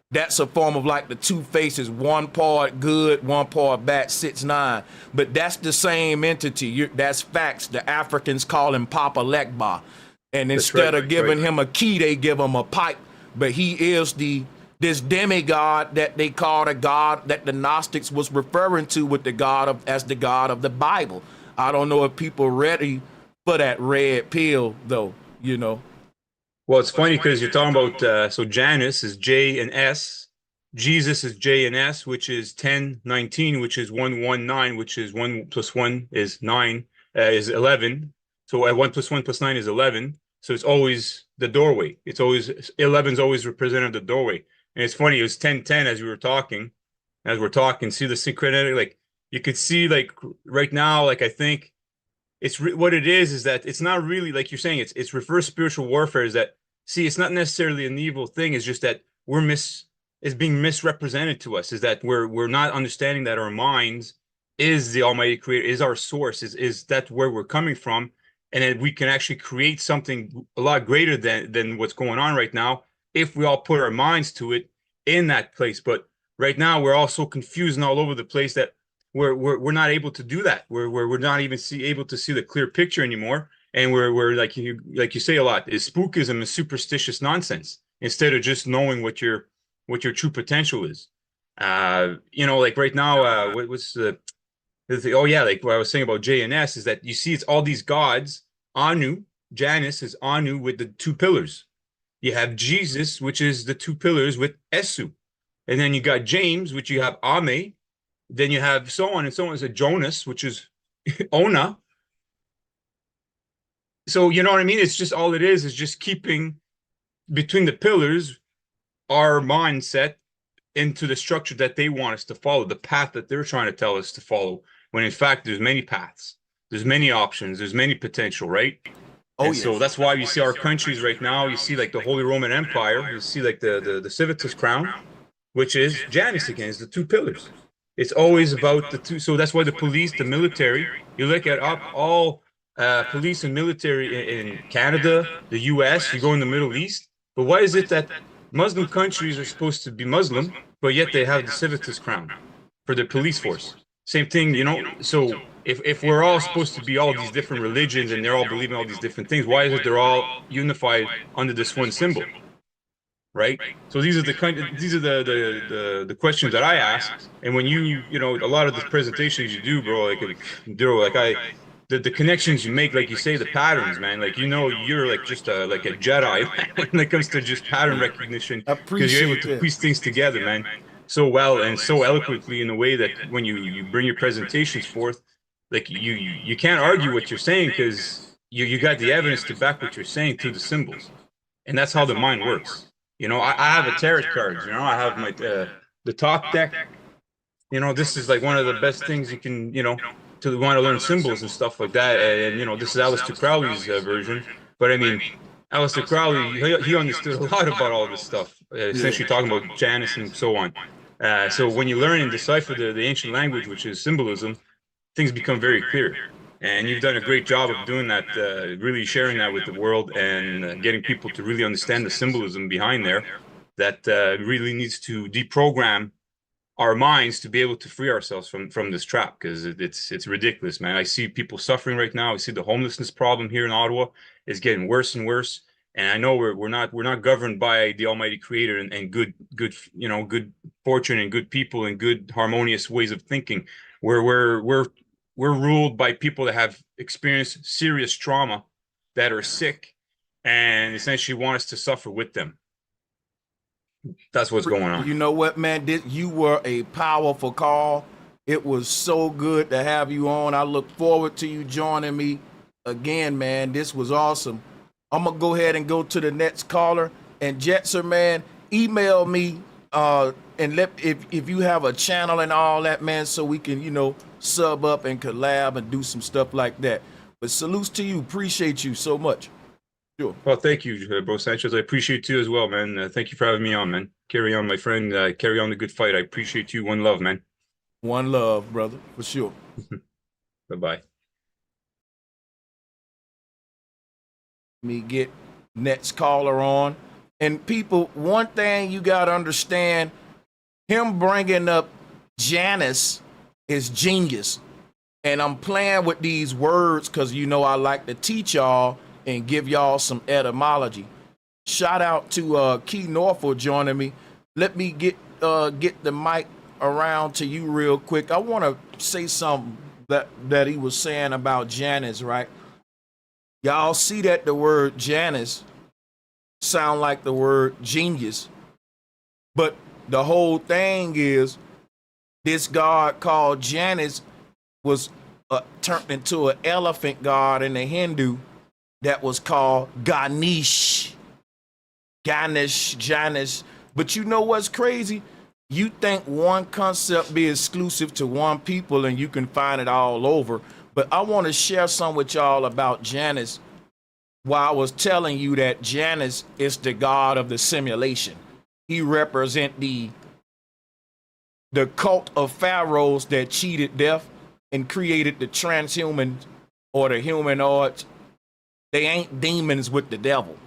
that's a form of like the two faces, one part good, one part bad, 6ix9ine. But that's the same entity. That's facts. The Africans call him Papa Legba. And instead of giving him a key, they give him a pipe. But he is this demigod that they call the god that the Gnostics was referring to with as the god of the Bible. I don't know if people ready for that red pill, though. You know. Well, it's funny because you're talking about so Janus is J and S, Jesus is J and S, which is 1019, which is 119, which is 1 plus 1 is 9, is 11. So 1 plus 1 plus 9 is 11. So it's always the doorway. It's always 11's always represented the doorway. And it's funny, it was 1010 as we're talking, see the synchronicity, like you could see like right now, like I think it's what it is that it's not really like you're saying it's reverse spiritual warfare. Is that see it's not necessarily an evil thing. It's just that it's being misrepresented to us. Is that we're not understanding that our minds is the Almighty Creator, is our source, is that where we're coming from, and that we can actually create something a lot greater than what's going on right now if we all put our minds to it in that place. But right now we're all so confused and all over the place that we're not able to do that. We're not even able to see the clear picture anymore, and we're like you say a lot is spookism and superstitious nonsense instead of just knowing what your true potential is. You know, like right now, what's the oh yeah, like what I was saying about J and S is that you see it's all these gods. Anu, Janus is Anu with the two pillars. You have Jesus, which is the two pillars with Esu, and then you got James, which you have Ame. Then you have so on and so on. It's a Janus, which is Ona. So you know what I mean? It's just all it is just keeping between the pillars our mindset into the structure that they want us to follow, the path that they're trying to tell us to follow, when in fact there's many paths, there's many options, there's many potential, right? Oh, and yes. So that's why you see our countries right now, you see like the Holy Roman Empire, you see like the Civitas crown, which is Janus again, is the two pillars. It's always about the two. So that's why the police, the military, you look at all police and military in Canada, the US, you go in the Middle East. But why is it that Muslim countries are supposed to be Muslim, but yet they have the Civitas crown for their police force? Same thing, you know. So if we're all supposed to be all these different religions and they're all believing all these different things, why is it they're all unified under this one symbol? Right. So these are the questions that I ask. And when you know, a lot of the presentations you do, bro, the connections you make, like you say, the patterns, man, like, you know, you're like just like a Jedi when it comes to just pattern recognition, because you're able to piece things together, man, so well and so eloquently in a way that when you bring your presentations forth, like you can't argue what you're saying because you got the evidence to back what you're saying through the symbols. And that's how the mind works. You know, I have a tarot cards, you know, I have my the talk deck. You know, this is like one of the best things you can, you know, to want to learn symbols and stuff like that. And you know, this is Aleister Crowley's version. But I mean, Aleister Crowley, he understood a lot about all this stuff, essentially talking about Janus and so on. So when you learn and decipher the ancient language, which is symbolism, things become very clear. And you've done a great job of doing that, really sharing that with the world and getting people to really understand the symbolism behind there that really needs to deprogram our minds to be able to free ourselves from this trap, because it's ridiculous, man. I see people suffering right now. I see the homelessness problem here in Ottawa is getting worse and worse. And I know we're not governed by the Almighty Creator and good you know, good fortune and good people and good harmonious ways of thinking. We're ruled by people that have experienced serious trauma, that are sick, and essentially want us to suffer with them. That's what's going on. You know what, man? You were a powerful call. It was so good to have you on. I look forward to you joining me again, man. This was awesome. I'm gonna go ahead and go to the next caller. And Jetser, man, email me and let if you have a channel and all that, man, so we can, you know, sub up and collab and do some stuff like that. But salutes to you. Appreciate you so much. Sure. Well, thank you, Bro Sanchez. I appreciate you as well, man. Thank you for having me on, man. Carry on, my friend. Carry on the good fight. I appreciate you. One love, man. One love, brother, for sure. Bye-bye. Me get next caller on. And people, one thing you got to understand, him bringing up Janus is genius. And I'm playing with these words because, you know, I like to teach y'all and give y'all some etymology. Shout out to Key Norfolk joining me. Let me get the mic around to you real quick. I want to say something that he was saying about Janus, right? Y'all see that the word Janus sound like the word genius, but the whole thing is this god called Janus was turned into an elephant god in the Hindu that was called Ganesh. Janus. But you know what's crazy? You think one concept be exclusive to one people and you can find it all over. But I want to share some with y'all about Janus while I was telling you that Janus is the god of the simulation. He represent the cult of pharaohs that cheated death and created the transhuman or the humanoids. They ain't demons with the devil.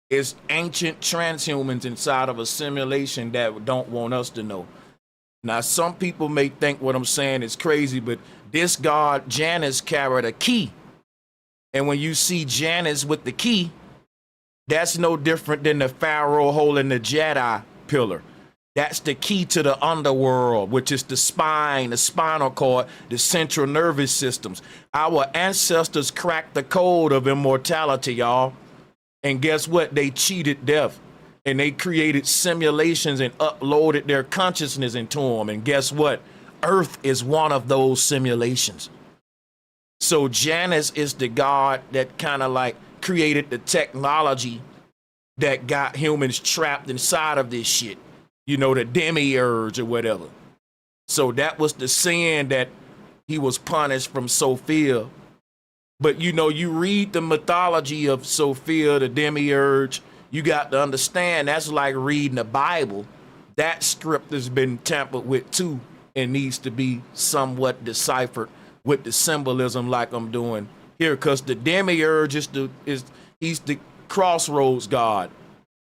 It's ancient transhumans inside of a simulation that don't want us to know. Now, some people may think what I'm saying is crazy, but this god Janus carried a key. And when you see Janus with the key, that's no different than the pharaoh holding the Jedi pillar. That's the key to the underworld, which is the spine, the spinal cord, the central nervous systems. Our ancestors cracked the code of immortality, y'all. And guess what? They cheated death. And they created simulations and uploaded their consciousness into them. And guess what? Earth is one of those simulations. So Janus is the god that kind of like created the technology that got humans trapped inside of this shit. You know, the Demiurge or whatever. So that was the sin that he was punished from Sophia. But you know, you read the mythology of Sophia, the Demiurge, you got to understand that's like reading the Bible. That script has been tampered with too and needs to be somewhat deciphered with the symbolism like I'm doing here. Because the Demiurge he's the crossroads god.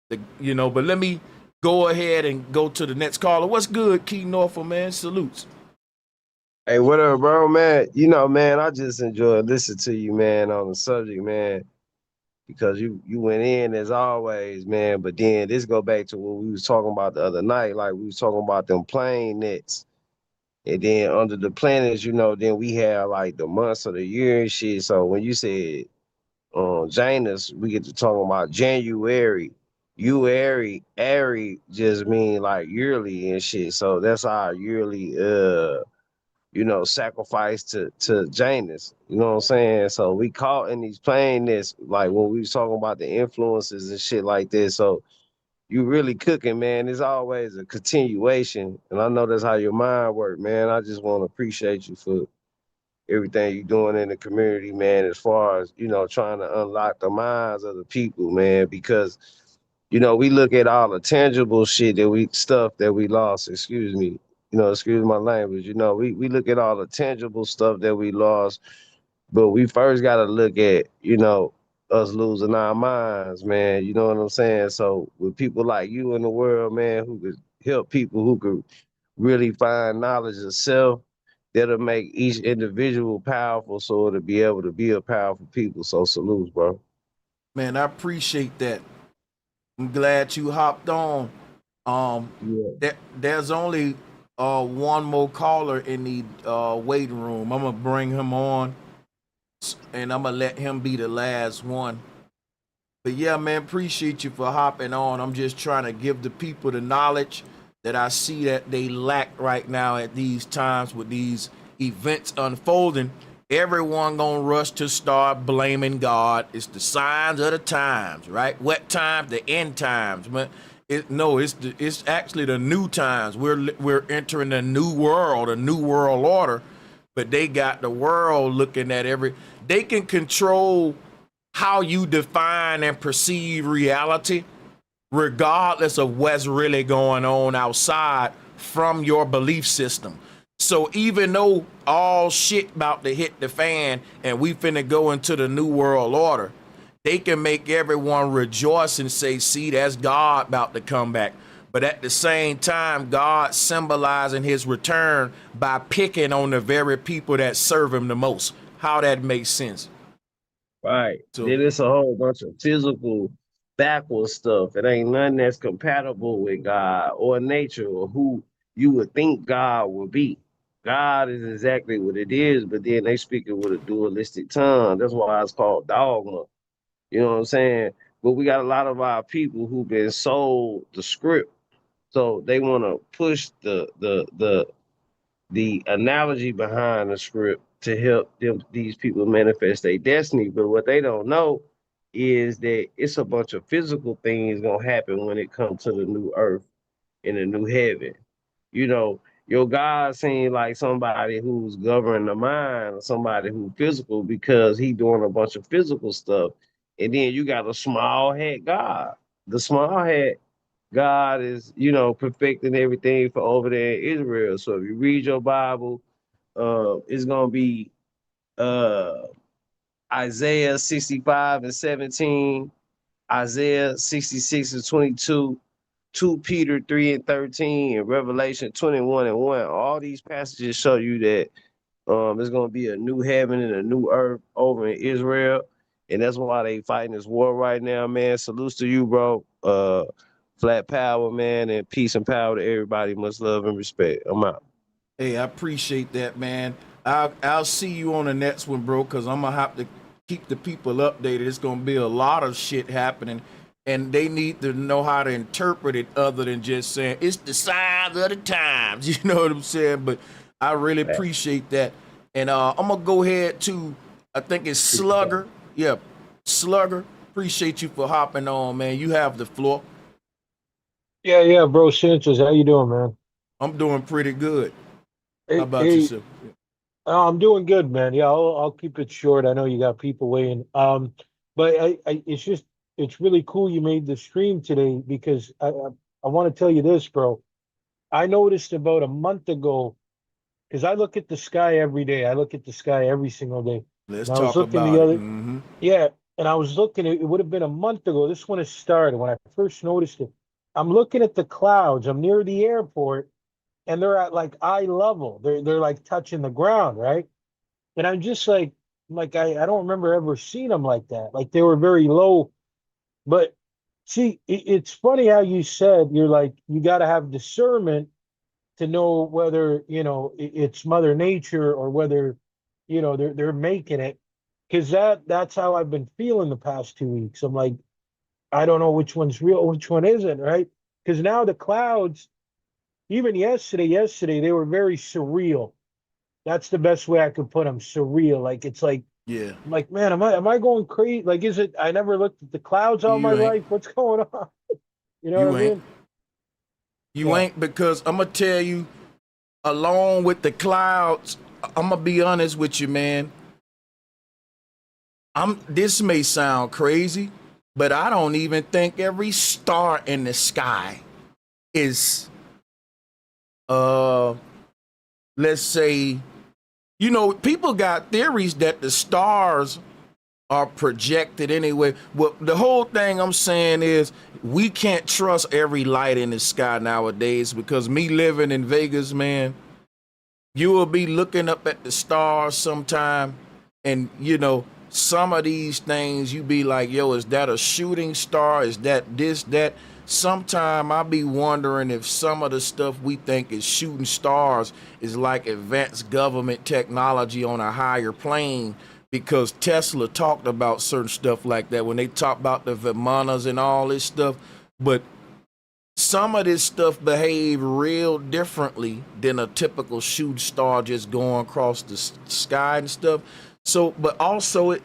But let me go ahead and go to the next caller. What's good, Key Norfolk, man? Salutes. Hey, what up, bro, man? You know, man, I just enjoy listening to you, man, on the subject, man, because you went in as always, man. But then this go back to what we was talking about the other night, like we was talking about them plane nets. And then under the planets, then we have like the months of the year and shit. So when you said Janus, we get to talking about January. Airy just mean like yearly and shit. So that's our yearly sacrifice to Janus. You know what I'm saying? So we caught in these plainness, like when we was talking about the influences and shit like this. So you really cooking, man. It's always a continuation. And I know that's how your mind work, man. I just want to appreciate you for everything you're doing in the community, man, as far as, trying to unlock the minds of the people, man, because we look at all the tangible shit stuff that we lost, excuse me, excuse my language, we look at all the tangible stuff that we lost, but we first got to look at, us losing our minds, man, you know what I'm saying? So with people like you in the world, man, who could help people who could really find knowledge of self, that'll make each individual powerful so to be able to be a powerful people. So salutes, bro. Man, I appreciate that. I'm glad you hopped on. Yeah. There's only one more caller in the waiting room. I'm gonna bring him on, and I'm gonna let him be the last one. But yeah, man, appreciate you for hopping on. I'm just trying to give the people the knowledge that I see that they lack right now at these times with these events unfolding. Everyone gonna rush to start blaming God. It's the signs of the times, right? What times? The end times. But it's actually the new times. We're entering a new world order. But they got the world looking at they can control how you define and perceive reality, regardless of what's really going on outside from your belief system. So even though all shit about to hit the fan and we finna go into the new world order, they can make everyone rejoice and say, see, that's God about to come back. But at the same time, God symbolizing his return by picking on the very people that serve him the most. How that makes sense. Right. So, Then it's a whole bunch of physical backwards stuff. It ain't nothing that's compatible with God or nature or who you would think God would be. God is exactly what it is, but then they speak it with a dualistic tongue. That's why it's called dogma. You know what I'm saying? But we got a lot of our people who've been sold the script, so they want to push the analogy behind the script to help these people manifest their destiny. But what they don't know is that it's a bunch of physical things gonna happen when it comes to the new earth and the new heaven. You know, your God seems like somebody who's governing the mind or somebody who's physical because he doing a bunch of physical stuff. And then you got a small hat God. The small hat God is, perfecting everything for over there in Israel. So if you read your Bible, it's gonna be uh Isaiah 65 and 17, Isaiah 66 and 22, 2 Peter 3 and 13, and Revelation 21 and 1. All these passages show you that there's gonna be a new heaven and a new earth over in Israel. And that's why they fighting this war right now, man. Salutes to you, bro. Flat power, man, and peace and power to everybody. Much love and respect. I'm out. Hey, I appreciate that, man. I'll see you on the next one, bro, because I'm gonna have to keep the people updated. It's gonna be a lot of shit happening, and they need to know how to interpret it other than just saying it's the signs of the times. You know what I'm saying? But I really appreciate that. And I'm gonna go ahead to, I think it's Slugger. Yeah, Slugger. Appreciate you for hopping on, man. You have the floor. Yeah, bro. Sanchez, how you doing, man? I'm doing pretty good. Hey, How about hey, yourself? I'm doing good, man. Yeah, I'll keep it short. I know you got people waiting. But it's really cool you made the stream today because I want to tell you this, bro. I noticed about a month ago because I look at the sky every day. I look at the sky every single day. Let's And I was talk looking about it. Mm-hmm. yeah, and I was looking. It would have been a month ago. This one has started when I first noticed it. I'm looking at the clouds. I'm near the airport and they're at like eye level. They're like touching the ground, right? And I'm just like I don't remember ever seeing them like that. Like they were very low. But see, it's funny how you said you're like you got to have discernment to know whether it's Mother Nature or whether they're making it. Because that's how I've been feeling the past 2 weeks. I'm like I don't know which one's real, which one isn't, right? Because now the clouds even yesterday, they were very surreal. That's the best way I could put them. Surreal. Like it's like, Yeah, I'm like, man, am I going crazy? Like, is it? I never looked at the clouds all my you ain't. life. What's going on? You know what You I ain't. mean? You Yeah. ain't because I'm gonna tell you, along with the clouds, I'm gonna be honest with you, man. This may sound crazy, but I don't even think every star in the sky is uh let's say, people got theories that the stars are projected anyway. Well, the whole thing I'm saying is we can't trust every light in the sky nowadays because me living in Vegas, man, you will be looking up at the stars sometime and some of these things you be like, yo, is that a shooting star? Is that this, that? Sometime I be wondering if some of the stuff we think is shooting stars is like advanced government technology on a higher plane, because Tesla talked about certain stuff like that when they talk about the Vimanas and all this stuff. But some of this stuff behave real differently than a typical shooting star just going across the sky and stuff. So, but also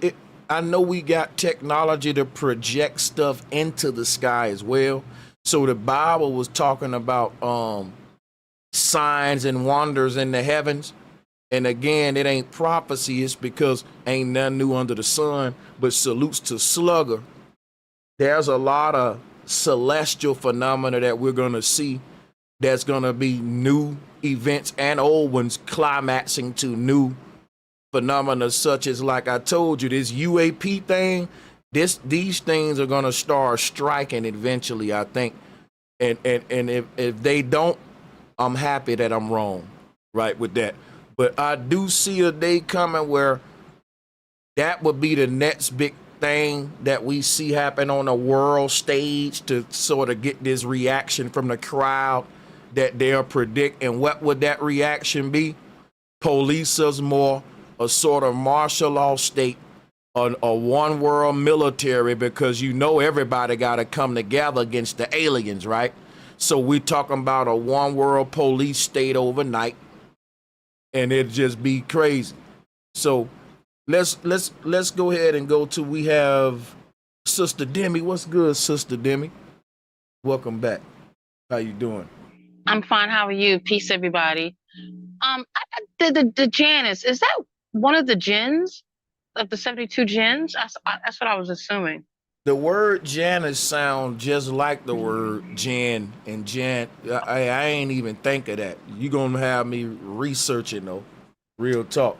I know we got technology to project stuff into the sky as well. So the Bible was talking about signs and wonders in the heavens. And again, it ain't prophecy, it's because ain't nothing new under the sun. But salutes to Slugger. There's a lot of celestial phenomena that we're gonna see that's gonna be new events and old ones climaxing to new phenomena, such as, like I told you, this UAP thing. These things are gonna start striking eventually, I think. And if they don't, I'm happy that I'm wrong, right, with that. But I do see a day coming where that would be the next big thing that we see happen on a world stage to sort of get this reaction from the crowd that they'll predict. And what would that reaction be? police us more, a sort of martial law state, a one world military, because you know everybody got to come together against the aliens, right? So we talking about a one world police state overnight, and it'd just be crazy. So let's go ahead and go to, we have Sister Demi. What's good, Sister Demi? Welcome back. How you doing? I'm fine. How are you? Peace, everybody. The Janus, is that one of the jinns of the 72 jinns? That's what I was assuming. The word Janus sound just like the word Jan and Jan. I ain't even think of that. You gonna have me researching though, real talk.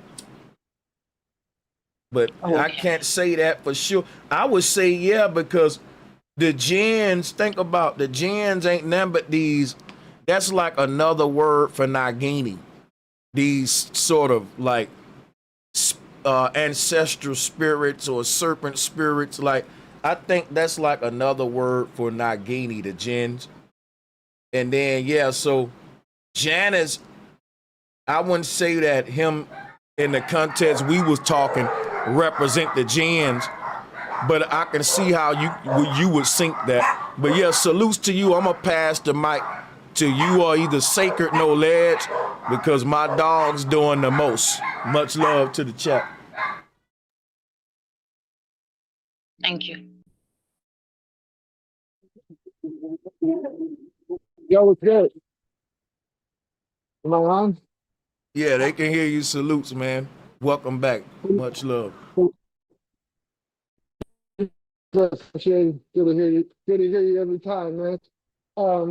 But I can't say that for sure. I would say yeah, because the jinns, think about the jinns ain't nothing but these. That's like another word for Nagini. These sort of like ancestral spirits or serpent spirits. Like, I think that's like another word for Nagini, the jinns. And then, yeah, so Janus, I wouldn't say that him in the context we was talking represent the jinns, but I can see how you would think that. But yeah, salutes to you. I'm gonna pass the mic to you, or either Sacred No Ledge, because my dog's doing the most. Much love to the chat. Thank you. Yo, what's good? Am I on? Yeah, they can hear you. Salutes, man. Welcome back. Much love. Good to hear you. Good to hear you every time, man.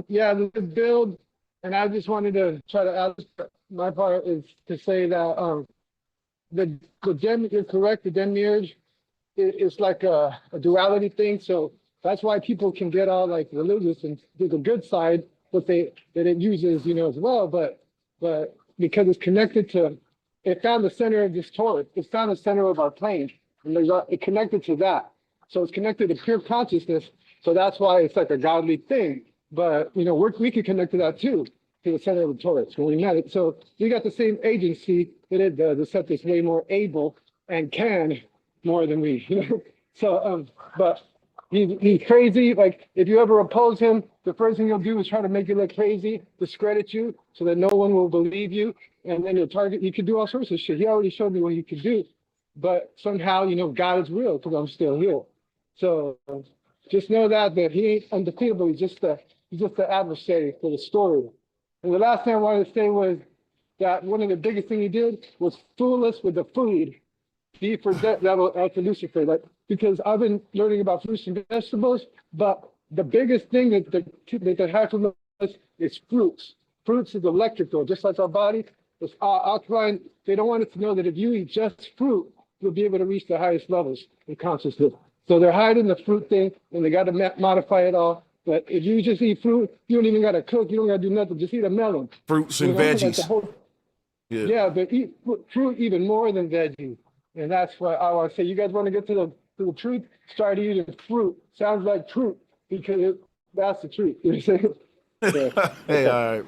Yeah, the build, and I just wanted to try to add my part is to say that you're correct, the Demiurge is like a duality thing. So that's why people can get all like religious and do the good side, but that it uses, as well. But because it's connected to, it found the center of this Torah. It's found the center of our plane, and it connected to that. So it's connected to pure consciousness. So that's why it's like a godly thing. But we can connect to that too, to the center of the Torah. So we met it. So we got the same agency that it does, except it's way more able and can more than we. So but he's crazy. Like, if you ever oppose him, the first thing he'll do is try to make you look crazy, discredit you, so that no one will believe you, and then he'll target. You could do all sorts of shit. He already showed me what you could do, but somehow God is real because I'm still here. So just know that he ain't undefeatable. He's just the adversary for the story. And the last thing I wanted to say was that one of the biggest things he did was fool us with the food. Be for devil after Lucifer. Like, because I've been learning about fruits and vegetables, but the biggest thing that they have from us is fruits. Fruits is electrical, just like our body. It's alkaline. They don't want us to know that if you eat just fruit, you'll be able to reach the highest levels in consciousness. So they're hiding the fruit thing, and they got to modify it all. But if you just eat fruit, you don't even got to cook. You don't got to do nothing. Just eat a melon. Fruits and veggies. Yeah, but eat fruit even more than veggies. And that's why I want to say, you guys want to get to the truth, start eating fruit. Sounds like truth, because that's the truth. You know what I'm saying? So, hey, all right.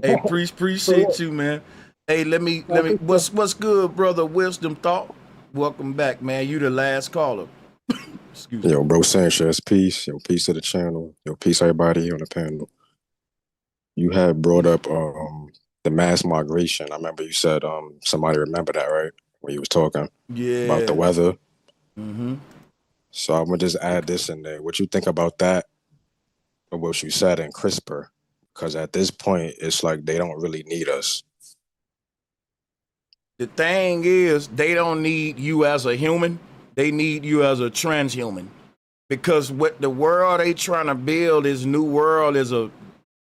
Hey, appreciate you, man. Hey, let me. What's good, brother? Wisdom Thought. Welcome back, man. You the last caller. Excuse me. Yo, bro, Sanchez, peace. Yo, peace to the channel. Yo, peace everybody on the panel. You had brought up the mass migration. I remember you said somebody remember that, right? When you was talking about the weather. Mm-hmm. So I'm gonna just add this in there. What you think about that, or what you said in CRISPR? Because at this point, it's like they don't really need us. The thing is, they don't need you as a human. They need you as a transhuman. Because what the world they trying to build, this new world, is a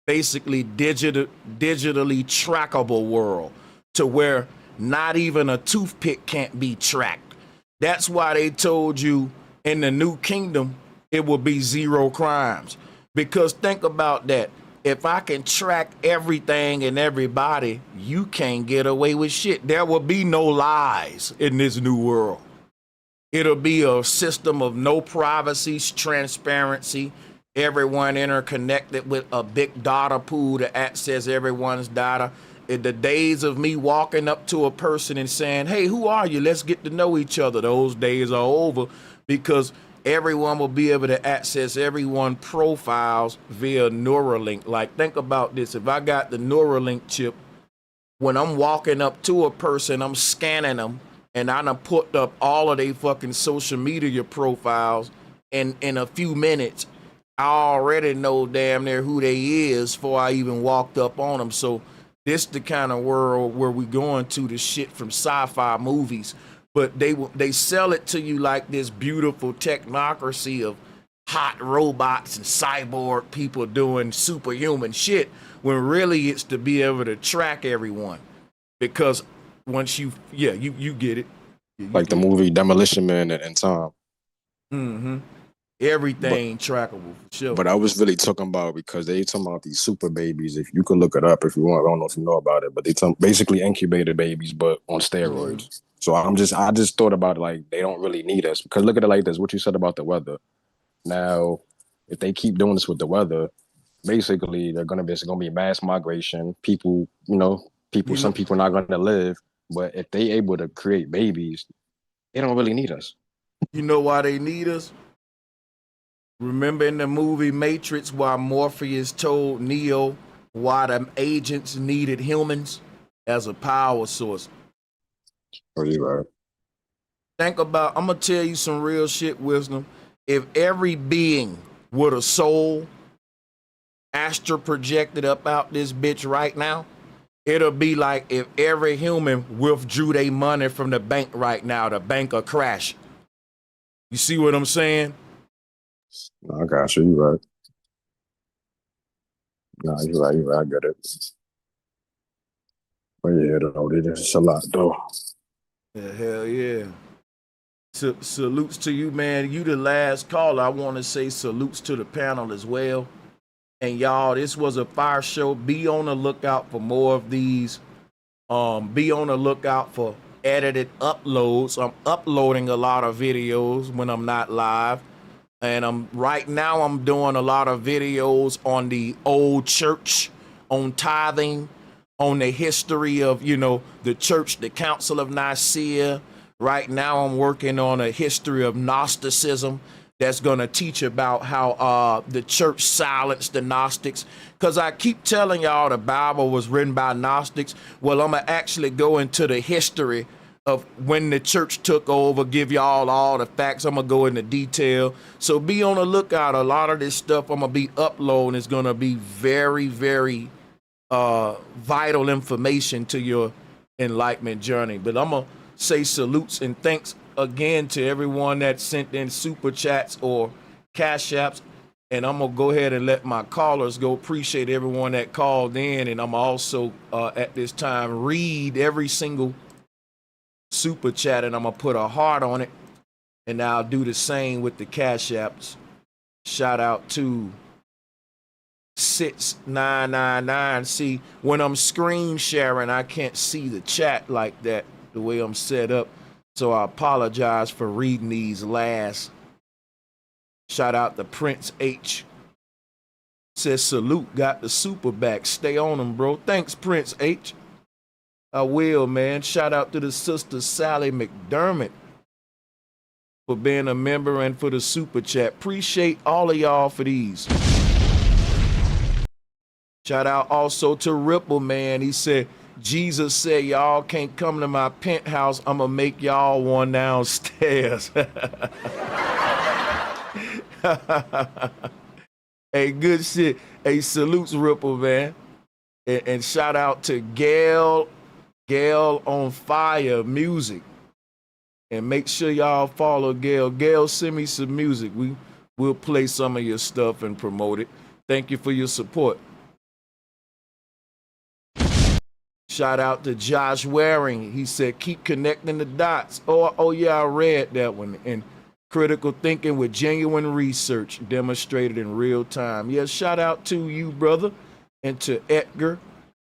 basically digitally trackable world, to where not even a toothpick can't be tracked. That's why they told you in the new kingdom it will be zero crimes. Because think about that. If I can track everything and everybody, you can't get away with shit. There will be no lies in this new world. It'll be a system of no privacy, transparency, everyone interconnected with a big data pool to access everyone's data. the days of me walking up to a person and saying, hey, who are you? Let's get to know each other. Those days are over, because everyone will be able to access everyone's profiles via Neuralink. Like, think about this. If I got the Neuralink chip, when I'm walking up to a person, I'm scanning them, and I done put up all of their fucking social media profiles, and in a few minutes, I already know damn near who they is before I even walked up on them. So this the kind of world where we going to, the shit from sci-fi movies, but they sell it to you like this beautiful technocracy of hot robots and cyborg people doing superhuman shit, when really it's to be able to track everyone. Because once you get it. Like the movie Demolition Man and Tom. Mm-hmm. Everything trackable, for sure. But I was really talking about, because they talking about these super babies. If you could look it up if you want. I don't know if you know about it, but they basically incubator babies, but on steroids. Mm. So I just thought about it, like, they don't really need us, because look at it like this: what you said about the weather. Now, if they keep doing this with the weather, basically it's gonna be mass migration. People, some people are not gonna live. But if they able to create babies, they don't really need us. You know why they need us? Remember in the movie Matrix, why Morpheus told Neo why the agents needed humans as a power source? Oh, you're right. Think about, I'm going to tell you some real shit, Wisdom. If every being with a soul astral projected up out this bitch right now, it'll be like if every human withdrew their money from the bank right now, the bank will crash. You see what I'm saying? I got you. You're right. No, you're right. I get it. But yeah, it's a lot, though. Yeah, hell yeah. Salutes to you, man. You the last caller. I want to say salutes to the panel as well. And y'all, this was a fire show. Be on the lookout for more of these. Be on the lookout for edited uploads. I'm uploading a lot of videos when I'm not live. And right now I'm doing a lot of videos on the old church, on tithing, on the history of, the church, the Council of Nicaea. Right now I'm working on a history of Gnosticism that's going to teach about how the church silenced the Gnostics. Because I keep telling y'all the Bible was written by Gnostics. Well, I'm going to actually go into the history of when the church took over, give y'all all the facts. I'm going to go into detail. So be on the lookout. A lot of this stuff I'm going to be uploading is going to be very, very vital information to your enlightenment journey. But I'm going to say salutes and thanks again to everyone that sent in super chats or cash apps. And I'm going to go ahead and let my callers go. Appreciate everyone that called in. And I'm also at this time read every single super chat, and I'm gonna put a heart on it, and I'll do the same with the cash apps. Shout out to 6999. See, when I'm screen sharing, I can't see the chat like that, the way I'm set up, so I apologize for reading these last. Shout out to Prince H. Says salute, got the super back. Stay on them, bro. Thanks, Prince H. I will, man. Shout out to the sister Sally McDermott for being a member and for the super chat. Appreciate all of y'all for these. Shout out also to Ripple, man. He said, Jesus said y'all can't come to my penthouse. I'm going to make y'all one downstairs. Hey, good shit. Hey, salutes, Ripple, man. And shout out to Gail on Fire Music, and make sure y'all follow Gail. Send me some music. We'll play some of your stuff and promote it. Thank you for your support. Shout out to Josh Waring. He said keep connecting the dots. Oh yeah, I read that one. And critical thinking with genuine research demonstrated in real time. Yeah, shout out to you, brother, and to Edgar.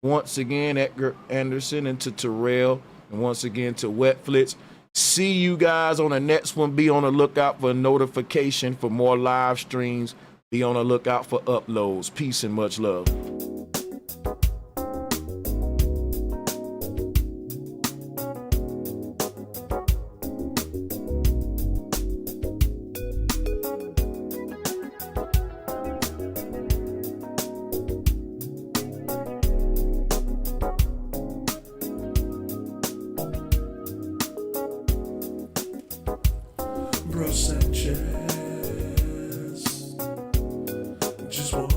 Once again, Edgar Anderson, and to Terrell, and once again to Wetflix. See you guys on the next one. Be on the lookout for a notification for more live streams. Be on the lookout for uploads. Peace and much love. just want